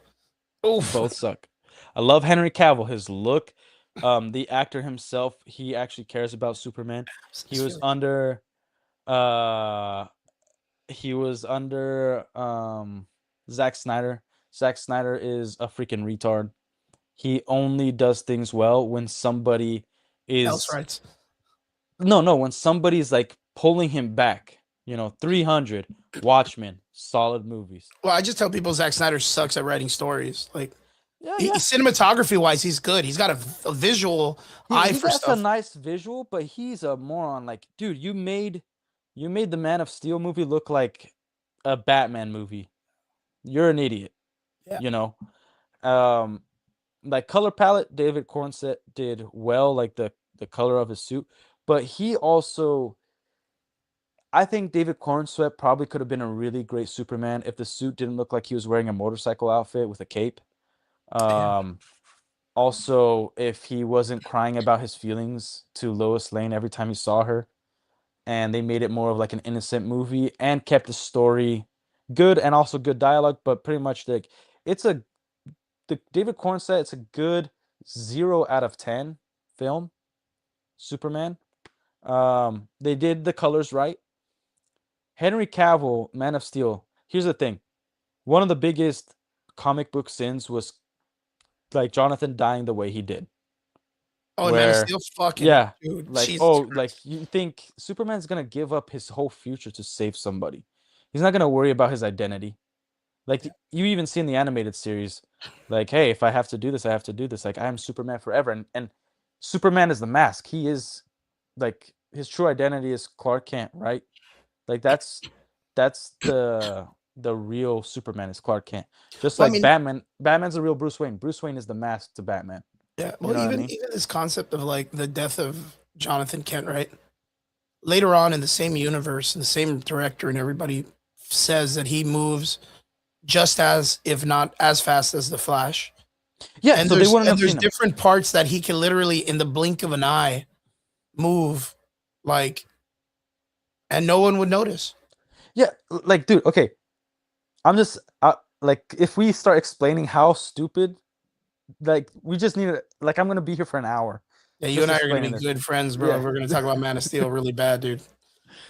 Speaker 1: Oof.
Speaker 2: Both suck. I love Henry Cavill, his look. The actor himself, he actually cares about Superman. He was under Zack Snyder. Zack Snyder is a freaking retard. He only does things well when somebody
Speaker 1: Else
Speaker 2: is
Speaker 1: rights.
Speaker 2: no, when somebody's like pulling him back. 300, Watchmen, solid movies.
Speaker 1: Well, I just tell people Zack Snyder sucks at writing stories. Like,
Speaker 2: Yeah,
Speaker 1: cinematography wise, he's good. He's got a visual eye
Speaker 2: he
Speaker 1: for
Speaker 2: got
Speaker 1: stuff.
Speaker 2: a nice visual, but he's a moron. Like, dude, you made the Man of Steel movie look like a Batman movie. You're an idiot.
Speaker 1: Yeah.
Speaker 2: Like color palette, David Cornsett did well, like the color of his suit, but he also, I think David Cornsweet probably could have been a really great Superman if the suit didn't look like he was wearing a motorcycle outfit with a cape.
Speaker 1: Yeah.
Speaker 2: Also, if he wasn't crying about his feelings to Lois Lane every time he saw her, and they made it more of like an innocent movie and kept the story good and also good dialogue, but pretty much like the David Cornsett, it's a good 0 out of 10 film, Superman. They did the colors right. Henry Cavill, Man of Steel. Here's the thing. One of the biggest comic book sins was like Jonathan dying the way he did.
Speaker 1: Oh, Man of Steel, fucking
Speaker 2: yeah,
Speaker 1: dude.
Speaker 2: like
Speaker 1: Jesus
Speaker 2: like
Speaker 1: Christ.
Speaker 2: you think Superman's gonna give up his whole future to save somebody? He's not gonna worry about his identity. Like you even see in the animated series, like, hey, if I have to do this, I have to do this. Like I am Superman forever, and Superman is the mask. He is like his true identity is Clark Kent, right? Like that's the real Superman is Clark Kent. Just
Speaker 1: Well, I
Speaker 2: like
Speaker 1: mean,
Speaker 2: Batman, Batman's the real Bruce Wayne. Bruce Wayne is the mask to Batman.
Speaker 1: yeah.
Speaker 2: You
Speaker 1: Well,
Speaker 2: know what I
Speaker 1: even
Speaker 2: mean?
Speaker 1: even this concept of like the death of Jonathan Kent, right? Later on in the same universe, and the same director and everybody says that he moves just as, if not as fast as the Flash.
Speaker 2: Yeah,
Speaker 1: And
Speaker 2: so they
Speaker 1: there's
Speaker 2: wouldn't
Speaker 1: and
Speaker 2: have
Speaker 1: there's
Speaker 2: seen him.
Speaker 1: different parts that he can literally, in the blink of an eye, move like, and no one would notice.
Speaker 2: Yeah, like dude, okay. I'm just like if we start explaining how stupid, like we just need to like I'm gonna be here for an hour
Speaker 1: Yeah, you
Speaker 2: just
Speaker 1: and I are gonna
Speaker 2: explaining
Speaker 1: be
Speaker 2: this.
Speaker 1: good friends, bro.
Speaker 2: Yeah.
Speaker 1: We're gonna talk about Man of Steel really bad, dude.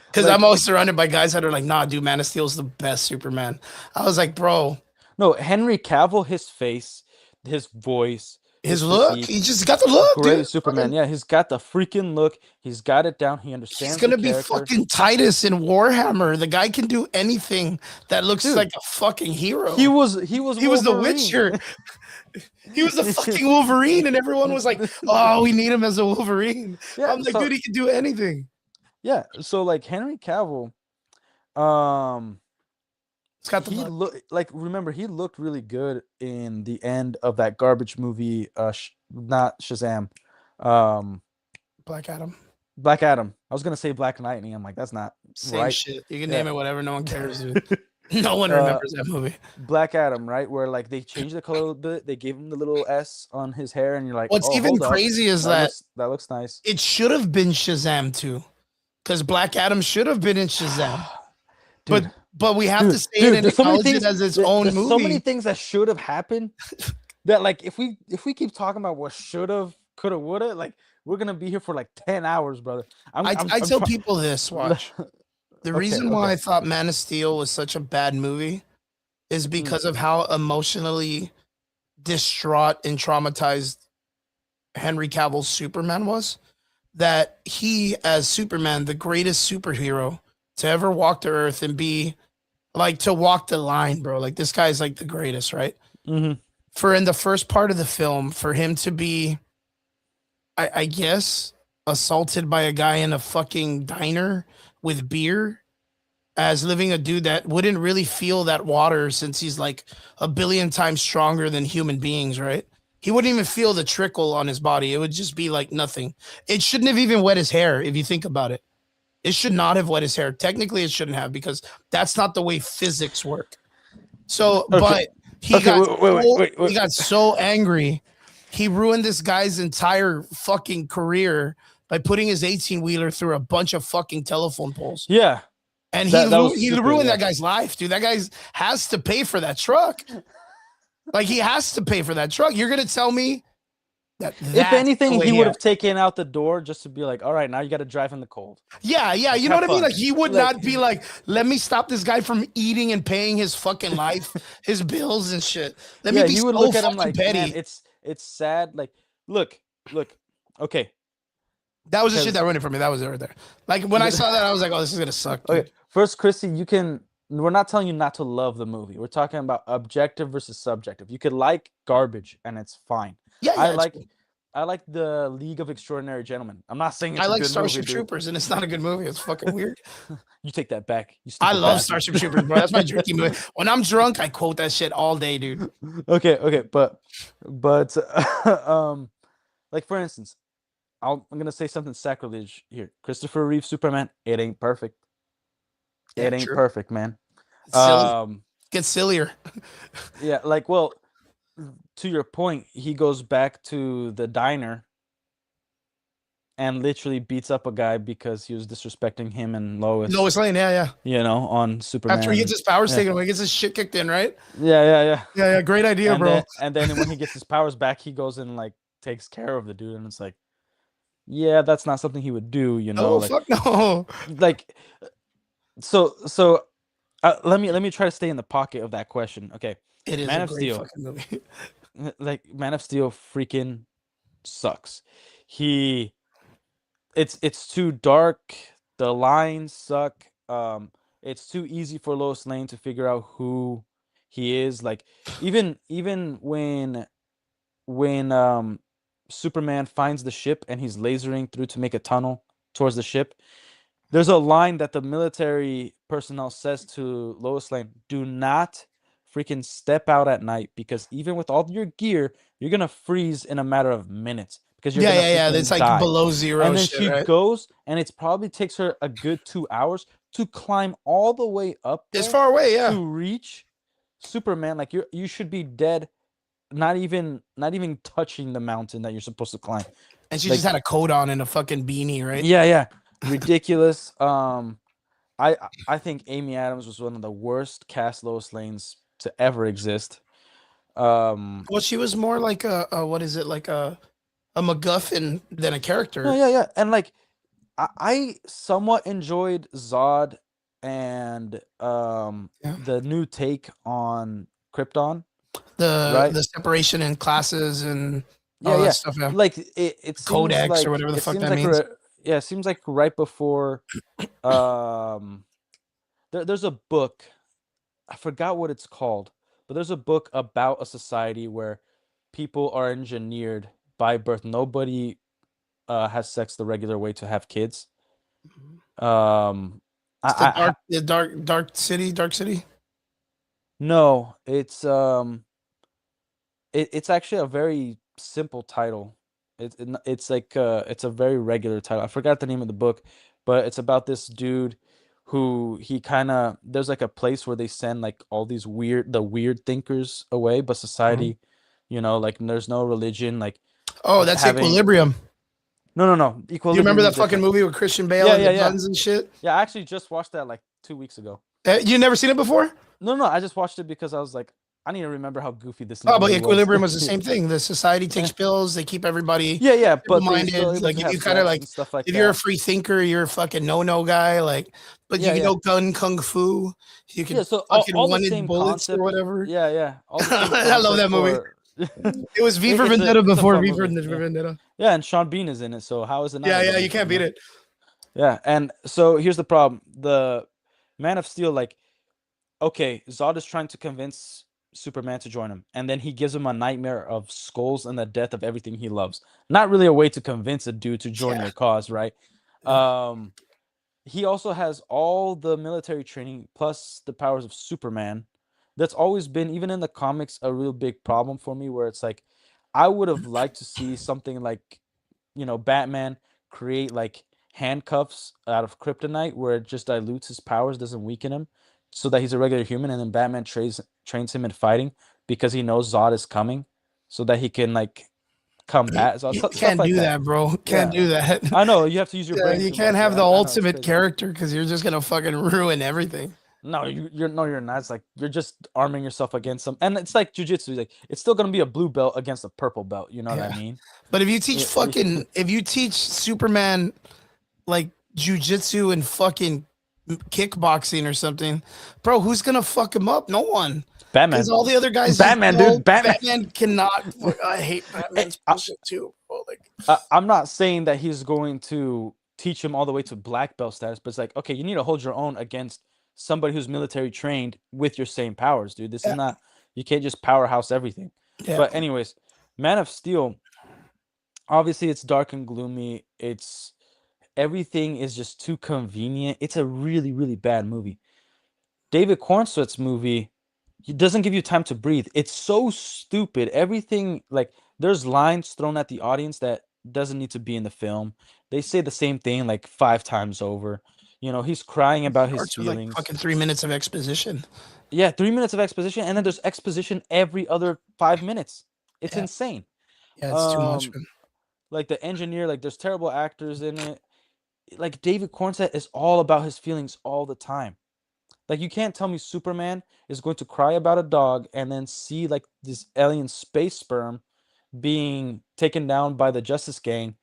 Speaker 1: Because I'm
Speaker 2: Like
Speaker 1: always surrounded by guys that are like, "Nah, dude, Man of Steel's the best Superman." I was like, "Bro,
Speaker 2: no, Henry Cavill, his face, his voice,
Speaker 1: his
Speaker 2: his
Speaker 1: look,
Speaker 2: physique,
Speaker 1: he just got the look, dude.
Speaker 2: great Superman. Yeah, he's got the freaking look. He's got it down. He
Speaker 1: He's
Speaker 2: understands the
Speaker 1: gonna be
Speaker 2: character.
Speaker 1: fucking Titus in Warhammer. The guy can do anything that looks
Speaker 2: Dude,
Speaker 1: like a fucking hero.
Speaker 2: he was
Speaker 1: He was the
Speaker 2: Wolverine.
Speaker 1: Witcher. He was the fucking Wolverine, and everyone was like, "Oh, we need him as a Wolverine."
Speaker 2: Yeah,
Speaker 1: I'm like,
Speaker 2: so
Speaker 1: dude, he can do anything.
Speaker 2: yeah, so like Henry Cavill, um
Speaker 1: He's got the
Speaker 2: he
Speaker 1: look.
Speaker 2: looked like remember he looked really good in the end of that garbage movie not Shazam, um
Speaker 1: Black Adam.
Speaker 2: Black Adam. I was gonna say Black Lightning. I'm like that's not
Speaker 1: Same
Speaker 2: right.
Speaker 1: shit. You can
Speaker 2: Yeah.
Speaker 1: name it whatever. No one cares, dude. No one
Speaker 2: uh
Speaker 1: remembers that movie.
Speaker 2: Black Adam, right? Where like they changed the color a little bit, they gave him the little S on his hair, and you're like,
Speaker 1: What's
Speaker 2: oh,
Speaker 1: even
Speaker 2: hold up,
Speaker 1: crazy is
Speaker 2: that
Speaker 1: that
Speaker 2: looks nice.
Speaker 1: it should have been Shazam too, because Black Adam should have been in Shazam.
Speaker 2: Dude,
Speaker 1: But we have to say it
Speaker 2: dude,
Speaker 1: and
Speaker 2: there's so many
Speaker 1: acknowledge it
Speaker 2: things.
Speaker 1: as its own
Speaker 2: There's so many
Speaker 1: movie.
Speaker 2: things that should have happened. That like if we keep talking about what should have, could have, would have, like we're gonna be here for like 10 hours, brother.
Speaker 1: I tell people this, watch. The
Speaker 2: Okay,
Speaker 1: reason why
Speaker 2: okay.
Speaker 1: I thought Man of Steel was such a bad movie is because of how emotionally distraught and traumatized Henry Cavill's Superman was. That he, as Superman, the greatest superhero to ever walk the earth and be like to walk the line, bro. Like this guy's like the greatest, right?
Speaker 2: Mm-hmm.
Speaker 1: For in the first part of the film, for him to be, I guess, assaulted by a guy in a fucking diner with beer as living a dude that wouldn't really feel that water since he's like a billion times stronger than human beings, right? He wouldn't even feel the trickle on his body. It would just be like nothing. It shouldn't have even wet his hair if you think about it. It should not have wet his hair. Technically, it shouldn't have because that's not the way physics work. So,
Speaker 2: Okay.
Speaker 1: but he
Speaker 2: Okay,
Speaker 1: got
Speaker 2: wait.
Speaker 1: he got so angry. He ruined this guy's entire fucking career by putting his 18-wheeler through a bunch of fucking telephone poles.
Speaker 2: Yeah.
Speaker 1: And
Speaker 2: That was
Speaker 1: he
Speaker 2: stupid,
Speaker 1: ruined
Speaker 2: yeah.
Speaker 1: that guy's life, dude. That guy has to pay for that truck. Like he has to pay for that truck. You're gonna tell me that
Speaker 2: If anything,
Speaker 1: the way
Speaker 2: he would
Speaker 1: had-
Speaker 2: have taken out the door just to be like, all right, now you got to drive in the cold.
Speaker 1: Yeah,
Speaker 2: Like,
Speaker 1: you know
Speaker 2: have
Speaker 1: what I mean?
Speaker 2: fun.
Speaker 1: Like he would
Speaker 2: Like-
Speaker 1: not be like, let me stop this guy from eating and paying his fucking life, his bills and shit. Let me be
Speaker 2: he would
Speaker 1: so
Speaker 2: look at him
Speaker 1: fucking
Speaker 2: like,
Speaker 1: petty.
Speaker 2: man, it's sad. Like, look, okay.
Speaker 1: That was the shit
Speaker 2: Because-
Speaker 1: that ruined it for me. That was it right there. Like when I saw that, I was like, oh, this is gonna suck, dude.
Speaker 2: Okay, first, Chrissy, we're not telling you not to love the movie. We're talking about objective versus subjective. You could like garbage and it's fine.
Speaker 1: Yeah,
Speaker 2: I like the League of Extraordinary Gentlemen. I'm not saying it's
Speaker 1: I
Speaker 2: a
Speaker 1: like
Speaker 2: good
Speaker 1: Starship
Speaker 2: movie, dude.
Speaker 1: Troopers, and it's not a good movie. It's fucking weird.
Speaker 2: You take that back. You
Speaker 1: I
Speaker 2: stupid
Speaker 1: love
Speaker 2: bastard.
Speaker 1: Starship Troopers, bro. That's my drinking movie. When I'm drunk, I quote that shit all day, dude.
Speaker 2: Okay, but like for instance, I'm gonna say something sacrilege here. Christopher Reeve Superman, it ain't perfect. It ain't
Speaker 1: true.
Speaker 2: perfect, man.
Speaker 1: It's silly. Gets sillier.
Speaker 2: Yeah, like well, to your point, he goes back to the diner and literally beats up a guy because he was disrespecting him and Lois.
Speaker 1: Lois Lane, yeah.
Speaker 2: You know, on Superman.
Speaker 1: After he gets his powers
Speaker 2: Yeah.
Speaker 1: taken away, gets his shit kicked in, right?
Speaker 2: Yeah.
Speaker 1: Yeah. Great idea,
Speaker 2: And
Speaker 1: bro.
Speaker 2: then when he gets his powers back, he goes and like takes care of the dude, and it's like, yeah, that's not something he would do, you know.
Speaker 1: No,
Speaker 2: Like,
Speaker 1: fuck no.
Speaker 2: like, so let me try to stay in the pocket of that question. Okay,
Speaker 1: It is
Speaker 2: Man
Speaker 1: a
Speaker 2: of
Speaker 1: great
Speaker 2: Steel.
Speaker 1: fucking movie.
Speaker 2: Like Man of Steel freaking sucks. It's too dark. The lines suck. It's too easy for Lois Lane to figure out who he is. Like even when Superman finds the ship and he's lasering through to make a tunnel towards the ship, there's a line that the military personnel says to Lois Lane: "Do not freaking step out at night because even with all your gear, you're gonna freeze in a matter of minutes because you're
Speaker 1: Yeah,
Speaker 2: gonna
Speaker 1: yeah, yeah. It's
Speaker 2: freaking
Speaker 1: like
Speaker 2: die."
Speaker 1: below
Speaker 2: And
Speaker 1: zero
Speaker 2: then
Speaker 1: shit,
Speaker 2: she
Speaker 1: right?
Speaker 2: goes, and it's probably takes her a good 2 hours to climb all the way up
Speaker 1: It's
Speaker 2: there
Speaker 1: far away, yeah.
Speaker 2: to reach Superman. Like you should be dead, not even touching the mountain that you're supposed to climb.
Speaker 1: And she just
Speaker 2: Like,
Speaker 1: had a coat on and a fucking beanie, right?
Speaker 2: yeah, ridiculous. I think Amy Adams was one of the worst cast Lois Lanes to ever exist.
Speaker 1: Well, she was more like a what is it, like a MacGuffin than a
Speaker 2: No,
Speaker 1: character.
Speaker 2: yeah, and like I somewhat enjoyed Zod and
Speaker 1: Yeah.
Speaker 2: the new take on Krypton,
Speaker 1: The
Speaker 2: right?
Speaker 1: the separation in classes and
Speaker 2: Yeah,
Speaker 1: all that
Speaker 2: yeah.
Speaker 1: stuff. Yeah.
Speaker 2: Like it seems
Speaker 1: Codex or
Speaker 2: like
Speaker 1: whatever the
Speaker 2: it
Speaker 1: fuck
Speaker 2: seems
Speaker 1: that
Speaker 2: like
Speaker 1: means.
Speaker 2: yeah, it seems like right before um there's a book, I forgot what it's called, but there's a book about a society where people are engineered by birth. Nobody has sex the regular way to have kids. Um,
Speaker 1: It's the
Speaker 2: I
Speaker 1: dark city.
Speaker 2: no, it's actually a very simple title. It's like it's a very regular title. I forgot the name of the book, but it's about this dude who he kind of there's like a place where they send like all these weird thinkers away, but
Speaker 1: Mhm.
Speaker 2: society, like there's no religion, like
Speaker 1: Oh, that's
Speaker 2: having
Speaker 1: Equilibrium.
Speaker 2: no,
Speaker 1: Do you remember
Speaker 2: Equilibrium is
Speaker 1: that fucking
Speaker 2: different.
Speaker 1: movie with Christian Bale
Speaker 2: Yeah,
Speaker 1: and the
Speaker 2: yeah, yeah.
Speaker 1: guns and shit?
Speaker 2: Yeah, I actually just watched that like 2 weeks ago.
Speaker 1: You never seen it before?
Speaker 2: No, I just watched it because I was like, I need to remember how goofy this
Speaker 1: Oh, but
Speaker 2: movie was.
Speaker 1: Equilibrium was the same thing. The society takes pills. They keep everybody
Speaker 2: Yeah, but they still
Speaker 1: simple-minded.
Speaker 2: able
Speaker 1: Like
Speaker 2: to
Speaker 1: if
Speaker 2: have
Speaker 1: you kind of
Speaker 2: sex
Speaker 1: like,
Speaker 2: and stuff like
Speaker 1: if you're a
Speaker 2: that.
Speaker 1: free thinker, you're a fucking no guy. Like, but you
Speaker 2: Yeah,
Speaker 1: can
Speaker 2: yeah.
Speaker 1: know gun kung fu. You
Speaker 2: Yeah,
Speaker 1: can
Speaker 2: so
Speaker 1: fucking
Speaker 2: all the
Speaker 1: one-hit
Speaker 2: same
Speaker 1: bullets or
Speaker 2: concept.
Speaker 1: whatever.
Speaker 2: Yeah. All the same
Speaker 1: I love
Speaker 2: concept
Speaker 1: that movie.
Speaker 2: for
Speaker 1: It was V for
Speaker 2: it's a
Speaker 1: Vendetta
Speaker 2: it's a
Speaker 1: before
Speaker 2: fun
Speaker 1: V for
Speaker 2: movie. Yeah.
Speaker 1: Vendetta.
Speaker 2: Yeah, and Sean Bean is in it, so how is it not
Speaker 1: Yeah,
Speaker 2: a
Speaker 1: yeah,
Speaker 2: good
Speaker 1: you
Speaker 2: movie,
Speaker 1: can't beat it.
Speaker 2: Yeah, and so here's the problem. The Man of Steel, like, okay, Zod is trying to convince Superman to join him, and then he gives him a nightmare of skulls and the death of everything he loves. Not really a way to convince a dude to join
Speaker 1: Yeah,
Speaker 2: your cause, right?
Speaker 1: yeah.
Speaker 2: Um, he also has all the military training plus the powers of Superman. That's always been, even in the comics, a real big problem for me, where it's like I would have liked to see something like, Batman create like handcuffs out of kryptonite where it just dilutes his powers, doesn't weaken him, so that he's a regular human, and then Batman trains him in fighting because he knows Zod is coming, so that he can like combat Zod,
Speaker 1: You
Speaker 2: stuff
Speaker 1: can't
Speaker 2: like
Speaker 1: do
Speaker 2: that.
Speaker 1: that, bro. Can't
Speaker 2: Yeah,
Speaker 1: do that.
Speaker 2: I know you have to use your
Speaker 1: Yeah,
Speaker 2: brain
Speaker 1: you
Speaker 2: too
Speaker 1: can't
Speaker 2: much.
Speaker 1: have the
Speaker 2: Yeah, I know it's
Speaker 1: ultimate
Speaker 2: crazy.
Speaker 1: character because you're just gonna fucking ruin everything.
Speaker 2: No, you're not. It's like you're just arming yourself against some, and it's like jujitsu. Like it's still gonna be a blue belt against a purple belt. You know what I
Speaker 1: Yeah,
Speaker 2: mean?
Speaker 1: but if you teach
Speaker 2: Yeah,
Speaker 1: if you teach Superman like jujitsu and fucking kickboxing or something, bro, who's gonna fuck him up? No one. Because
Speaker 2: Batman,
Speaker 1: all the other guys just
Speaker 2: Batman,
Speaker 1: know
Speaker 2: dude, Batman.
Speaker 1: Batman cannot. I hate
Speaker 2: Eh,
Speaker 1: Batman's bullshit too, bro. Like,
Speaker 2: I'm not saying that he's going to teach him all the way to black belt status, but it's like, okay, you need to hold your own against somebody who's military trained with your same powers, dude. This is
Speaker 1: yeah,
Speaker 2: not, you can't just powerhouse everything.
Speaker 1: yeah,
Speaker 2: But anyways, Man of Steel, obviously it's dark and gloomy. It's everything is just too convenient. It's a really, really bad movie. David Cornsweet's movie, he doesn't give you time to breathe. It's so stupid. Everything, like, there's lines thrown at the audience that doesn't need to be in the film. They say the same thing like 5 times over. He's crying about his
Speaker 1: starts with like
Speaker 2: feelings.
Speaker 1: fucking 3 minutes of exposition.
Speaker 2: Yeah, 3 minutes of exposition, and then there's exposition every other 5 minutes. It's
Speaker 1: Yeah,
Speaker 2: insane.
Speaker 1: yeah, it's too much,
Speaker 2: Um,
Speaker 1: man.
Speaker 2: like the engineer, like there's terrible actors in it. Like David Cornsweet is all about his feelings all the time. Like you can't tell me Superman is going to cry about a dog and then see like this alien space sperm being taken down by the Justice Gang,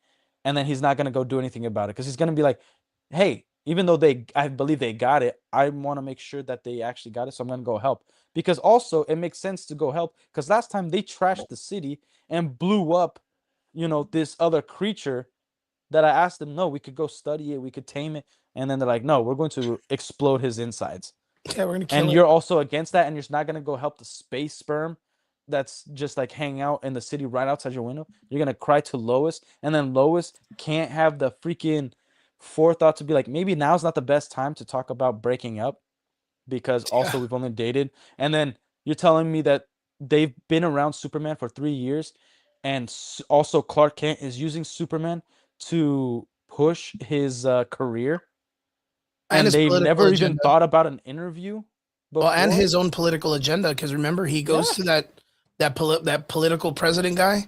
Speaker 2: and then he's not gonna go do anything about it because he's gonna be like, "Hey, even though I believe they got it, I want to make sure that they actually got it, so I'm gonna go help." Because also it makes sense to go help because last time they trashed the city and blew up, this other creature that I asked them, no, we could go study it, we could tame it, and then they're like, no, we're going to explode his insides.
Speaker 1: Yeah, we're gonna kill
Speaker 2: And
Speaker 1: it.
Speaker 2: you're also against that, and you're not gonna go help the space sperm that's just like hanging out in the city right outside your window. You're gonna cry to Lois, and then Lois can't have the freaking forethought to be like, maybe now's not the best time to talk about breaking up because
Speaker 1: Yeah,
Speaker 2: also we've only dated. And then you're telling me that they've been around Superman for 3 years, and also Clark Kent is using Superman to push his career,
Speaker 1: and
Speaker 2: and
Speaker 1: his
Speaker 2: they've
Speaker 1: political
Speaker 2: never even
Speaker 1: agenda.
Speaker 2: thought about an interview
Speaker 1: Well, and
Speaker 2: before.
Speaker 1: his own political agenda. Because remember, he
Speaker 2: Yeah,
Speaker 1: goes to that political president guy,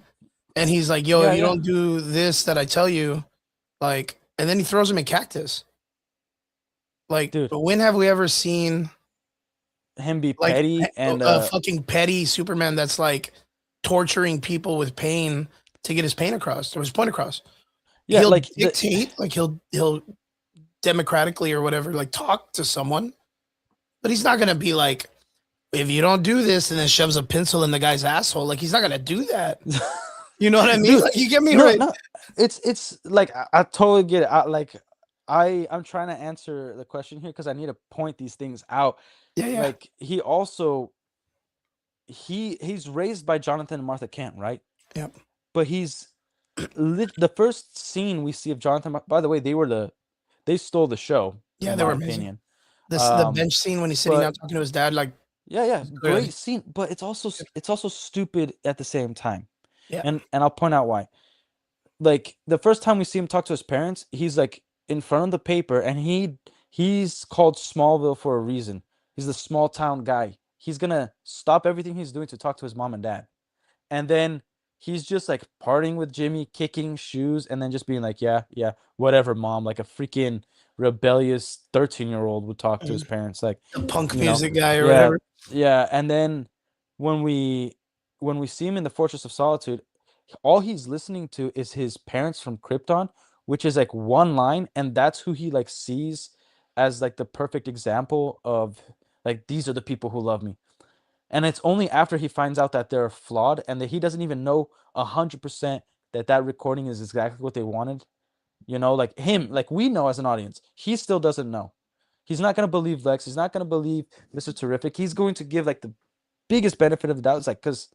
Speaker 1: and he's like, "Yo, if
Speaker 2: yeah,
Speaker 1: you
Speaker 2: yeah,
Speaker 1: don't do this that I tell you, like," and then he throws him a cactus. Like,
Speaker 2: dude.
Speaker 1: when have we ever seen
Speaker 2: Him be
Speaker 1: like
Speaker 2: petty and
Speaker 1: a fucking petty Superman that's like torturing people with pain to get his pain across or his point across?
Speaker 2: yeah,
Speaker 1: He'll
Speaker 2: like the
Speaker 1: dictate, like he'll democratically or whatever, like talk to someone, but he's not gonna be like, if you don't do this, and then shoves a pencil in the guy's asshole. Like he's not gonna do that. You know what I mean?
Speaker 2: dude.
Speaker 1: Like you get me
Speaker 2: No,
Speaker 1: right?
Speaker 2: no, it's like I totally get it. I'm trying to answer the question here because I need to point these things out.
Speaker 1: Yeah, yeah,
Speaker 2: Like he also he's raised by Jonathan and Martha Kent, right?
Speaker 1: yeah,
Speaker 2: But the first scene we see of Jonathan. By the way, they stole the show,
Speaker 1: yeah.
Speaker 2: in
Speaker 1: They
Speaker 2: my
Speaker 1: were amazing.
Speaker 2: opinion.
Speaker 1: The
Speaker 2: Um,
Speaker 1: bench scene when he's sitting down
Speaker 2: but
Speaker 1: talking to his dad, like
Speaker 2: yeah, yeah,
Speaker 1: clearly,
Speaker 2: great scene, but it's also stupid at the same time.
Speaker 1: yeah,
Speaker 2: And I'll point out why. Like the first time we see him talk to his parents, he's like in front of the paper, and he's called Smallville for a reason. He's the small town guy. He's gonna stop everything he's doing to talk to his mom and dad. And then he's just like partying with Jimmy, kicking shoes, and then just being like, yeah, yeah, whatever, mom, like a freaking rebellious 13-year-old would talk to his
Speaker 1: mm,
Speaker 2: parents, like,
Speaker 1: the punk
Speaker 2: you know,
Speaker 1: music guy or
Speaker 2: yeah,
Speaker 1: whatever.
Speaker 2: yeah. And then when we when we see him in the Fortress of Solitude, all he's listening to is his parents from Krypton, which is like one line, and that's who he like sees as like the perfect example of like these are the people who love me. And it's only after he finds out that they're flawed and that he doesn't even know 100% that that recording is exactly what they wanted. Like him, like we know as an audience, he still doesn't know. He's not gonna believe Lex. He's not gonna believe Mr. Terrific. He's going to give like the biggest benefit of the doubt. It's like because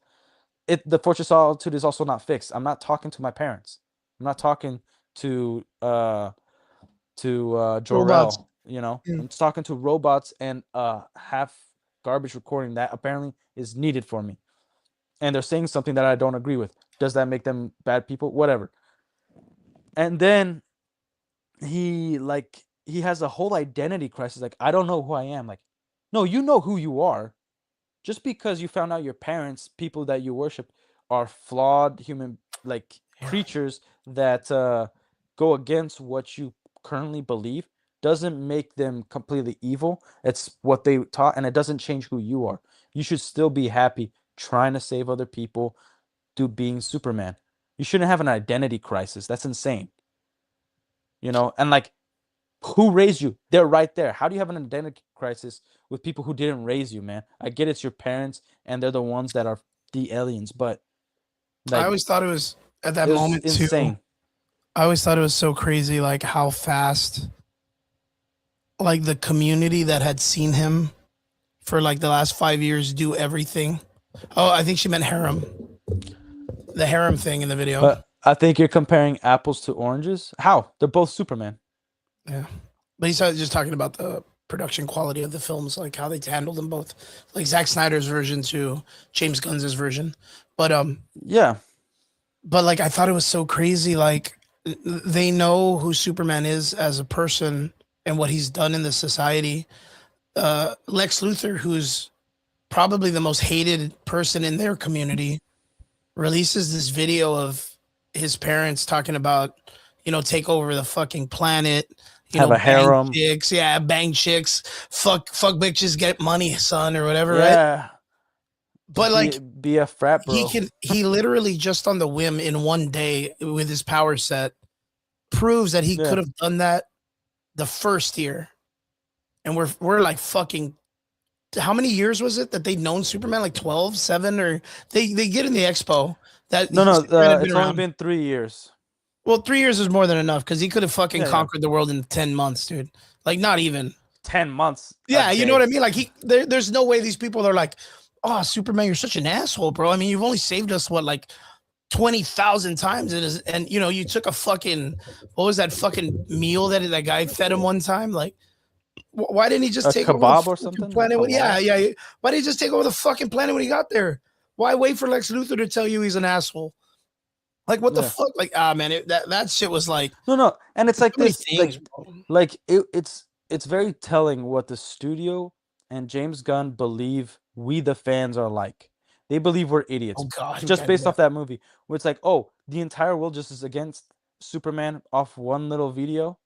Speaker 2: the Fortress of Solitude is also not fixed. I'm not talking to my parents. I'm not talking to
Speaker 1: Robots.
Speaker 2: Jor-El.
Speaker 1: Mm.
Speaker 2: I'm talking to robots and half garbage recording that apparently is needed for me. And they're saying something that I don't agree with. Does that make them bad people? Whatever. And then he has a whole identity crisis. Like, I don't know who I am. Like, no, you know who you are. Just because you found out your parents, people that you worship, are flawed human like
Speaker 1: Yeah.
Speaker 2: creatures that go against what you currently believe doesn't make them completely evil. It's what they taught, and it doesn't change who you are. You should still be happy trying to save other people, do being Superman. You shouldn't have an identity crisis. That's insane. And like, who raised you? They're right there. How do you have an identity crisis with people who didn't raise you, man? I get it's your parents and they're the ones that are the aliens, but
Speaker 1: I
Speaker 2: like
Speaker 1: always thought it was at that
Speaker 2: it was
Speaker 1: moment too.
Speaker 2: insane.
Speaker 1: I always thought it was so crazy, like how fast, like the community that had seen him for like the last 5 years do everything. Oh, I think she meant harem. The harem thing in the video.
Speaker 2: But I think you're comparing apples to oranges. How? They're both Superman.
Speaker 1: Yeah. But he's just talking about the production quality of the films, like how they handled them both, like Zack Snyder's version to James Gunn's version. But
Speaker 2: Yeah.
Speaker 1: like I thought it was so crazy. Like they know who Superman is as a person and what he's done in the society. Lex Luthor, who's probably the most hated person in their community, releases this video of his parents talking about, take over the fucking planet,
Speaker 2: Have a
Speaker 1: bang
Speaker 2: harem.
Speaker 1: chicks, yeah, bang chicks, fuck bitches, get money, son, or whatever, right?
Speaker 2: Yeah.
Speaker 1: But like
Speaker 2: Be a frat bro.
Speaker 1: he literally just on the whim in one day with his power set proves that he
Speaker 2: Yeah.
Speaker 1: could have done that the first year. And we're like fucking, how many years was it that they'd known Superman? Like 12, 7, or they get in the expo that
Speaker 2: No,
Speaker 1: Superman had been
Speaker 2: it's only
Speaker 1: around.
Speaker 2: been 3 years.
Speaker 1: Well, 3 years is more than enough because he could have fucking
Speaker 2: Yeah, yeah.
Speaker 1: conquered the world in 10 months, dude. Like not even.
Speaker 2: 10 months.
Speaker 1: Yeah, you know what I mean? Like there's no way these people are like, oh, Superman, you're such an asshole, bro. I mean, you've only saved us what, like 20,000 times, and you know, you took a fucking, what was that fucking meal that guy fed him one time? Like, why didn't he just
Speaker 2: A
Speaker 1: take over the
Speaker 2: kebab or
Speaker 1: fucking
Speaker 2: something?
Speaker 1: planet?
Speaker 2: Halal?
Speaker 1: Yeah. Why did he just take over the fucking planet when he got there? Why wait for Lex Luthor to tell you he's an asshole? Like, what the
Speaker 2: Yeah.
Speaker 1: fuck? Like, man, that shit was like,
Speaker 2: No, and it's like
Speaker 1: so many
Speaker 2: this,
Speaker 1: things, bro.
Speaker 2: like it's very telling what the studio and James Gunn believe we the fans are like. They believe we're idiots
Speaker 1: Oh God,
Speaker 2: just based
Speaker 1: yeah.
Speaker 2: off that movie. Where it's like, oh, the entire world just is against Superman off one little video,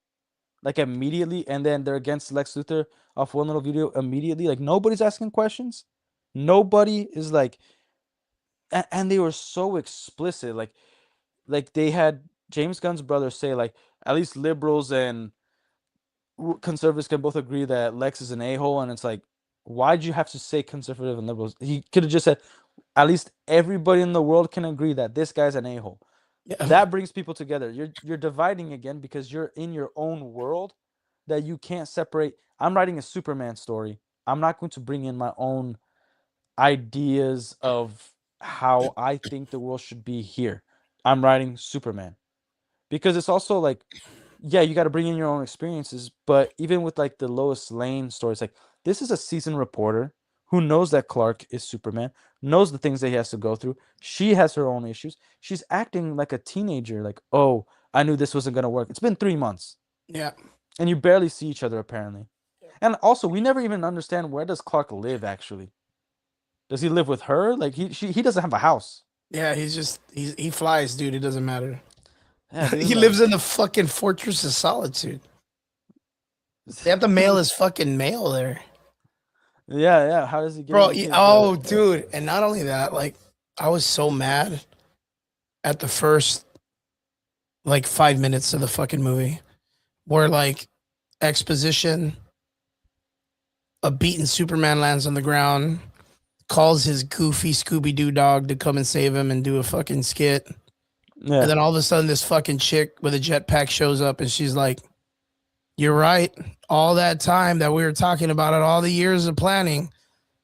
Speaker 2: like immediately, and then they're against Lex Luthor off one little video immediately. Like nobody's asking questions. Nobody is like, and they were so explicit. Like they had James Gunn's brother say like at least liberals and conservatives can both agree that Lex is an a-hole, and it's like, why'd you have to say conservative and liberals? He could have just said at least everybody in the world can agree that this guy's an a-hole.
Speaker 1: Yeah.
Speaker 2: That brings people together. You're dividing again because you're in your own world that you can't separate. I'm writing a Superman story. I'm not going to bring in my own ideas of how I think the world should be here. I'm writing Superman. Because it's also like, yeah, you got to bring in your own experiences, but even with like the Lois Lane stories, like this is a seasoned reporter who knows that Clark is Superman, knows the things that he has to go through. She has her own issues. She's acting like a teenager, like, oh, I knew this wasn't gonna work. It's been 3 months,
Speaker 1: Yeah.
Speaker 2: and you barely see each other apparently. And also, we never even understand, where does Clark live actually? Does he live with her? Like he doesn't have a house.
Speaker 1: Yeah, he flies, dude. It doesn't matter.
Speaker 2: Yeah, dude,
Speaker 1: He
Speaker 2: like,
Speaker 1: lives in the fucking Fortress of Solitude. They have to mail his fucking mail there.
Speaker 2: yeah. How does he get?
Speaker 1: Bro,
Speaker 2: his-
Speaker 1: oh, dude. And not only that, like, I was so mad at the first, like, 5 minutes of the fucking movie where, like, exposition, a beaten Superman lands on the ground, calls his goofy Scooby Doo dog to come and save him and do a fucking skit.
Speaker 2: Yeah.
Speaker 1: And then all of a sudden, this fucking chick with a jetpack shows up and she's like, you're right. All that time that we were talking about it, all the years of planning,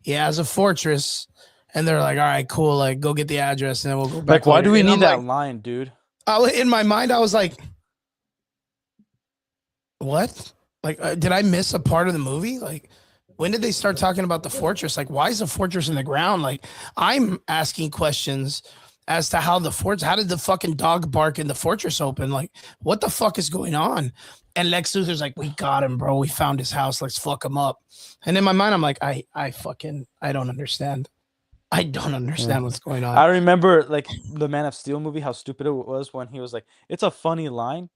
Speaker 1: he has a fortress. And they're like, all right, cool. Like, go get the address and then we'll go back.
Speaker 2: Like, why
Speaker 1: later.
Speaker 2: do we
Speaker 1: And
Speaker 2: need
Speaker 1: I'm
Speaker 2: that
Speaker 1: like,
Speaker 2: line, dude?
Speaker 1: in my mind, I was like, what? Like, did I miss a part of the movie? Like, when did they start talking about the fortress? Like, why is the fortress in the ground? Like, I'm asking questions as to how how did the fucking dog bark in the fortress open? Like, what the fuck is going on? And Lex Luthor's like, we got him, bro. We found his house. Let's fuck him up. And in my mind, I'm like, I don't understand. I don't understand what's going on.
Speaker 2: I remember like the Man of Steel movie, how stupid it was when he was like, it's a funny line,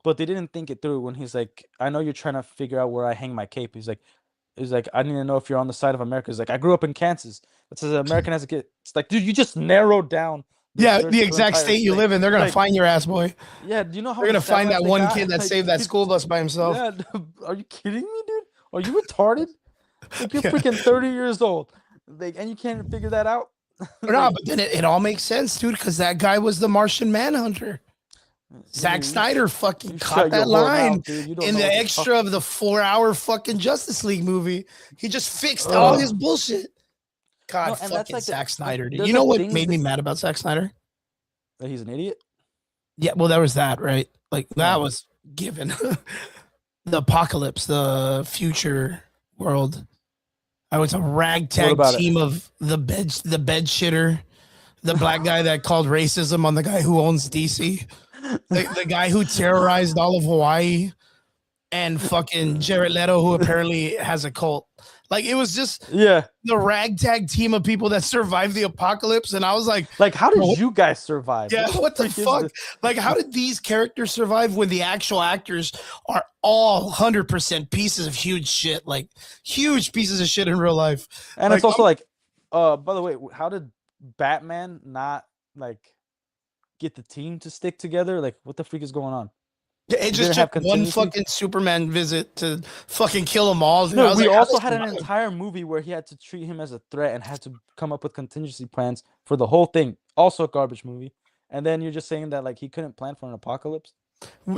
Speaker 2: but they didn't think it through when he's like, I know you're trying to figure out where I hang my cape. He's like, I need to know if you're on the side of America. He's like, I grew up in Kansas. It says American has a kid. It's like, dude, you just narrowed down.
Speaker 1: The exact state you live in. They're gonna find your ass, boy.
Speaker 2: Yeah, do you know how
Speaker 1: they're gonna find that one kid that
Speaker 2: like,
Speaker 1: saved that school bus by himself?
Speaker 2: Yeah, are you kidding me, dude? Are you retarded? Like you're freaking 30 years old, like, and you can't figure that out.
Speaker 1: No, but then it all makes sense, dude, because that guy was the Martian Manhunter. Zack Snyder fucking caught that line in the extra of the 4-hour fucking Justice League movie. He just fixed all his bullshit. God, fucking like Zack Snyder, dude. You know what made me mad about Zack Snyder?
Speaker 2: That he's an idiot?
Speaker 1: Yeah, well, there was that, right? Like, that was given. The apocalypse, the future world. I was a ragtag team of the bed shitter, the black guy that called racism on the guy who owns DC, the guy who terrorized all of Hawaii, and fucking Jared Leto, who apparently has a cult. Like, it was just the ragtag team of people that survived the apocalypse. And I was like,
Speaker 2: how did you guys survive?
Speaker 1: Yeah, what the fuck? Like, how did these characters survive when the actual actors are all 100% pieces of huge shit, like huge pieces of shit in real life?
Speaker 2: And like, it's also like, by the way, how did Batman not like get the team to stick together? Like, what the freak is going on?
Speaker 1: It just took one fucking Superman visit to fucking kill them all.
Speaker 2: No, we also had an entire movie where he had to treat him as a threat and had to come up with contingency plans for the whole thing. Also a garbage movie. And then you're just saying that like he couldn't plan for an apocalypse?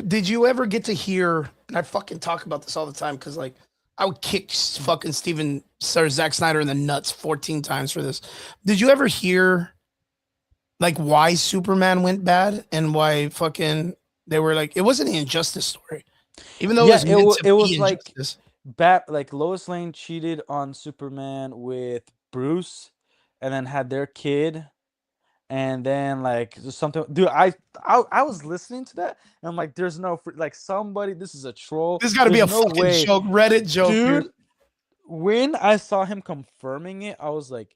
Speaker 1: Did you ever get to hear, and I fucking talk about this all the time because like I would kick fucking Zack Snyder in the nuts 14 times for this. Did you ever hear like why Superman went bad and why fucking they were like it wasn't an injustice story, even though
Speaker 2: Yeah,
Speaker 1: it was meant to
Speaker 2: it
Speaker 1: be
Speaker 2: was like
Speaker 1: injustice.
Speaker 2: like Lois Lane cheated on Superman with Bruce, and then had their kid, and then like just something. Dude, I was listening to that, and I'm like, there's no like somebody. This is a troll.
Speaker 1: This got to be
Speaker 2: There's
Speaker 1: a
Speaker 2: no
Speaker 1: fucking
Speaker 2: way,
Speaker 1: joke, Reddit joke, dude.
Speaker 2: When I saw him confirming it, I was like,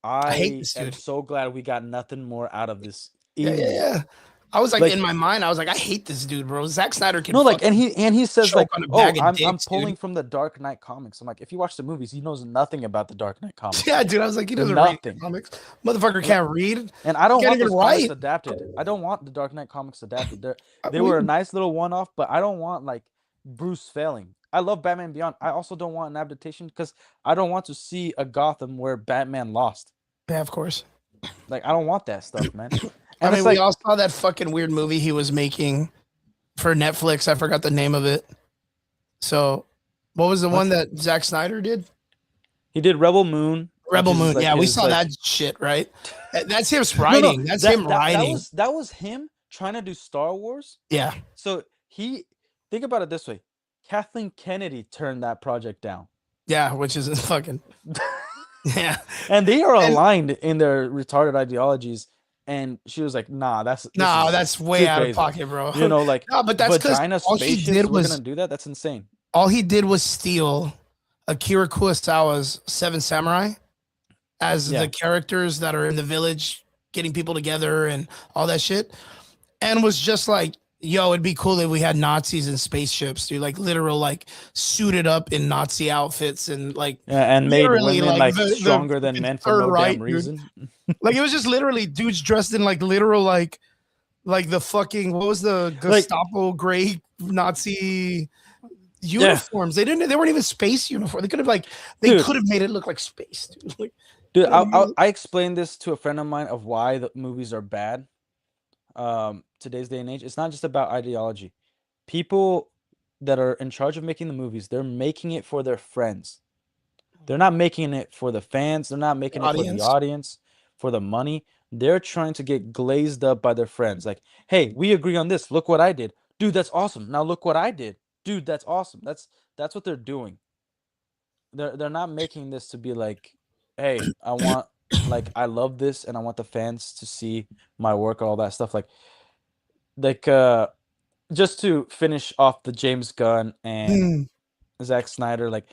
Speaker 1: I hate
Speaker 2: I
Speaker 1: this
Speaker 2: am
Speaker 1: dude.
Speaker 2: so glad we got nothing more out of this
Speaker 1: Yeah,
Speaker 2: idiot.
Speaker 1: yeah. I was like,
Speaker 2: Like-
Speaker 1: in my mind, I was like, I hate this dude, bro. Zack Snyder can
Speaker 2: No, like, and
Speaker 1: fucking
Speaker 2: he says
Speaker 1: choke
Speaker 2: like,
Speaker 1: on a
Speaker 2: oh,
Speaker 1: bag of
Speaker 2: I'm
Speaker 1: dicks,
Speaker 2: pulling
Speaker 1: dude.
Speaker 2: from the Dark Knight comics. I'm like, if you watch the movies, he knows nothing about the Dark Knight comics.
Speaker 1: Yeah, dude. I was like, he doesn't read
Speaker 2: Nothing.
Speaker 1: comics. Motherfucker can't read.
Speaker 2: And I don't
Speaker 1: Can't
Speaker 2: want
Speaker 1: even
Speaker 2: those comics
Speaker 1: write.
Speaker 2: adapted. I don't want the Dark Knight comics adapted. They
Speaker 1: We-
Speaker 2: were a nice little one-off, but I don't want like Bruce failing. I love Batman Beyond. I also don't want an adaptation because I don't want to see a Gotham where Batman lost.
Speaker 1: Yeah, of course.
Speaker 2: Like, I don't want that stuff, man.
Speaker 1: I
Speaker 2: And
Speaker 1: mean,
Speaker 2: it's like,
Speaker 1: we all saw that fucking weird movie he was making for Netflix. I forgot the name of it. So, what was the one that Zack Snyder did?
Speaker 2: he did Rebel Moon.
Speaker 1: Rebel
Speaker 2: which is
Speaker 1: Moon.
Speaker 2: like
Speaker 1: Yeah, we
Speaker 2: his,
Speaker 1: saw
Speaker 2: like-
Speaker 1: that shit, right? That's him
Speaker 2: No,
Speaker 1: writing. That's him writing.
Speaker 2: That was him trying to do Star Wars.
Speaker 1: Yeah.
Speaker 2: So think about it this way: Kathleen Kennedy turned that project down.
Speaker 1: Yeah, which is fucking. Yeah.
Speaker 2: And they are aligned in their retarded ideologies. And she was like, "Nah, that's
Speaker 1: way
Speaker 2: too
Speaker 1: out
Speaker 2: crazy.
Speaker 1: of pocket, bro.
Speaker 2: You know, like
Speaker 1: No, but that's 'cause
Speaker 2: vagina
Speaker 1: all he
Speaker 2: spaceships.
Speaker 1: did
Speaker 2: We're
Speaker 1: was-
Speaker 2: gonna do that. That's insane."
Speaker 1: All he did was steal Akira Kurosawa's Seven Samurai as
Speaker 2: Yeah.
Speaker 1: the characters that are in the village getting people together and all that shit, and was just like, yo, it'd be cool if we had Nazis in spaceships, dude, like literal, like suited up in Nazi outfits and like,
Speaker 2: Yeah, and made
Speaker 1: literally,
Speaker 2: women
Speaker 1: like,
Speaker 2: like
Speaker 1: the
Speaker 2: stronger than
Speaker 1: fucking
Speaker 2: men for
Speaker 1: third
Speaker 2: no
Speaker 1: Reich,
Speaker 2: damn
Speaker 1: dude.
Speaker 2: reason.
Speaker 1: like it was just literally dudes dressed in like literal, like the fucking, what was the
Speaker 2: Like-
Speaker 1: Gestapo gray Nazi uniforms? They weren't even space uniform. They could have
Speaker 2: Dude.
Speaker 1: could have made it look like space, dude. Like,
Speaker 2: Dude,
Speaker 1: Yeah,
Speaker 2: I explained this to a friend of mine of why the movies are bad. Today's day and age, it's not just about ideology. People that are in charge of making the movies, they're making it for their friends. They're not making it for the fans. They're not making it for the audience, for the money. They're trying to get glazed up by their friends. Like, hey, we agree on this. Look what I did. Dude, that's awesome. Now look what I did. Dude, that's awesome. That's what they're doing. They're not making this to be like, hey, I want I love this and I want the fans to see my work, all that stuff. Like just to finish off the James Gunn and Zack Snyder, like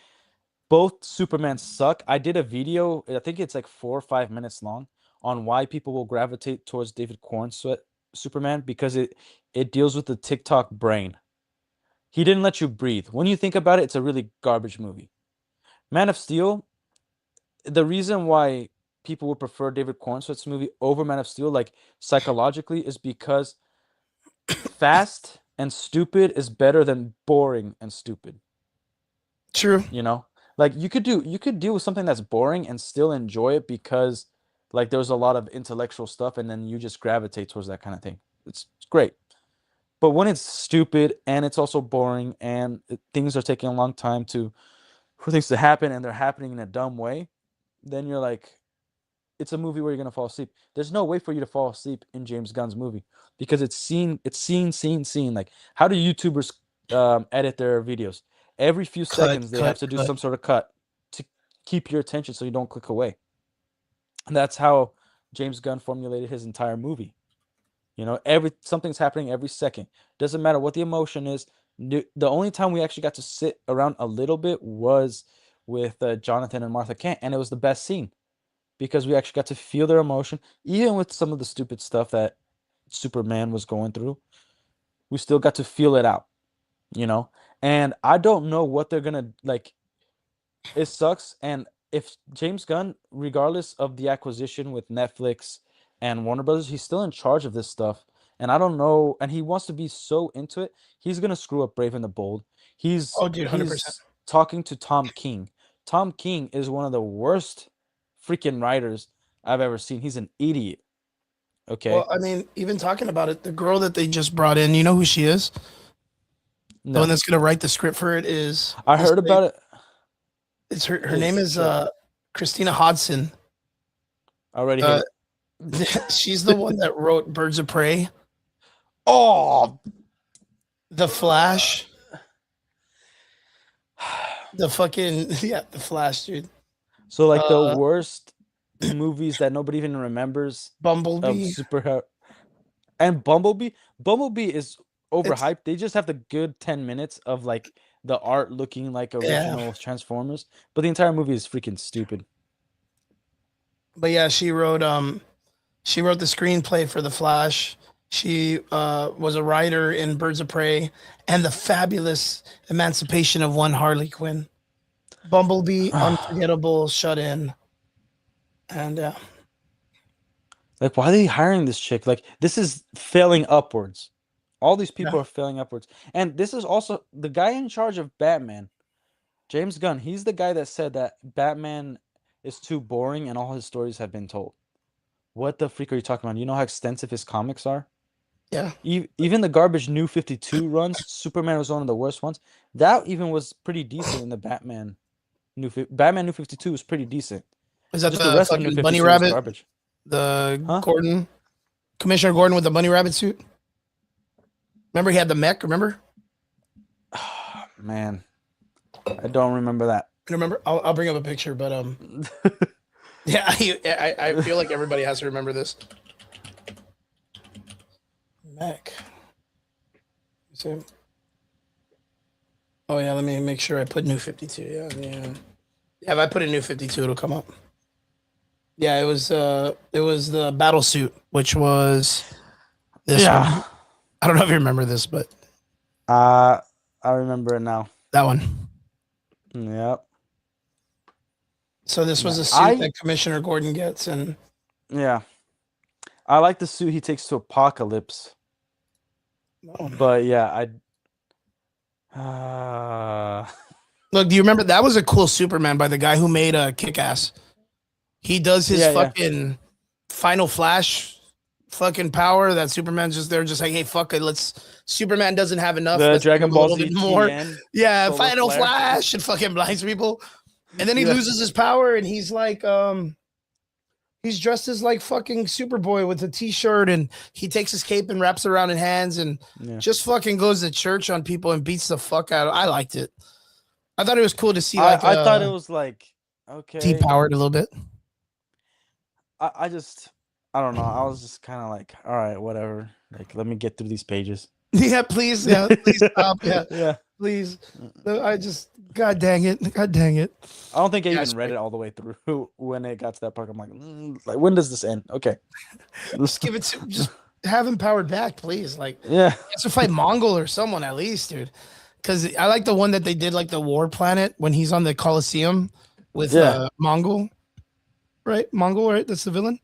Speaker 2: both Superman suck. I did a video, I think it's like 4 or 5 minutes long, on why people will gravitate towards David Cornsweet Superman, because it deals with the TikTok brain. He didn't let you breathe. When you think about it, it's a really garbage movie. Man of Steel, the reason why people would prefer David Cornsweet's movie over Man of Steel, like psychologically, is because fast and stupid is better than boring and stupid.
Speaker 1: true.
Speaker 2: You know, like you could deal with something that's boring and still enjoy it because like there's a lot of intellectual stuff, and then you just gravitate towards that kind of thing. It's great. But when it's stupid and it's also boring and things are taking a long time for things to happen and they're happening in a dumb way, then you're like, it's a movie where you're gonna fall asleep. There's no way for you to fall asleep in James Gunn's movie because it's scene. Like, how do YouTubers edit their videos? Every few seconds they have to do some sort of cut to keep your attention so you don't click away. And that's how James Gunn formulated his entire movie. You know, something's happening every second. Doesn't matter what the emotion is. The only time we actually got to sit around a little bit was with Jonathan and Martha Kent, and it was the best scene because we actually got to feel their emotion, even with some of the stupid stuff that Superman was going through. We still got to feel it out, you know. And I don't know what they're gonna like. It sucks, and if James Gunn, regardless of the acquisition with Netflix and Warner Brothers, he's still in charge of this stuff. And I don't know, and he wants to be so into it, he's gonna screw up Brave and the Bold. He's
Speaker 1: 100%.
Speaker 2: talking to Tom King. Tom King is one of the worst freaking writers I've ever seen. He's an idiot. Okay.
Speaker 1: Well, I mean, even talking about it, the girl that they just brought in, you know who she is? The
Speaker 2: No,
Speaker 1: one that's gonna write the script for it is.
Speaker 2: I heard about it.
Speaker 1: It's her name
Speaker 2: his
Speaker 1: is
Speaker 2: chick.
Speaker 1: Christina Hodson.
Speaker 2: I already hate
Speaker 1: Uh,
Speaker 2: it.
Speaker 1: she's the one that wrote Birds of Prey,
Speaker 2: Oh,
Speaker 1: The Flash, the fucking yeah, The Flash, dude.
Speaker 2: so like the
Speaker 1: Uh,
Speaker 2: worst movies that nobody even remembers of
Speaker 1: Bumblebee.
Speaker 2: superhero and Bumblebee. Bumblebee is
Speaker 1: It's
Speaker 2: overhyped. They just have the good 10 minutes of like the art looking like
Speaker 1: yeah,
Speaker 2: original Transformers, but the entire movie is freaking stupid.
Speaker 1: but yeah, she wrote the screenplay for The Flash. She was a writer in Birds of Prey and the fabulous Emancipation of One Harley Quinn. Bumblebee, Unforgettable, Shut In, and
Speaker 2: Like, why are they hiring this chick? Like, this is failing upwards. All these
Speaker 1: yeah,
Speaker 2: people are failing upwards. And this is also the guy in charge of Batman, James Gunn. He's the guy that said that Batman is too boring and all his stories have been told. What the freak are you talking about? You know how extensive his comics are?
Speaker 1: yeah.
Speaker 2: Even the garbage New 52 runs, Superman was one of the worst ones. That even was pretty decent in the Batman New 52 was pretty decent.
Speaker 1: Is that
Speaker 2: Just the
Speaker 1: the
Speaker 2: rest of New
Speaker 1: fucking bunny
Speaker 2: 52 was
Speaker 1: rabbit?
Speaker 2: garbage.
Speaker 1: The
Speaker 2: Huh?
Speaker 1: Gordon, Commissioner Gordon with the bunny rabbit suit. Remember he had the mech. Remember?
Speaker 2: Man, I don't remember that.
Speaker 1: Remember? I'll bring up a picture, but yeah, I feel like everybody has to remember this mech. So, oh yeah, let me make sure I put New 52. Yeah, yeah. Yeah, if I put in New 52, it'll come up. Yeah, it was the battle suit, which was this one.
Speaker 2: Yeah.
Speaker 1: I don't know if you remember this, but
Speaker 2: Uh, I remember it now.
Speaker 1: that one.
Speaker 2: Yep.
Speaker 1: So this was
Speaker 2: Man,
Speaker 1: a suit that Commissioner Gordon gets, and
Speaker 2: yeah. I like the suit he takes to Apocalypse.
Speaker 1: oh.
Speaker 2: But yeah,
Speaker 1: Look, do you remember that was a cool Superman by the guy who made Kick Ass? He does his
Speaker 2: yeah, yeah.
Speaker 1: fucking Final Flash fucking power that Superman's just they're just like, hey, fuck it, let's. Superman doesn't have enough.
Speaker 2: The
Speaker 1: Let's give
Speaker 2: Dragon
Speaker 1: him a
Speaker 2: Ball
Speaker 1: little
Speaker 2: Z
Speaker 1: bit more.
Speaker 2: TN
Speaker 1: Yeah,
Speaker 2: solar
Speaker 1: Final
Speaker 2: flare.
Speaker 1: Flash and fucking blinds people, and then he
Speaker 2: Yeah.
Speaker 1: loses his power, and he's like, he's dressed as like fucking Superboy with a t-shirt, and he takes his cape and wraps it around his hands, and
Speaker 2: Yeah.
Speaker 1: just fucking goes to church on people and beats the fuck out of. I liked it. I thought it was cool to see like
Speaker 2: I thought it was like okay.
Speaker 1: depowered a little bit.
Speaker 2: I just I don't know. I was just kind of like, all right, whatever. Like, let me get through these pages.
Speaker 1: Yeah, please stop. Yeah,
Speaker 2: Yeah.
Speaker 1: please. I just, god dang it, god dang it.
Speaker 2: I don't think I
Speaker 1: Yeah,
Speaker 2: even read it all the way through when it got to that part. I'm like, when does this end? Okay.
Speaker 1: Just give it to, just have him powered back, please. Like,
Speaker 2: Yeah.
Speaker 1: he has to fight Mongol or someone at least, dude. Because I like the one that they did, like the War Planet when he's on the Coliseum with
Speaker 2: Yeah.
Speaker 1: Mongol, right? Mongol, right? That's the villain.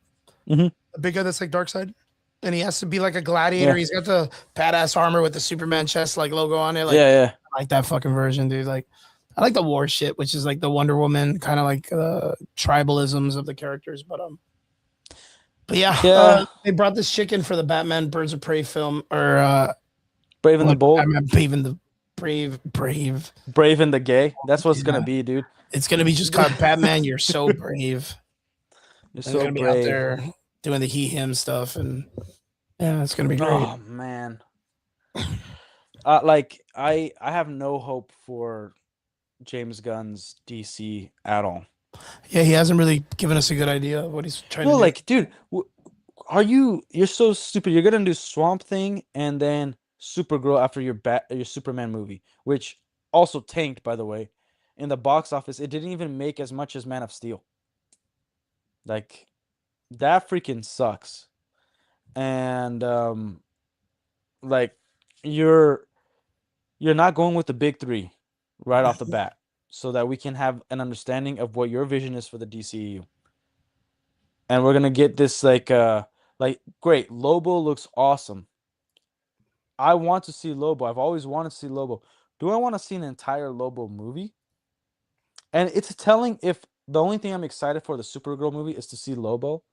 Speaker 2: Mhm.
Speaker 1: The big guy that's like dark side. And he has to be like a gladiator.
Speaker 2: Yeah.
Speaker 1: He's got the badass armor with the Superman chest like logo on it. Like,
Speaker 2: Yeah.
Speaker 1: I like that fucking version, dude. Like, I like the war shit, which is like the Wonder Woman kind of like tribalisms of the characters. But yeah,
Speaker 2: Yeah.
Speaker 1: they brought this chick in for the Batman Birds of Prey film, or
Speaker 2: Brave and the Bold.
Speaker 1: I'm Brave.
Speaker 2: Brave and the Gay. That's what it's gonna
Speaker 1: Yeah.
Speaker 2: be, dude.
Speaker 1: It's gonna be just called Batman. You're so brave.
Speaker 2: You're
Speaker 1: They're
Speaker 2: so
Speaker 1: gonna be
Speaker 2: brave.
Speaker 1: out there doing the him stuff, and yeah, it's gonna be great.
Speaker 2: Oh man. Like I have no hope for James Gunn's DC at all.
Speaker 1: Yeah, he hasn't really given us a good idea of what he's trying to do.
Speaker 2: Like, dude, you're so stupid. You're gonna do Swamp Thing and then Supergirl after your Superman movie, which also tanked, by the way. In the box office, it didn't even make as much as Man of Steel. Like, that freaking sucks. And like you're not going with the big three right off the bat, so that we can have an understanding of what your vision is for the DCEU. And we're gonna get this like great. Lobo looks awesome. I want to see Lobo. I've always wanted to see Lobo. Do I want to see an entire Lobo movie? And it's telling if the only thing I'm excited for the Supergirl movie is to see Lobo.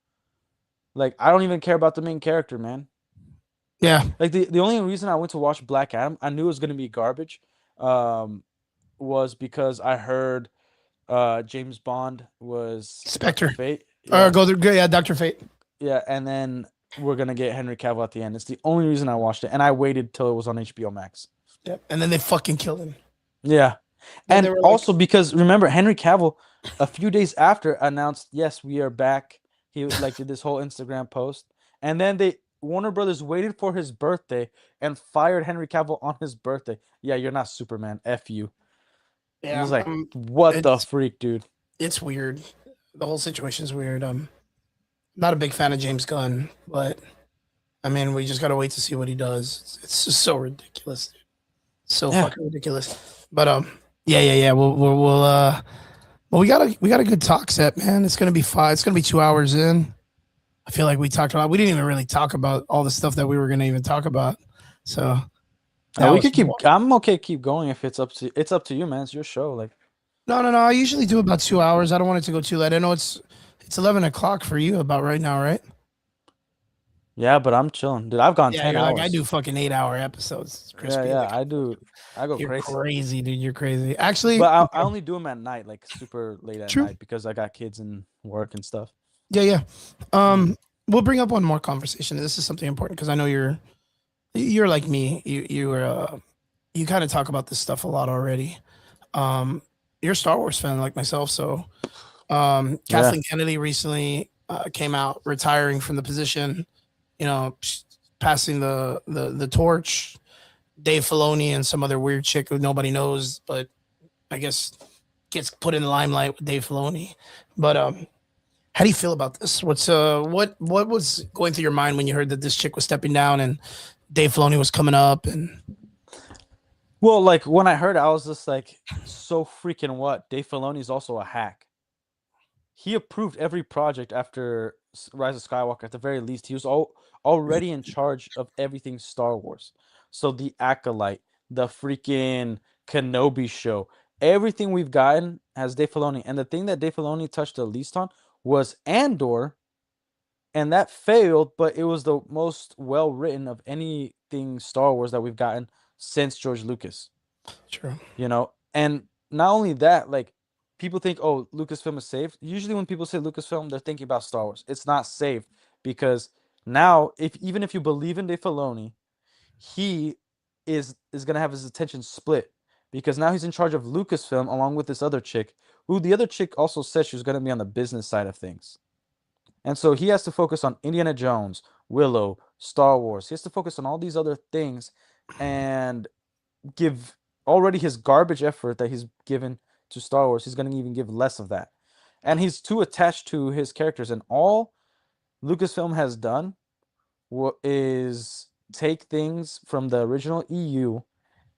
Speaker 2: Like, I don't even care about the main character, man.
Speaker 1: Yeah.
Speaker 2: Like, the only reason I went to watch Black Adam, I knew it was gonna be garbage, was because I heard James Bond was Dr.
Speaker 1: Spectre.
Speaker 2: Fate.
Speaker 1: Or
Speaker 2: Yeah.
Speaker 1: go through. Yeah, Doctor Fate.
Speaker 2: Yeah, and then we're gonna get Henry Cavill at the end. It's the only reason I watched it, and I waited till it was on HBO Max.
Speaker 1: Yep. And then they fucking killed him.
Speaker 2: Yeah,
Speaker 1: Then they
Speaker 2: and
Speaker 1: were like,
Speaker 2: also because remember Henry Cavill, a few days after announced, yes, we are back. He like did this whole Instagram post, and then they Warner Brothers waited for his birthday and fired Henry Cavill on his birthday. Yeah, you're not Superman. F you. It
Speaker 1: yeah,
Speaker 2: was like, what the
Speaker 1: it's
Speaker 2: freak, dude?
Speaker 1: it's weird. The whole situation's weird. Not a big fan of James Gunn, but I mean, we just gotta wait to see what he does. It's just so ridiculous, dude. So
Speaker 2: Yeah.
Speaker 1: fucking ridiculous. But yeah. Well, we got a good talk set, man. It's gonna be fine. It's gonna be 2 hours in. I feel like we talked about. We didn't even really talk about all the stuff that we were gonna even talk about. So that
Speaker 2: We
Speaker 1: was
Speaker 2: could keep. I'm okay. Keep going if it's up to you, man. It's your show. Like,
Speaker 1: no. I usually do about 2 hours. I don't want it to go too late. I know it's 11 o'clock for you about right now, right?
Speaker 2: yeah, but I'm chilling, dude. I've gone
Speaker 1: Yeah,
Speaker 2: 10
Speaker 1: you're like I
Speaker 2: hours.
Speaker 1: do fucking 8 hour episodes,
Speaker 2: Yeah,
Speaker 1: crispy.
Speaker 2: yeah,
Speaker 1: Like
Speaker 2: I do. I go
Speaker 1: you're
Speaker 2: crazy.
Speaker 1: crazy, dude. You're crazy. Actually,
Speaker 2: But I only do them at night, like super late at
Speaker 1: true.
Speaker 2: night, because I got kids and work and stuff.
Speaker 1: Yeah.
Speaker 2: Mm.
Speaker 1: We'll bring up one more conversation. This is something important because I know you're like me. You kind of talk about this stuff a lot already. You're a Star Wars fan like myself, so
Speaker 2: Yeah.
Speaker 1: Kathleen Kennedy recently came out retiring from the position. You know, passing the torch. Dave Filoni and some other weird chick who nobody knows, but I guess gets put in the limelight with Dave Filoni. But how do you feel about this? What was going through your mind when you heard that this chick was stepping down and Dave Filoni was coming up? And
Speaker 2: Well, like when I heard it, I was just like, so freaking what? Dave Filoni's also a hack. He approved every project after Rise of Skywalker. At the very least, he was already in charge of everything Star Wars. So the Acolyte, the freaking Kenobi show, everything we've gotten has Dave Filoni. And the thing that Dave Filoni touched the least on was Andor, and that failed. But it was the most well written of anything Star Wars that we've gotten since George Lucas.
Speaker 1: true.
Speaker 2: And not only that, like people think, oh, Lucasfilm is saved. Usually when people say Lucasfilm, they're thinking about Star Wars. It's not saved because now, if even if you believe in Dave Filoni, he is gonna have his attention split because now he's in charge of Lucasfilm along with this other chick, who the other chick also said she was gonna be on the business side of things. And so he has to focus on Indiana Jones, Willow, Star Wars. He has to focus on all these other things and give already his garbage effort that he's given to Star Wars. He's going to even give less of that. And he's too attached to his characters. And all Lucasfilm has done is take things from the original EU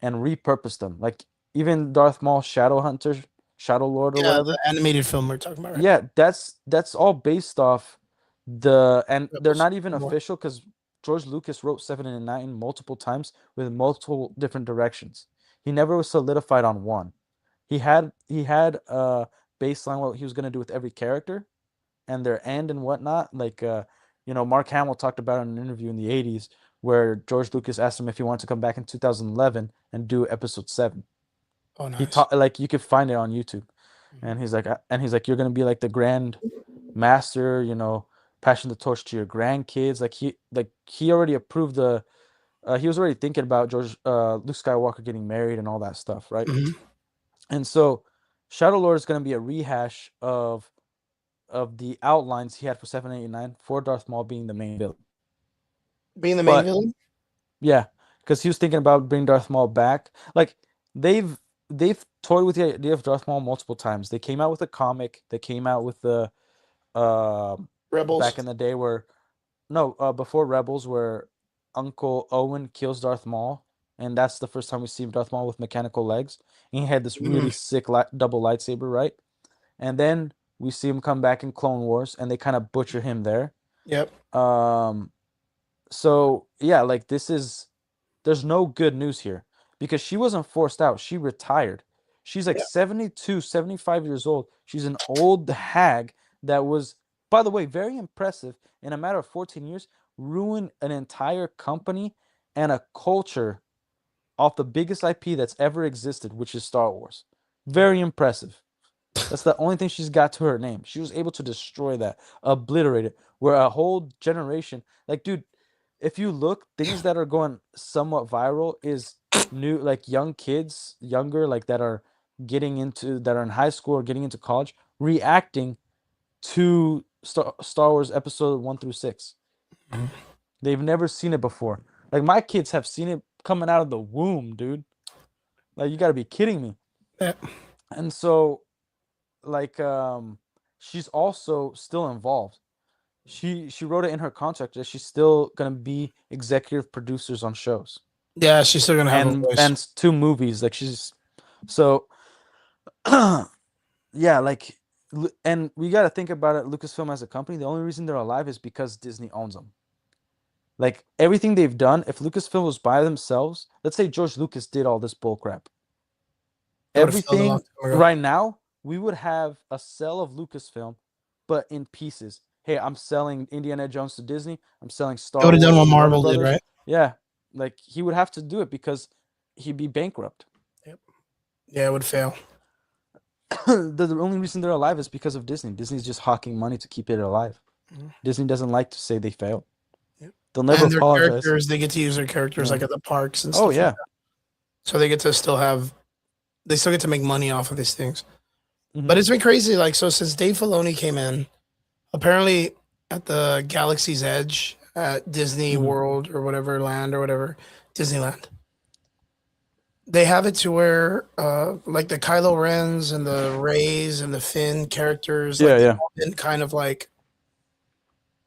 Speaker 2: and repurpose them. Like even Darth Maul, Shadow Hunter, Shadow Lord, or
Speaker 1: Yeah,
Speaker 2: whatever.
Speaker 1: the animated film we're talking about, right?
Speaker 2: Yeah, that's all based off and they're
Speaker 1: Rebels.
Speaker 2: not even
Speaker 1: More.
Speaker 2: official because George Lucas wrote 7 and 9 multiple times with multiple different directions. He never was solidified on one. He had a baseline what he was gonna do with every character and their end and whatnot. Like Mark Hamill talked about in an interview in the 80s where George Lucas asked him if he wanted to come back in 2011 and do episode 7.
Speaker 1: Oh,
Speaker 2: He
Speaker 1: nice.
Speaker 2: taught like you could find it on YouTube. And he's like, you're gonna be like the grand master, passing the torch to your grandkids. Like he already approved he was already thinking about Luke Skywalker getting married and all that stuff, right?
Speaker 1: Mhm.
Speaker 2: And so Shadow Lord is gonna be a rehash of the outlines he had for 789 for Darth Maul being the main villain.
Speaker 1: Being the main
Speaker 2: But
Speaker 1: villain.
Speaker 2: yeah, because he was thinking about bringing Darth Maul back. Like they've toyed with the idea of Darth Maul multiple times. They came out with a comic. They came out with the
Speaker 1: Rebels.
Speaker 2: back in the day where no before Rebels where Uncle Owen kills Darth Maul, and that's the first time we see Darth Maul with mechanical legs. And he had this really
Speaker 1: Mhm.
Speaker 2: sick double lightsaber, right? And then we see him come back in Clone Wars, and they kind of butcher him there.
Speaker 1: Yep.
Speaker 2: So yeah, like there's no good news here because she wasn't forced out. She retired. She's like
Speaker 1: Yeah.
Speaker 2: 72, 75 years old. She's an old hag that was, by the way, very impressive in a matter of 14 years, ruined an entire company and a culture off the biggest IP that's ever existed, which is Star Wars. Very impressive. That's the only thing she's got to her name. She was able to destroy that, obliterate it. Where a whole generation, like, dude, if you look, things that are going somewhat viral is new, like young kids, younger, like that are in high school or getting into college, reacting to Star Wars episode 1 through 6.
Speaker 1: Mhm.
Speaker 2: They've never seen it before. Like my kids have seen it coming out of the womb, dude. Like you got to be kidding me.
Speaker 1: Yeah.
Speaker 2: And so like she's also still involved. She wrote it in her contract that she's still gonna be executive producers on shows
Speaker 1: Yeah, she's still gonna have a voice.
Speaker 2: and 2 movies. Like she's so yeah, like and we got to think about it. Lucasfilm as a company, the only reason they're alive is because Disney owns them. Like everything they've done, if Lucasfilm was by themselves, let's say George Lucas did all this bullcrap,
Speaker 1: It would have failed a long
Speaker 2: everything
Speaker 1: time ago.
Speaker 2: right now, we would have a sell of Lucasfilm, but in pieces. Hey, I'm selling Indiana Jones to Disney. I'm selling
Speaker 1: It
Speaker 2: Star
Speaker 1: would have done
Speaker 2: Wars
Speaker 1: what
Speaker 2: to Warner
Speaker 1: Marvel did,
Speaker 2: Brothers.
Speaker 1: right?
Speaker 2: Yeah, like he would have to do it because he'd be bankrupt.
Speaker 1: Yep. Yeah, it would fail.
Speaker 2: The only reason they're alive is because of Disney. Disney's just hawking money to keep it alive.
Speaker 1: Mhm.
Speaker 2: Disney doesn't like to say they failed.
Speaker 1: Yep.
Speaker 2: They'll never
Speaker 1: And their
Speaker 2: apologize.
Speaker 1: characters, they get to use their characters
Speaker 2: Yeah.
Speaker 1: like at the parks and
Speaker 2: Oh
Speaker 1: stuff
Speaker 2: yeah.
Speaker 1: like that. So they get to still have, they still get to make money off of these things.
Speaker 2: Mhm.
Speaker 1: But it's been crazy. Like, so since Dave Filoni came in, apparently at the Galaxy's Edge at Disney
Speaker 2: Mhm.
Speaker 1: World or whatever land or whatever, Disneyland, they have it to where like the Kylo Rens and the Rays and the Finn characters,
Speaker 2: Yeah,
Speaker 1: like they've
Speaker 2: yeah.
Speaker 1: all been kind of like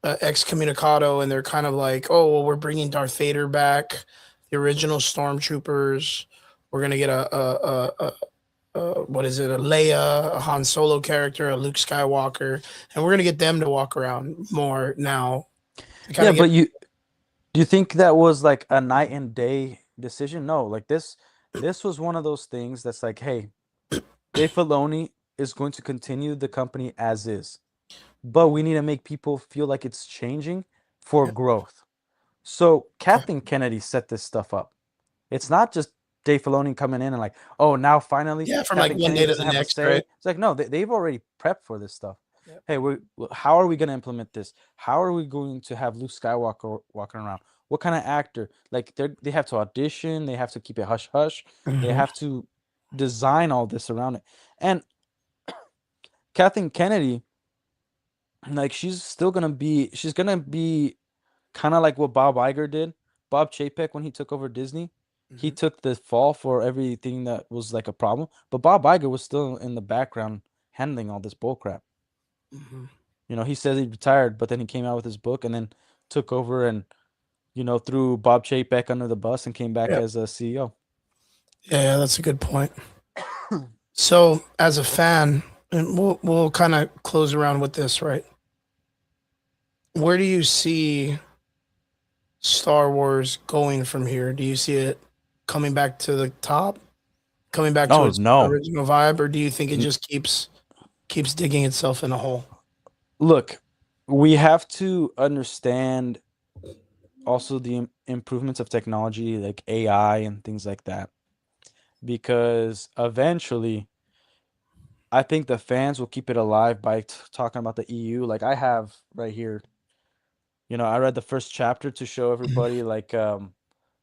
Speaker 1: excommunicado, and they're kind of like, oh well, we're bringing Darth Vader back, the original stormtroopers. We're gonna get what is it, a Leia, a Han Solo character, a Luke Skywalker, and we're gonna get them to walk around more now. To
Speaker 2: Yeah,
Speaker 1: get,
Speaker 2: but do you think that was like a night and day decision? No, like this was one of those things that's like, hey, Dave Filoni is going to continue the company as is, but we need to make people feel like it's changing for
Speaker 1: yeah,
Speaker 2: growth. So
Speaker 1: okay.
Speaker 2: Kathleen Kennedy set this stuff up. It's not just Dave Filoni coming in and like, oh, now finally
Speaker 1: Yeah, from like
Speaker 2: Kathleen
Speaker 1: one
Speaker 2: Kennedy
Speaker 1: day to
Speaker 2: doesn't
Speaker 1: the
Speaker 2: have a
Speaker 1: next, right?
Speaker 2: say. It's like, no, they've already prepped for this stuff.
Speaker 1: Yep.
Speaker 2: Hey, how are we going to implement this? How are we going to have Luke Skywalker walking around? What kind of actor? Like they have to audition. They have to keep it hush hush. They
Speaker 1: Mhm.
Speaker 2: have to design all this around it. And Kathleen Kennedy, like she's gonna be kind of like what Bob Iger did. Bob Chapek, when he took over Disney, he
Speaker 1: Mhm.
Speaker 2: took the fall for everything that was like a problem. But Bob Iger was still in the background handling all this bullcrap.
Speaker 1: Mhm.
Speaker 2: You know, he says he retired, but then he came out with his book and then took over and, threw Bob Chapek under the bus and came back
Speaker 1: Yeah,
Speaker 2: as a CEO.
Speaker 1: yeah, that's a good point. So, as a fan, and we'll kind of close around with this, right? Where do you see Star Wars going from here? Do you see it coming back to the top, coming back to
Speaker 2: Oh,
Speaker 1: its
Speaker 2: no.
Speaker 1: original vibe, or do you think it just keeps digging itself in a hole?
Speaker 2: Look, we have to understand also the improvements of technology like AI and things like that. Because eventually, I think the fans will keep it alive by talking about the EU. Like I have right here, I read the first chapter to show
Speaker 1: Mhm.
Speaker 2: everybody like Heir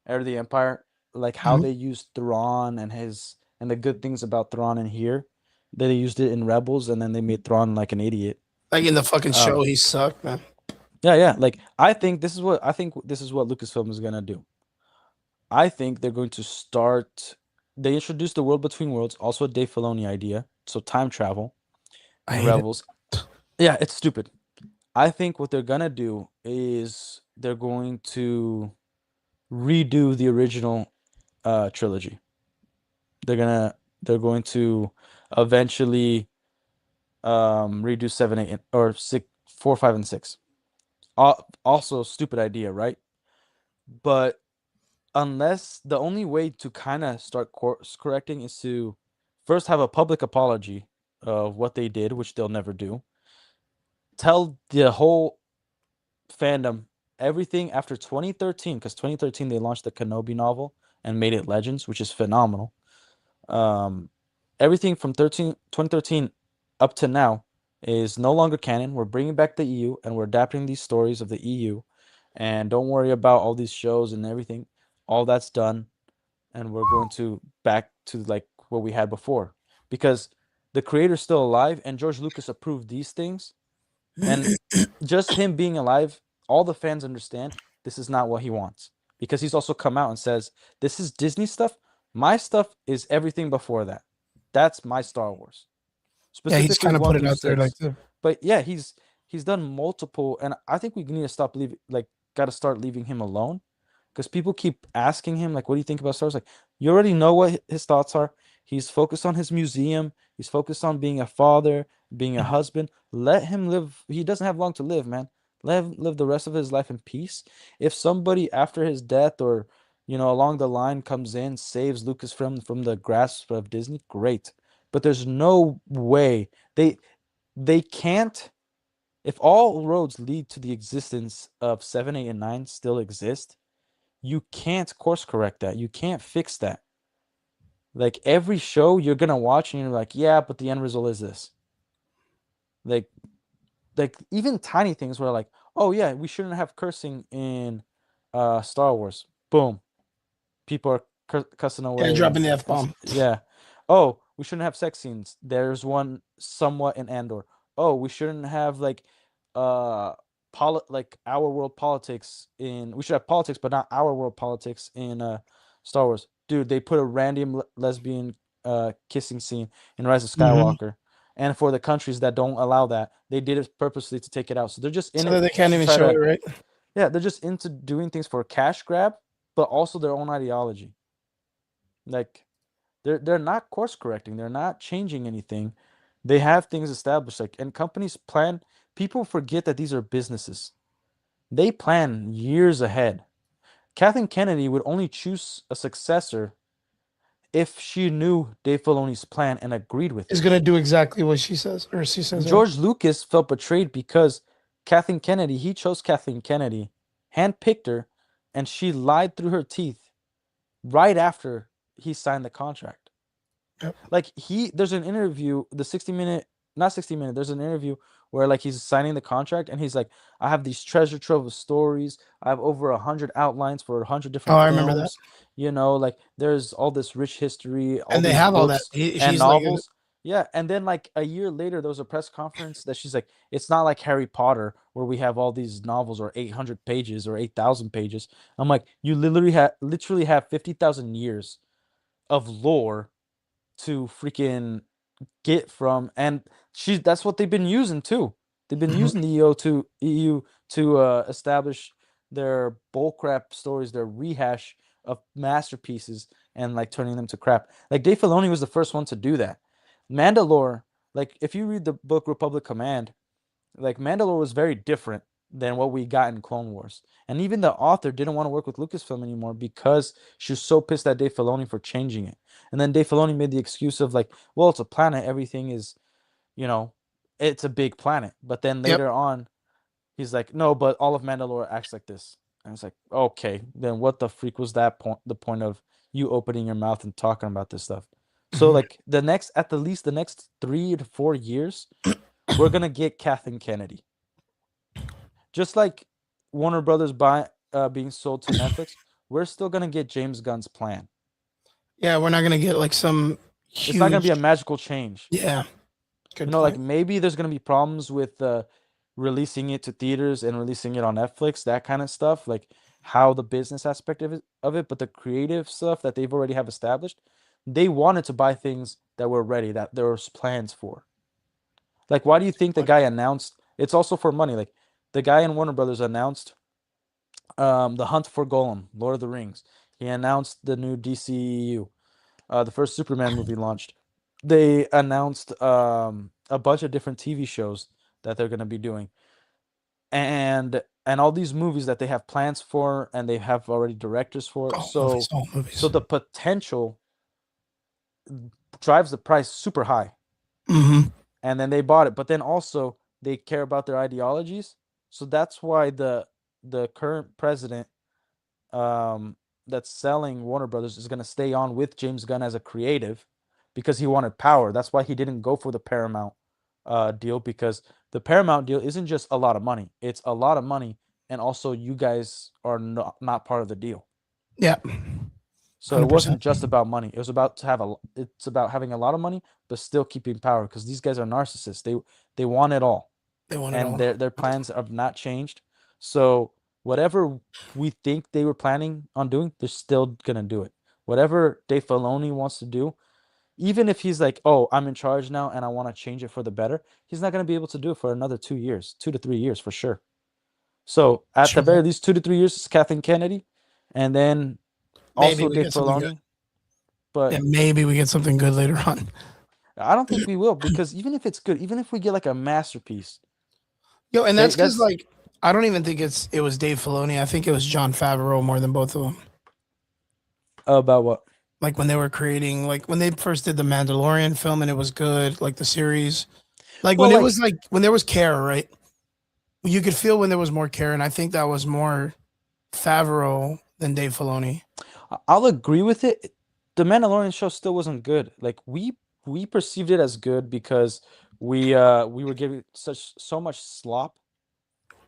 Speaker 2: of the Empire, like how
Speaker 1: Mhm.
Speaker 2: they used Thrawn and the good things about Thrawn in here. They used it in Rebels, and then they made Thrawn like an idiot.
Speaker 1: Like in the fucking
Speaker 2: Uh,
Speaker 1: show, he sucked, man.
Speaker 2: yeah, yeah. Like I think this is what Lucasfilm is gonna do. I think they're going to start. They introduced the World Between Worlds, also a Dave Filoni idea. So time travel
Speaker 1: I
Speaker 2: in
Speaker 1: hate it.
Speaker 2: Rebels. Yeah, it's stupid. I think what they're gonna do is they're going to redo the original trilogy. They're going to eventually redo 7, 8, or 6, 4, 5, and 6. Also, stupid idea, right? But unless the only way to kind of start course correcting is to first have a public apology of what they did, which they'll never do. Tell the whole fandom everything after 2013, because 2013 they launched the Kenobi novel and made it Legends, which is phenomenal. Um, Everything from 2013 up to now is no longer canon. We're bringing back the EU and we're adapting these stories of the EU. And don't worry about all these shows and everything. All that's done, and we're going to back to like what we had before because the creator's still alive and George Lucas approved these things. And just him being alive, all the fans understand this is not what he wants because he's also come out and says, "This is Disney stuff. My stuff is everything before that. That's my Star Wars,
Speaker 1: Yeah, he's
Speaker 2: specifically
Speaker 1: kind of put
Speaker 2: one
Speaker 1: it
Speaker 2: through
Speaker 1: out there like
Speaker 2: six."
Speaker 1: the.
Speaker 2: But yeah, he's done multiple, and I think we need to stop leaving, like, got to start leaving him alone because people keep asking him, like, "What do you think about Star Wars?" Like, you already know what his thoughts are. He's focused on his museum. He's focused on being a father, being a husband. Let him live. He doesn't have long to live, man. Let him live the rest of his life in peace. If somebody after his death or along the line comes in, saves Lucas from the grasp of Disney, great. But there's no way they can't. If all roads lead to the existence of 7, 8, and 9 still exist, you can't course correct that. You can't fix that. Like every show you're gonna watch and you're like, yeah, but the end result is this. Like even tiny things where like, oh yeah, we shouldn't have cursing in Star Wars. Boom. People are cussing
Speaker 1: Yeah,
Speaker 2: away
Speaker 1: dropping the F bomb.
Speaker 2: yeah. Oh, we shouldn't have sex scenes. There's one somewhat in Andor. Oh, we shouldn't have like uh like our world politics in we should have politics but not our world politics in Star Wars. Dude, they put a random lesbian kissing scene in Rise of
Speaker 1: Hmm.
Speaker 2: Skywalker. And for the countries that don't allow that, they did it purposely to take it out. So they're just in
Speaker 1: So that
Speaker 2: it
Speaker 1: they can't
Speaker 2: to
Speaker 1: even
Speaker 2: try
Speaker 1: show it,
Speaker 2: to
Speaker 1: right?
Speaker 2: yeah, they're just into doing things for a cash grab, but also their own ideology. Like they're not course correcting. They're not changing anything. They have things established. Like and companies plan. People forget that these are businesses. They plan years ahead. Kathleen Kennedy would only choose a successor if she knew Dave Filoni's plan and agreed with
Speaker 1: Is
Speaker 2: it.
Speaker 1: gonna do exactly what she says, or she says. Yeah.
Speaker 2: George Lucas felt betrayed because Kathleen Kennedy, he chose Kathleen Kennedy, handpicked her, and she lied through her teeth right after he signed the contract.
Speaker 1: Yep.
Speaker 2: Like there's an interview, the 60-minute, not 60 minute, there's an interview where like he's signing the contract and he's like, I have these treasure trove of stories. I have over 100 outlines for 100
Speaker 1: Oh,
Speaker 2: different
Speaker 1: I remember that.
Speaker 2: films. Like there's all this rich history, all
Speaker 1: And they
Speaker 2: these
Speaker 1: have all that.
Speaker 2: books and
Speaker 1: She's like,
Speaker 2: novels. Yeah, and then like a year later, there was a press conference that she's like, it's not like Harry Potter where we have all these novels or 800 pages or 8,000 pages. I'm like, you literally have 50,000 years of lore to freaking get from and that's what they've been using too. They've been
Speaker 1: mhm.
Speaker 2: using the EU to establish their bullcrap stories, their rehash of masterpieces and like turning them to crap. Like Dave Filoni was the first one to do that. Mandalore, like if you read the book Republic Command, like Mandalore was very different than what we got in Clone Wars. And even the author didn't want to work with Lucasfilm anymore because she was so pissed at Dave Filoni for changing it. And then Dave Filoni made the excuse of like, well, it's a planet, everything is, you know, it's a big planet. But then
Speaker 1: Yep.
Speaker 2: later on, he's like, no, but all of Mandalore acts like this. And it's like, okay, then what the freak was that point? The point of you opening your mouth and talking about this stuff. So
Speaker 1: Mhm.
Speaker 2: like at the least the next 3 to 4 years, we're gonna get Kathleen Kennedy. Just like Warner Brothers being sold to Netflix, we're still gonna get James Gunn's plan.
Speaker 1: Yeah, we're not gonna get like some
Speaker 2: It's not gonna be a
Speaker 1: huge.
Speaker 2: magical change.
Speaker 1: Yeah, good
Speaker 2: Like
Speaker 1: point.
Speaker 2: maybe there's gonna be problems with releasing it to theaters and releasing it on Netflix, that kind of stuff, like how the business aspect of it, but the creative stuff that they've already have established, they wanted to buy things that were ready, that there was plans for. Like, why do you think the guy announced? It's also for money. Like, the guy in Warner Brothers announced The Hunt for Golem, Lord of the Rings. He announced the new DCEU, the first Superman movie launched. They announced a bunch of different TV shows that they're going to be doing, and all these movies that they have plans for, and they have already directors for.
Speaker 1: All movies,
Speaker 2: So,
Speaker 1: all
Speaker 2: so
Speaker 1: movies.
Speaker 2: the potential drives the price super high,
Speaker 1: Hmm.
Speaker 2: and then they bought it. But then also they care about their ideologies, so that's why the current president that's selling Warner Brothers is going to stay on with James Gunn as a creative because he wanted power. That's why he didn't go for the Paramount deal, because the Paramount deal isn't just a lot of money. It's a lot of money, and also you guys are not part of the deal.
Speaker 1: Yeah.
Speaker 2: So it
Speaker 1: 100%.
Speaker 2: wasn't just about money. It was about it's about having a lot of money, but still keeping power, because these guys are narcissists. They want it all,
Speaker 1: They want it
Speaker 2: and
Speaker 1: all.
Speaker 2: their plans have not changed. So whatever we think they were planning on doing, they're still gonna do it. Whatever Dave Filoni wants to do, even if he's like, "Oh, I'm in charge now and I want to change it for the better," he's not gonna be able to do it for another 2 years, 2 to 3 years for sure. So at the
Speaker 1: Sure.
Speaker 2: very least, 2 to 3 years is Kathleen Kennedy, and then
Speaker 1: Maybe
Speaker 2: also
Speaker 1: we
Speaker 2: Dave
Speaker 1: get something good.
Speaker 2: Filoni. But
Speaker 1: Yeah, maybe we get something good later on.
Speaker 2: I don't think we will, because even if it's good, even if we get like a masterpiece,
Speaker 1: Yo, and that's because
Speaker 2: that's
Speaker 1: like I don't even think it was Dave Filoni. I think it was Jon Favreau more than both of them.
Speaker 2: about what?
Speaker 1: Like when they were creating, like when they first did the Mandalorian film and it was good, like the series. Like
Speaker 2: Well,
Speaker 1: when it
Speaker 2: like
Speaker 1: was like when there was care, right? You could feel when there was more care, and I think that was more Favreau than Dave Filoni.
Speaker 2: I'll agree with it. The Mandalorian show still wasn't good. Like we perceived it as good because we were giving so much slop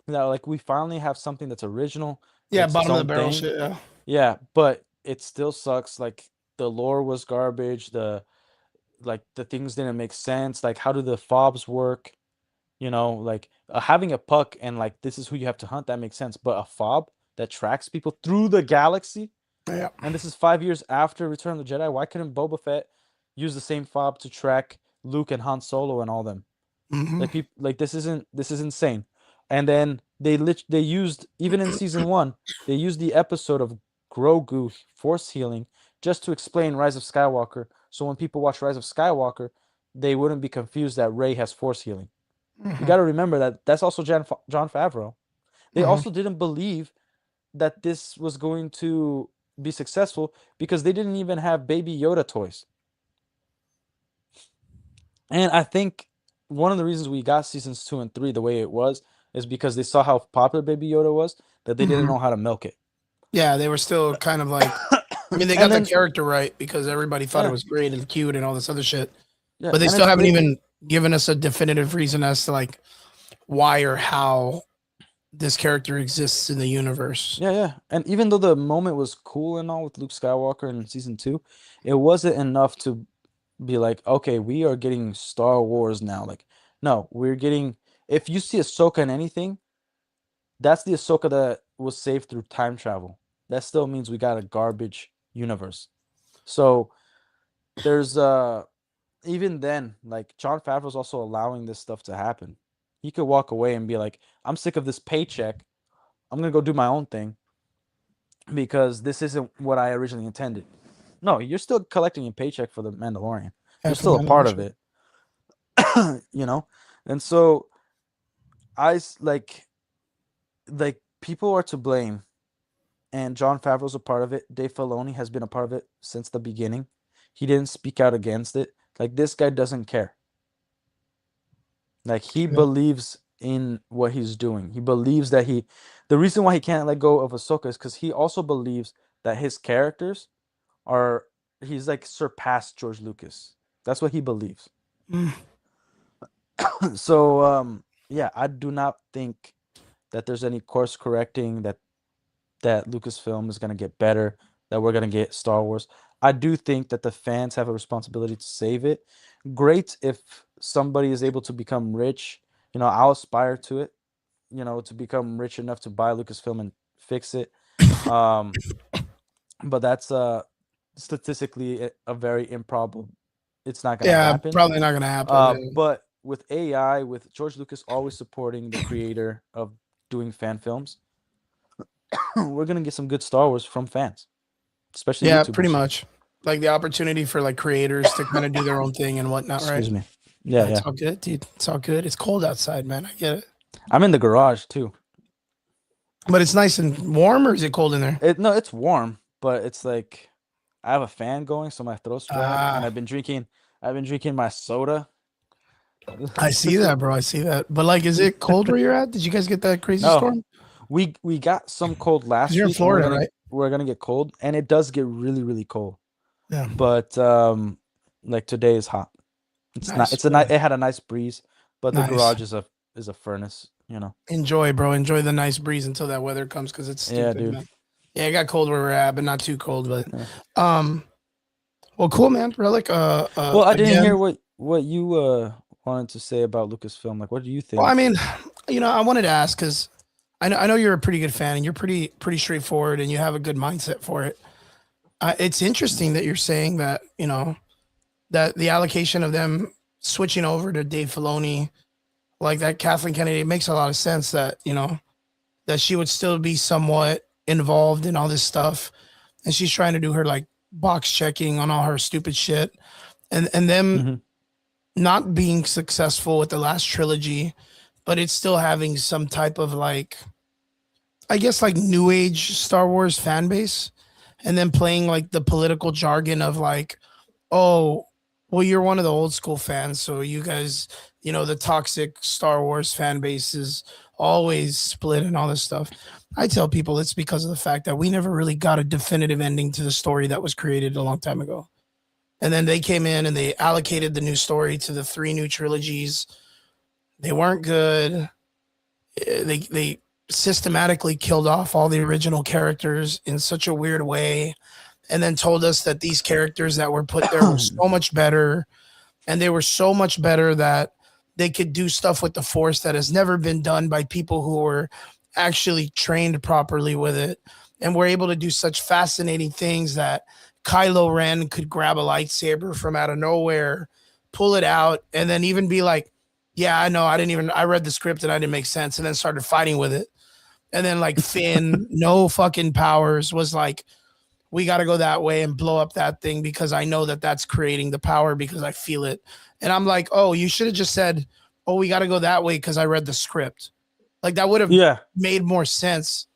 Speaker 2: that like we finally have something that's original.
Speaker 1: Yeah,
Speaker 2: It's its
Speaker 1: bottom of the
Speaker 2: own
Speaker 1: barrel
Speaker 2: thing.
Speaker 1: shit. Yeah.
Speaker 2: Yeah, but it still sucks. Like the lore was garbage. The things didn't make sense. Like how do the fobs work? Like having a puck and like this is who you have to hunt, that makes sense. But a fob that tracks people through the galaxy,
Speaker 1: Yeah.
Speaker 2: and this is 5 years after Return of the Jedi. Why couldn't Boba Fett use the same fob to track Luke and Han Solo and all them?
Speaker 1: Hmm.
Speaker 2: Like people, like this is insane. And then they used, even in season one, they used the episode of Grogu force healing just to explain Rise of Skywalker. So when people watch Rise of Skywalker, they wouldn't be confused that Rey has force healing. You got to remember that that's also John Favreau. They
Speaker 1: Hmm.
Speaker 2: also didn't believe that this was going to be successful because they didn't even have Baby Yoda toys. And I think one of the reasons we got seasons 2 and 3 the way it was is because they saw how popular Baby Yoda was, that they didn't
Speaker 1: Hmm.
Speaker 2: know how to milk it.
Speaker 1: Yeah, they were still kind of like. I mean, they
Speaker 2: And
Speaker 1: got the
Speaker 2: then
Speaker 1: character right because everybody thought it
Speaker 2: yeah,
Speaker 1: was great and cute and all this other shit.
Speaker 2: yeah,
Speaker 1: But they
Speaker 2: and
Speaker 1: still
Speaker 2: it's
Speaker 1: haven't
Speaker 2: they
Speaker 1: even given us a definitive reason as to like why or how this character exists in the universe.
Speaker 2: yeah. And even though the moment was cool and all with Luke Skywalker in season 2, it wasn't enough to be like, okay, we are getting Star Wars now. Like, no, we're getting, if you see Ahsoka in anything, that's the Ahsoka that was saved through time travel. That still means we got a garbage universe. So there's even then, like John Favreau's also allowing this stuff to happen. He could walk away and be like, I'm sick of this paycheck. I'm gonna go do my own thing because this isn't what I originally intended. No, you're still collecting a paycheck for the Mandalorian. You're
Speaker 1: Half of
Speaker 2: still
Speaker 1: my
Speaker 2: a part of
Speaker 1: knowledge.
Speaker 2: it, you know? And so like people are to blame, and John Favreau's a part of it. Dave Filoni has been a part of it since the beginning. He didn't speak out against it. Like this guy doesn't care. Like he
Speaker 1: Yeah.
Speaker 2: believes in what he's doing. He believes that the reason why he can't let go of Ahsoka is because he also believes that his characters are he's like surpassed George Lucas. That's what he believes.
Speaker 1: Mm.
Speaker 2: So yeah, I do not think that there's any course correcting that Lucasfilm is gonna get better, that we're gonna get Star Wars. I do think that the fans have a responsibility to save it. Great if somebody is able to become rich. I'll aspire to it, to become rich enough to buy Lucasfilm and fix it. Um, but that's statistically a very improbable. It's not gonna
Speaker 1: Yeah,
Speaker 2: happen.
Speaker 1: probably not gonna happen.
Speaker 2: But with AI, with George Lucas always supporting the creator of doing fan films, we're gonna get some good Star Wars from fans, especially
Speaker 1: Yeah, pretty
Speaker 2: YouTubers.
Speaker 1: much. Like the opportunity for like creators to kind of do their own thing and whatnot, right?
Speaker 2: Excuse me. Yeah,
Speaker 1: It's
Speaker 2: yeah.
Speaker 1: all good, dude. It's all good. It's cold outside, man. I get it.
Speaker 2: I'm in the garage too.
Speaker 1: But it's nice and warm, or is it cold in there?
Speaker 2: No, it's warm, but it's like I have a fan going, so my throat's dry, and
Speaker 1: Ah,
Speaker 2: I've been drinking my soda.
Speaker 1: I see that, bro. I see that. But like, is it cold where you're at? Did you guys get that crazy
Speaker 2: No,
Speaker 1: storm?
Speaker 2: we got some cold
Speaker 1: Because
Speaker 2: last
Speaker 1: you're in
Speaker 2: week, and we're
Speaker 1: Florida,
Speaker 2: gonna
Speaker 1: right?
Speaker 2: we're gonna get cold, and it does get really really cold.
Speaker 1: Yeah.
Speaker 2: But like today is hot. It's not.
Speaker 1: Nice.
Speaker 2: It's a nice.
Speaker 1: Really.
Speaker 2: It had a nice breeze. but the
Speaker 1: Nice.
Speaker 2: garage is a furnace. You know.
Speaker 1: Enjoy, bro. Enjoy the nice breeze until that weather comes because it's
Speaker 2: Yeah,
Speaker 1: stupid,
Speaker 2: dude.
Speaker 1: man. Yeah, it got cold where we're at, but not too cold. But
Speaker 2: Yeah.
Speaker 1: um, well, cool, man. Relic.
Speaker 2: Well, I didn't hear
Speaker 1: Again.
Speaker 2: what you wanted to say about Lucasfilm. Like, what do you
Speaker 1: Well, I
Speaker 2: think?
Speaker 1: mean, I wanted to ask because I know you're a pretty good fan and you're pretty straightforward and you have a good mindset for it. It's interesting that you're saying that that the allocation of them switching over to Dave Filoni, like that Kathleen Kennedy, it makes a lot of sense that that she would still be somewhat involved in all this stuff, and she's trying to do her like box checking on all her stupid shit, and them
Speaker 2: Hmm.
Speaker 1: not being successful with the last trilogy, but it's still having some type of like, I guess, like new age Star Wars fan base, and then playing like the political jargon of like, oh, well, you're one of the old school fans, so you guys, the toxic Star Wars fan base is always split and all this stuff. I tell people it's because of the fact that we never really got a definitive ending to the story that was created a long time ago. And then they came in and they allocated the new story to the three new trilogies. They weren't good. They systematically killed off all the original characters in such a weird way, and then told us that these characters that were put there were so much better, and they were so much better that they could do stuff with the Force that has never been done by people who were actually trained properly with it, and were able to do such fascinating things that Kylo Ren could grab a lightsaber from out of nowhere, pull it out, and then even be like, "Yeah, I know. I read the script and I didn't make sense," and then started fighting with it. And then like Finn, no fucking powers, was like, we got to go that way and blow up that thing because I know that that's creating the power because I feel it. And I'm like, oh, you should have just said, oh, we got to go that way because I read the script. Like that would have
Speaker 2: Yeah.
Speaker 1: made more sense.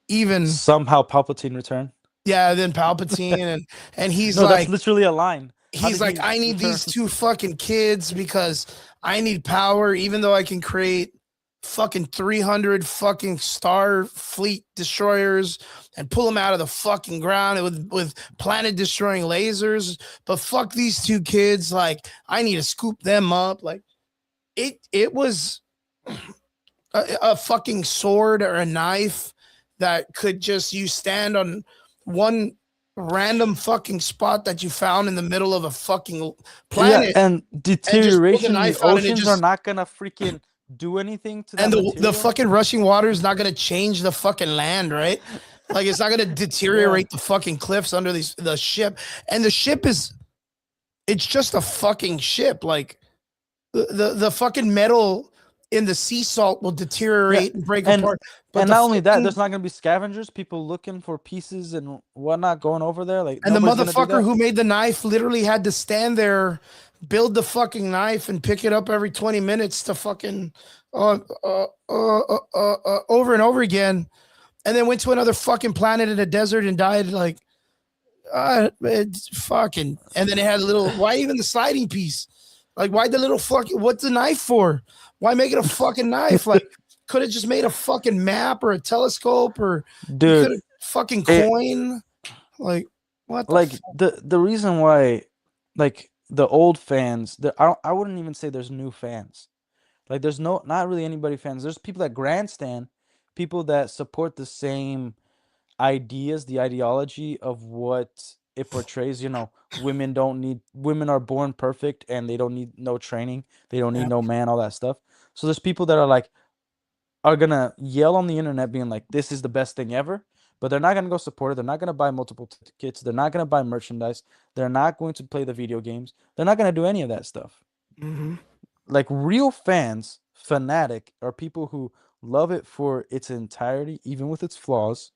Speaker 1: Even
Speaker 2: Somehow Palpatine returned.
Speaker 1: yeah, then Palpatine and
Speaker 2: No, that's literally a line. How
Speaker 1: he's
Speaker 2: did
Speaker 1: like,
Speaker 2: he
Speaker 1: I need
Speaker 2: return?
Speaker 1: these two fucking kids because I need power, even though I can create fucking 300 fucking star fleet destroyers and pull them out of the fucking ground with planet destroying lasers. But fuck these two kids. Like, I need to scoop them up. Like, it was a fucking sword or a knife that could just you stand on one random fucking spot that you found in the middle of a fucking
Speaker 2: Yeah,
Speaker 1: planet
Speaker 2: and
Speaker 1: and just pull the
Speaker 2: deterioration in the
Speaker 1: knife out and it
Speaker 2: oceans are
Speaker 1: just
Speaker 2: not gonna freaking do anything to
Speaker 1: and
Speaker 2: that
Speaker 1: the
Speaker 2: material.
Speaker 1: fucking rushing water is not going to change the fucking land, right? Like it's not going to
Speaker 2: Yeah.
Speaker 1: deteriorate the fucking cliffs under the ship. And the ship is it's just a fucking ship. Like the fucking metal in the sea salt will
Speaker 2: Yeah,
Speaker 1: deteriorate and break
Speaker 2: and
Speaker 1: apart. But
Speaker 2: and
Speaker 1: the
Speaker 2: not only that,
Speaker 1: fucking
Speaker 2: there's not gonna be scavengers, people looking for pieces and whatnot going over there. Like
Speaker 1: and the
Speaker 2: nobody's gonna do
Speaker 1: motherfucker
Speaker 2: that.
Speaker 1: who made the knife literally had to stand there, build the fucking knife, and pick it up every 20 minutes to fucking over and over again, and then went to another fucking planet in a desert and died. Like, it's fucking. And then it had a little. Why even the sliding piece? Like, why the little fucking? What's the knife for? Why make it a fucking knife? Like, could have just made a fucking map or a telescope, or you could
Speaker 2: Dude,
Speaker 1: have fucking
Speaker 2: it
Speaker 1: coin. Like, what the
Speaker 2: like
Speaker 1: fuck?
Speaker 2: the reason why, like the old fans, I wouldn't even say there's new fans. Like there's not really anybody fans. There's people that grandstand, people that support the same ideas, the ideology of what it portrays. Women are born perfect and they don't need no training. They don't need
Speaker 1: Yeah.
Speaker 2: no man, all that stuff. So there's people that are gonna yell on the internet being like, this is the best thing ever, but they're not gonna go support it. They're not gonna buy multiple tickets. They're not gonna buy merchandise. They're not going to play the video games. They're not gonna do any of that stuff.
Speaker 1: Mm-hmm.
Speaker 2: Like real fans, fanatic, are people who love it for its entirety, even with its flaws,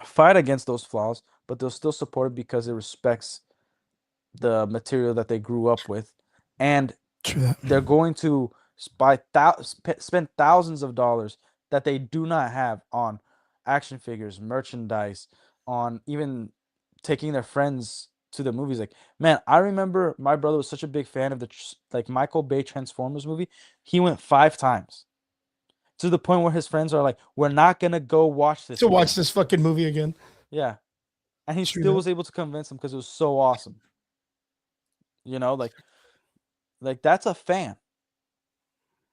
Speaker 2: fight against those flaws, but they'll still support it because it respects the material that they grew up with, and
Speaker 1: True that.
Speaker 2: they're going to spend thousands of dollars that they do not have on action figures, merchandise, on even taking their friends to the movies. Like, man, I remember my brother was such a big fan of the Michael Bay Transformers movie. He went 5 times to the point where his friends are like, "We're not gonna go watch this
Speaker 1: To watch
Speaker 2: again."
Speaker 1: this fucking movie again.
Speaker 2: Yeah, and he
Speaker 1: True
Speaker 2: still
Speaker 1: that.
Speaker 2: was able to convince him because it was so awesome. You know, like that's a fan.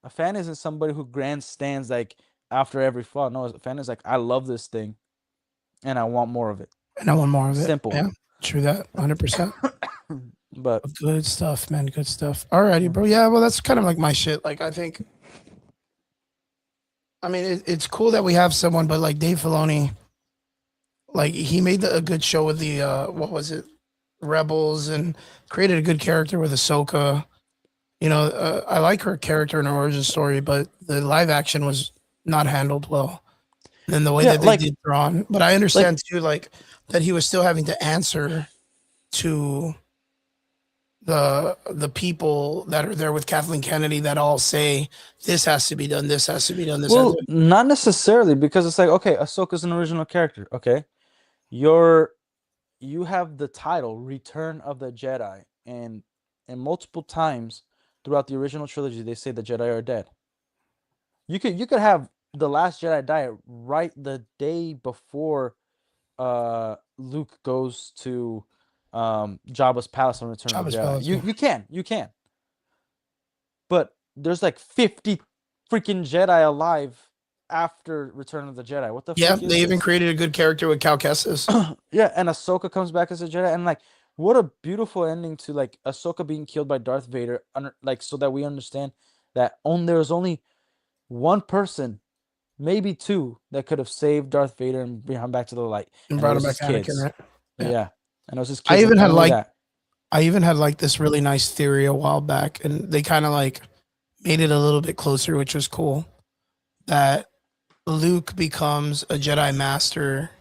Speaker 2: A fan isn't somebody who grandstands like after every fall. No, a fan is like, I love this thing and I want more of it.
Speaker 1: And I want more of it.
Speaker 2: Simple.
Speaker 1: Yeah, true that. 100%.
Speaker 2: But
Speaker 1: Good stuff, man. Good stuff. Alrighty,
Speaker 2: yeah.
Speaker 1: bro. Yeah, well, that's kind of like my shit. Like, I think, I mean, it's cool that we have someone, but like Dave Filoni, like he made a good show with the what was it, Rebels, and created a good character with Ahsoka. You know, I like her character and her origin story, but the live action was not handled well. And the way
Speaker 2: Yeah,
Speaker 1: that they did Thrawn, but I
Speaker 2: like
Speaker 1: understand too, like that he was still having to answer to the people that are there with Kathleen Kennedy that all say this has to be done, this has to be done, this has
Speaker 2: well,
Speaker 1: to be.
Speaker 2: not necessarily because it's like, okay, Ahsoka's an original character. Okay. You're you have the title Return of the Jedi, and multiple times throughout the original trilogy they say the Jedi are dead. You could have the last Jedi die right the day before Luke goes to Jabba's palace on Return of the
Speaker 1: Jabba's
Speaker 2: Jedi.
Speaker 1: palace.
Speaker 2: You can. But there's like 50 freaking Jedi alive after Return of the Jedi. What the
Speaker 1: Yeah,
Speaker 2: freak is
Speaker 1: they even
Speaker 2: this?
Speaker 1: created a good character with Cal Kestis.
Speaker 2: Yeah, and Ahsoka comes back as a Jedi, and like, what a beautiful ending to like Ahsoka being killed by Darth Vader, like so that we understand that there was only one person, maybe two, that could have saved Darth Vader and bring him back to the light,
Speaker 1: And
Speaker 2: and it
Speaker 1: brought him
Speaker 2: was
Speaker 1: back
Speaker 2: his
Speaker 1: Anakin,
Speaker 2: kids.
Speaker 1: right? Yeah.
Speaker 2: Yeah, and it was his
Speaker 1: I
Speaker 2: kids, and
Speaker 1: even had
Speaker 2: only
Speaker 1: like
Speaker 2: that.
Speaker 1: I even had like this really nice theory a while back, and they kind of like made it a little bit closer, which was cool. That Luke becomes a Jedi Master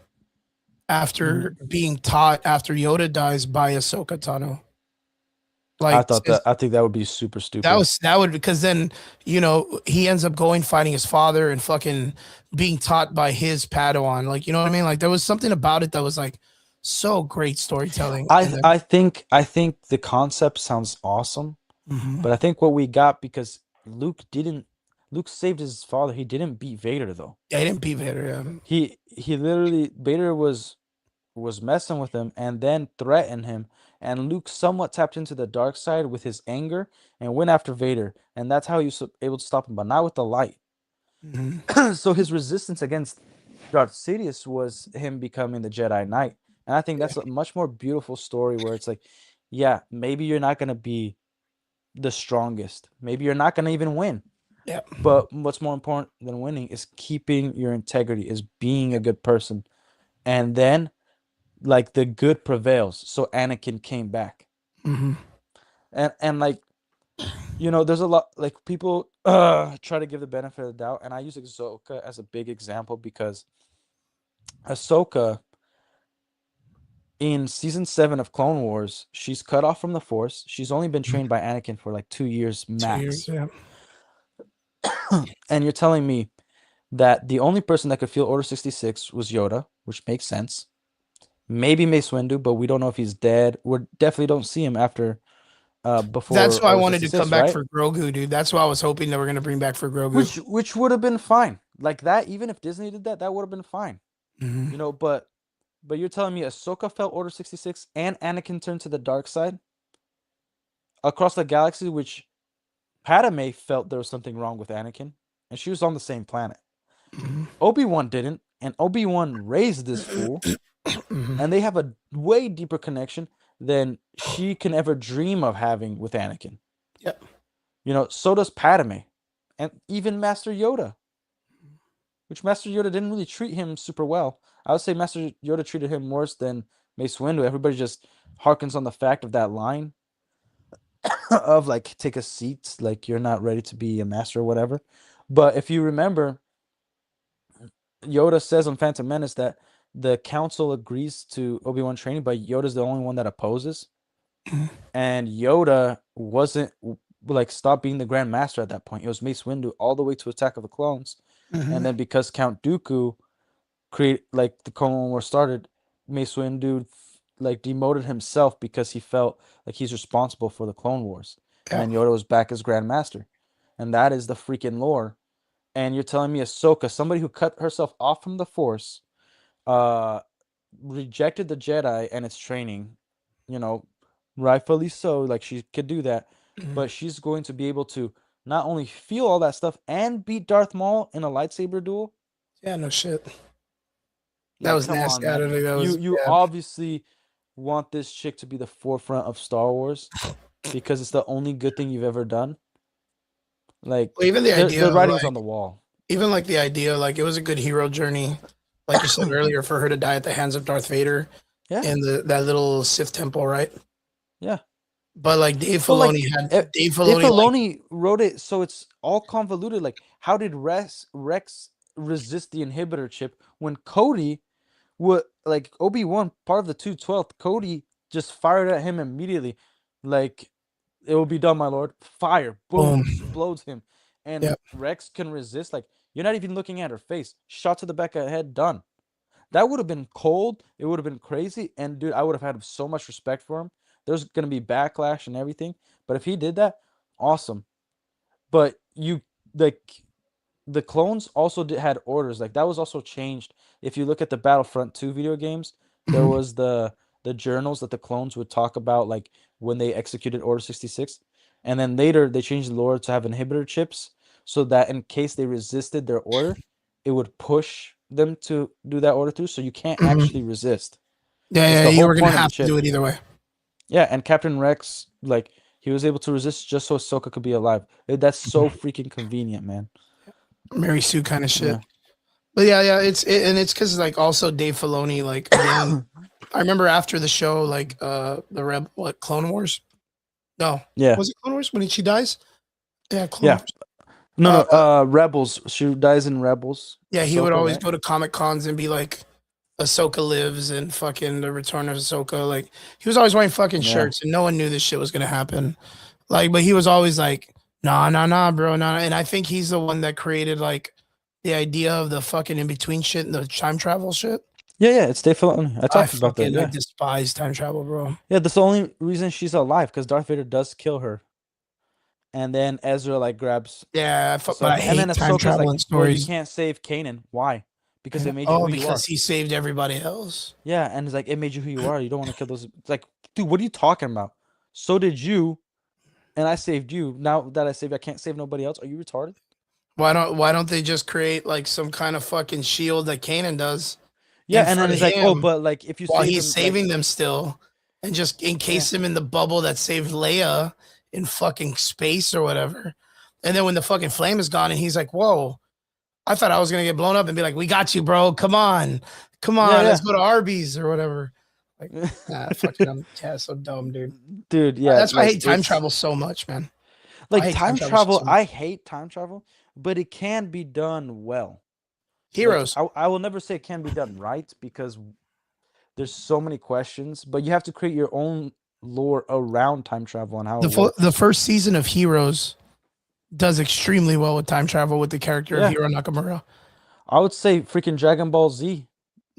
Speaker 1: after
Speaker 2: Mhm.
Speaker 1: being taught after Yoda dies by Ahsoka Tano.
Speaker 2: I
Speaker 1: Like
Speaker 2: thought that I think that would be super stupid.
Speaker 1: that would because then he ends up going fighting his father and fucking being taught by his Padawan. Like you know what I mean? Like there was something about it that was like so great storytelling. And then
Speaker 2: I think the concept sounds awesome,
Speaker 1: mhm.
Speaker 2: but I think what we got because Luke saved his father. He didn't beat Vader though.
Speaker 1: Yeah, he didn't beat Vader. Yeah.
Speaker 2: He literally Vader was messing with him and then threatened him, and Luke somewhat tapped into the dark side with his anger and went after Vader, and that's how he was able to stop him, but not with the light.
Speaker 1: Mhm.
Speaker 2: So his resistance against Darth Sidious was him becoming the Jedi Knight. And I think
Speaker 1: Yeah.
Speaker 2: that's a much more beautiful story where it's like, yeah, maybe you're not going to be the strongest. Maybe you're not going to even win.
Speaker 1: Yeah.
Speaker 2: But what's more important than winning is keeping your integrity, is being a good person. And then, like, the good prevails. So Anakin came back.
Speaker 1: Mhm.
Speaker 2: And like, there's a lot, like, people try to give the benefit of the doubt. And I use Ahsoka as a big example because Ahsoka in season 7 of Clone Wars, she's cut off from the Force. She's only been trained by Anakin for like 2 years
Speaker 1: 2 years.
Speaker 2: max.
Speaker 1: Yeah.
Speaker 2: And you're telling me that the only person that could feel Order 66 was Yoda, which makes sense. Maybe Mace Windu, but we don't know if he's dead. We definitely don't see him after
Speaker 1: That's
Speaker 2: before
Speaker 1: why I
Speaker 2: Order
Speaker 1: wanted to come
Speaker 2: 66,
Speaker 1: back
Speaker 2: right?
Speaker 1: for Grogu, dude. That's why I was hoping that we're gonna bring back for Grogu.
Speaker 2: Which would have been fine. Like that, even if Disney did that, that would have been fine.
Speaker 1: Mhm.
Speaker 2: But you're telling me Ahsoka felt Order 66 and Anakin turned to the dark side across the galaxy, which Padme felt there was something wrong with Anakin, and she was on the same planet.
Speaker 1: Mhm.
Speaker 2: Obi-Wan didn't, and Obi-Wan raised this fool,
Speaker 1: Mhm.
Speaker 2: and they have a way deeper connection than she can ever dream of having with Anakin.
Speaker 1: Yeah.
Speaker 2: So does Padme, and even Master Yoda, which Master Yoda didn't really treat him super well. I would say Master Yoda treated him worse than Mace Windu. Everybody just harkens on the fact of that line of like, take a seat, like you're not ready to be a master or whatever. But if you remember, Yoda says on Phantom Menace that the council agrees to Obi-Wan training, but Yoda's the only one that opposes. And Yoda wasn't like stopped being the Grand Master at that point. It was Mace Windu all the way to Attack of the Clones. And
Speaker 1: Mhm.
Speaker 2: then because Count Dooku like the Clone War started, Mace Windu like demoted himself because he felt like he's responsible for the Clone Wars. And
Speaker 1: Yeah.
Speaker 2: then Yoda was back as Grand Master. And that is the freaking lore. And you're telling me Ahsoka, somebody who cut herself off from the Force, uh, rejected the Jedi and its training, you know, rightfully so, like she could do that,
Speaker 1: Mhm.
Speaker 2: but she's going to be able to not only feel all that stuff and beat Darth Maul in a lightsaber duel.
Speaker 1: Yeah, no shit. That
Speaker 2: Like,
Speaker 1: was
Speaker 2: come on,
Speaker 1: nasty. I
Speaker 2: man.
Speaker 1: don't think that was.
Speaker 2: You
Speaker 1: Yeah.
Speaker 2: obviously want this chick to be the forefront of Star Wars because it's the only good thing you've ever done.
Speaker 1: Well,
Speaker 2: Like,
Speaker 1: even the idea
Speaker 2: the
Speaker 1: of
Speaker 2: writing's
Speaker 1: like,
Speaker 2: on the wall.
Speaker 1: even like the idea, like it was a good hero journey, like you said earlier, for her to die at the hands of Darth Vader
Speaker 2: Yeah,
Speaker 1: in that little Sith temple, right?
Speaker 2: yeah.
Speaker 1: But like Dave
Speaker 2: But like,
Speaker 1: Filoni had Dave
Speaker 2: Dave
Speaker 1: Filoni like
Speaker 2: Filoni wrote it so it's all convoluted. Like, how did Rex resist the inhibitor chip when Cody would, like, Obi-Wan, part of the 212th, Cody just fired at him immediately, like, it will be done, my lord. Fire, boom,
Speaker 1: boom.
Speaker 2: explodes him, and
Speaker 1: Yeah.
Speaker 2: Rex can resist. Like, you're not even looking at her face. Shot to the back of the head, done. That would have been cold. It would have been crazy. And dude, I would have had so much respect for him. There's gonna be backlash and everything. But if he did that, awesome. But you, like, the clones also had orders. Like, that was also changed. If you look at the Battlefront 2 video games, there
Speaker 1: Mhm.
Speaker 2: was the journals that the clones would talk about, like when they executed Order 66. And then later they changed the lore to have inhibitor chips so that in case they resisted their order, it would push them to do that order through. So you can't actually
Speaker 1: Mhm.
Speaker 2: resist.
Speaker 1: Yeah,
Speaker 2: It's
Speaker 1: yeah,
Speaker 2: the
Speaker 1: you
Speaker 2: whole
Speaker 1: were gonna
Speaker 2: point of the
Speaker 1: have to do
Speaker 2: chip.
Speaker 1: it either way.
Speaker 2: Yeah, and Captain Rex, like, he was able to resist just so Ahsoka could be alive. That's so freaking convenient, man.
Speaker 1: Mary Sue kind of shit.
Speaker 2: Yeah.
Speaker 1: But yeah, yeah, and it's because like also Dave Filoni, like again, I remember after the show, like the Clone Wars? No,
Speaker 2: Yeah.
Speaker 1: was it Clone Wars when she dies? Yeah, Clone
Speaker 2: Yeah.
Speaker 1: Wars.
Speaker 2: No,
Speaker 1: Uh,
Speaker 2: no. Rebels. She dies in Rebels.
Speaker 1: yeah, he would
Speaker 2: Ahsoka,
Speaker 1: always
Speaker 2: right?
Speaker 1: go to Comic Cons and be like, Ahsoka lives and fucking the Return of Ahsoka. Like he was always wearing fucking
Speaker 2: Yeah.
Speaker 1: shirts, and no one knew this shit was gonna happen. Like, but he was always like, nah, nah, nah, bro, nah. And I think he's the one that created like the idea of the fucking in between shit and the time travel shit.
Speaker 2: Yeah, yeah. It's Dave Filoni. I talked about that.
Speaker 1: I
Speaker 2: Yeah.
Speaker 1: despise time travel, bro.
Speaker 2: Yeah. That's the only reason she's alive because Darth Vader does kill her, and then Ezra like grabs
Speaker 1: Yeah, but I
Speaker 2: Ahsoka, and then
Speaker 1: hate time
Speaker 2: Ahsoka's
Speaker 1: travel
Speaker 2: like,
Speaker 1: in
Speaker 2: "Well, you
Speaker 1: stories.
Speaker 2: can't save Kanan. Why? Because it made you
Speaker 1: Oh,
Speaker 2: who you
Speaker 1: because
Speaker 2: are."
Speaker 1: he saved everybody else.
Speaker 2: Yeah, and it's like it made you who you are. You don't want to kill those. It's like, dude, what are you talking about? So did you, and I saved you. Now that I saved, I can't save nobody else. Are you retarded?
Speaker 1: Why don't they just create like some kind of fucking shield that Kanan does
Speaker 2: Yeah,
Speaker 1: in
Speaker 2: and then
Speaker 1: front of
Speaker 2: it's like, oh,
Speaker 1: him
Speaker 2: but like if you
Speaker 1: while
Speaker 2: save
Speaker 1: he's
Speaker 2: him, like,
Speaker 1: saving them still, and just
Speaker 2: yeah,
Speaker 1: encase him in the bubble that saved Leia in fucking space or whatever. And then when the fucking flame is gone, and he's like, "Whoa, I thought I was gonna get blown up," and be like, "We got you, bro. Come
Speaker 2: yeah,
Speaker 1: on, let's
Speaker 2: yeah.
Speaker 1: go to Arby's or whatever." Like, nah, fucking, yeah, so dumb, dude.
Speaker 2: Dude, yeah,
Speaker 1: That's why I
Speaker 2: like
Speaker 1: hate time
Speaker 2: it's
Speaker 1: travel so much, man. I
Speaker 2: like
Speaker 1: hate time
Speaker 2: time
Speaker 1: travel so,
Speaker 2: travel.
Speaker 1: so much.
Speaker 2: I hate time travel, but it can be done well. Like
Speaker 1: Heroes.
Speaker 2: I will never say it can be done right because there's so many questions, but you have to create your own lore around time travel and how it
Speaker 1: The
Speaker 2: works.
Speaker 1: first season of Heroes does extremely well with time travel with the character of
Speaker 2: Yeah,
Speaker 1: Hiro Nakamura.
Speaker 2: I would say freaking Dragon Ball Z.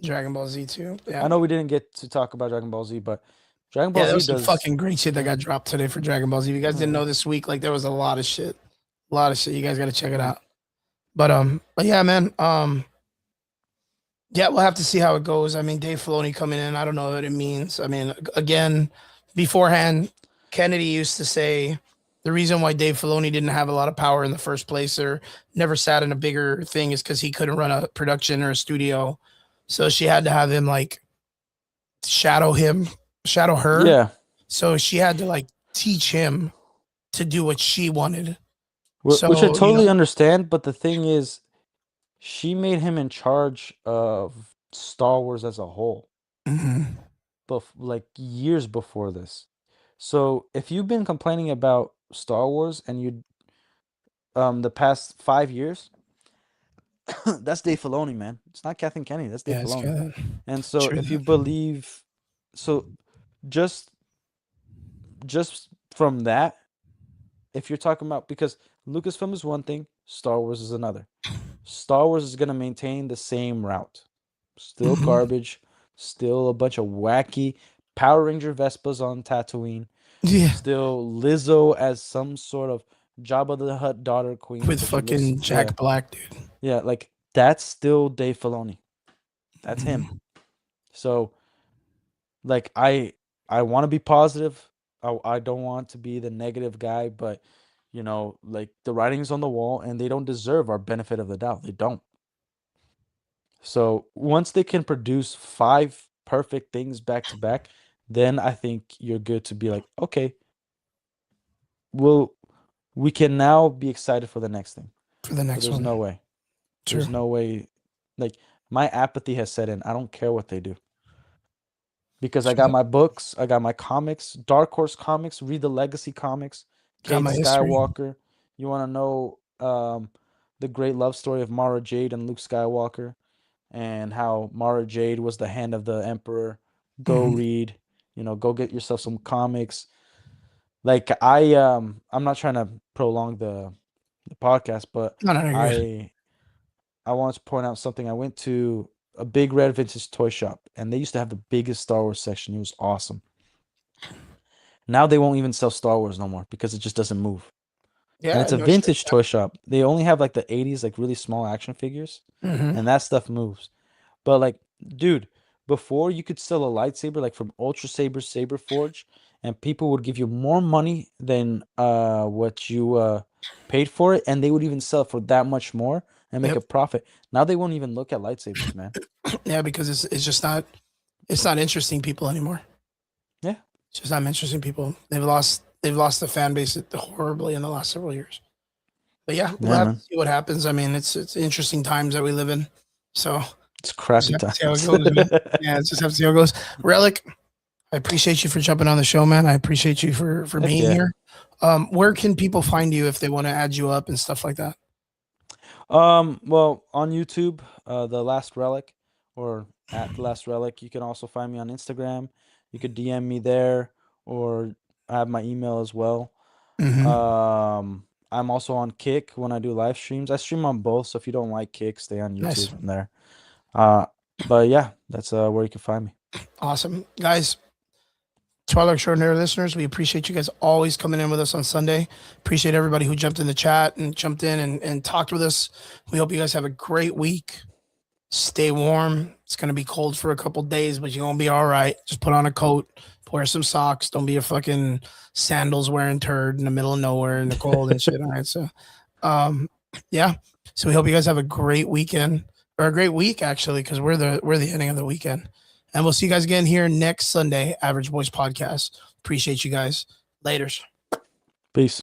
Speaker 1: Dragon Ball Z too.
Speaker 2: I
Speaker 1: Yeah.
Speaker 2: know we didn't get to talk about Dragon Ball Z, but Dragon
Speaker 1: Yeah,
Speaker 2: Ball
Speaker 1: there
Speaker 2: Z
Speaker 1: was some
Speaker 2: does.
Speaker 1: fucking great shit that
Speaker 2: Yeah.
Speaker 1: got dropped today for Dragon Ball Z. If you guys didn't
Speaker 2: Uh,
Speaker 1: know this week, like there was a lot of shit. A lot of shit. You guys gotta check it
Speaker 2: uh,
Speaker 1: out. But yeah, man. Yeah, we'll have to see how it goes. I mean, Dave Filoni coming in, I don't know what it means. I mean, again, beforehand, Kennedy used to say the reason why Dave Filoni didn't have a lot of power in the first place or never sat in a bigger thing is because he couldn't run a production or a studio. So she had to have him like shadow her.
Speaker 2: yeah,
Speaker 1: So she had to like teach him to do what she wanted.
Speaker 2: which I
Speaker 1: So,
Speaker 2: totally understand. But the thing is, she made him in charge of Star Wars as a whole,
Speaker 1: mhm.
Speaker 2: like years before this. So if you've been complaining about Star Wars and you the past 5 years, that's Dave Filoni, man. It's not Kathleen Kennedy. That's Dave
Speaker 1: Yeah, it's
Speaker 2: Filoni.
Speaker 1: kind of
Speaker 2: And so
Speaker 1: true.
Speaker 2: if you believe, so just just from that, if you're talking about, because Lucasfilm is one thing, Star Wars is another. Star Wars is gonna maintain the same route. Still
Speaker 1: Mhm.
Speaker 2: garbage, still a bunch of wacky Power Ranger Vespas on Tatooine,
Speaker 1: Yeah,
Speaker 2: still Lizzo as some sort of Jabba the Hutt daughter queen
Speaker 1: with
Speaker 2: because she looks,
Speaker 1: fucking
Speaker 2: yeah,
Speaker 1: Jack Black, dude.
Speaker 2: yeah, like that's still Dave Filoni. That's him.
Speaker 1: Mhm.
Speaker 2: So like I want to be positive. I don't want to be the negative guy, but like the writing's on the wall, and they don't deserve our benefit of the doubt. They don't. So once they can produce 5 perfect things back to back, then I think you're good to be like, okay, we can now be excited for the next thing.
Speaker 1: For the
Speaker 2: But
Speaker 1: next
Speaker 2: there's
Speaker 1: one.
Speaker 2: no way.
Speaker 1: True.
Speaker 2: There's no way. Like, my apathy has set in. I don't care what they do. Because I got my books, I got my comics, Dark Horse comics, read the Legacy comics,
Speaker 1: Got
Speaker 2: Cade
Speaker 1: my history.
Speaker 2: Skywalker. You want to know the great love story of Mara Jade and Luke Skywalker, and how Mara Jade was the hand of the Emperor. Go read, go get yourself some comics. Like, I'm not trying to prolong the podcast, but
Speaker 1: No, you're good.
Speaker 2: I want to point out something. I went to a big red vintage toy shop, and they used to have the biggest Star Wars section. It was awesome. Now they won't even sell Star Wars no more because it just doesn't move.
Speaker 1: Yeah,
Speaker 2: And it's a
Speaker 1: no shit.
Speaker 2: vintage toy shop. They only have like the 80s, like really small action figures, and that stuff moves. But like, dude, before you could sell a lightsaber like from Ultra Saber Saber Forge, and people would give you more money than what you paid for it, and they would even sell it for that much more and make a profit. Now they won't even look at lightsabers, man.
Speaker 1: Yeah, because it's just not interesting people anymore.
Speaker 2: Yeah.
Speaker 1: It's just not interesting people. They've lost the fan base horribly in the last several years. But yeah, we'll have to see what happens. I mean, it's interesting times that we live in. So
Speaker 2: it's crappy
Speaker 1: times. See how it goes, man. Yeah, just have to see how it goes. Relic, I appreciate you for jumping on the show, man. I appreciate you for being here. Where can people find you if they want to add you up and stuff like that?
Speaker 2: Well, on YouTube, The Last Relic, or at The Last Relic. You can also find me on Instagram. You could DM me there, or I have my email as well. I'm also on Kick when I do live streams. I stream on both, so if you don't like Kick, stay on YouTube from there. But yeah, that's where you can find me.
Speaker 1: Awesome. Guys, Twilight Extraordinary listeners, we appreciate you guys always coming in with us on Sunday. Appreciate everybody who jumped in the chat and jumped in and talked with us. We hope you guys have a great week. Stay warm. It's going to be cold for a couple days, but you're going to be all right. Just put on a coat, wear some socks. Don't be a fucking sandals wearing turd in the middle of nowhere in the cold and shit. All right. So, yeah. So we hope you guys have a great weekend, or a great week, actually, because we're the ending of the weekend. And we'll see you guys again here next Sunday, Average Boys Podcast. Appreciate you guys. Laters.
Speaker 2: Peace.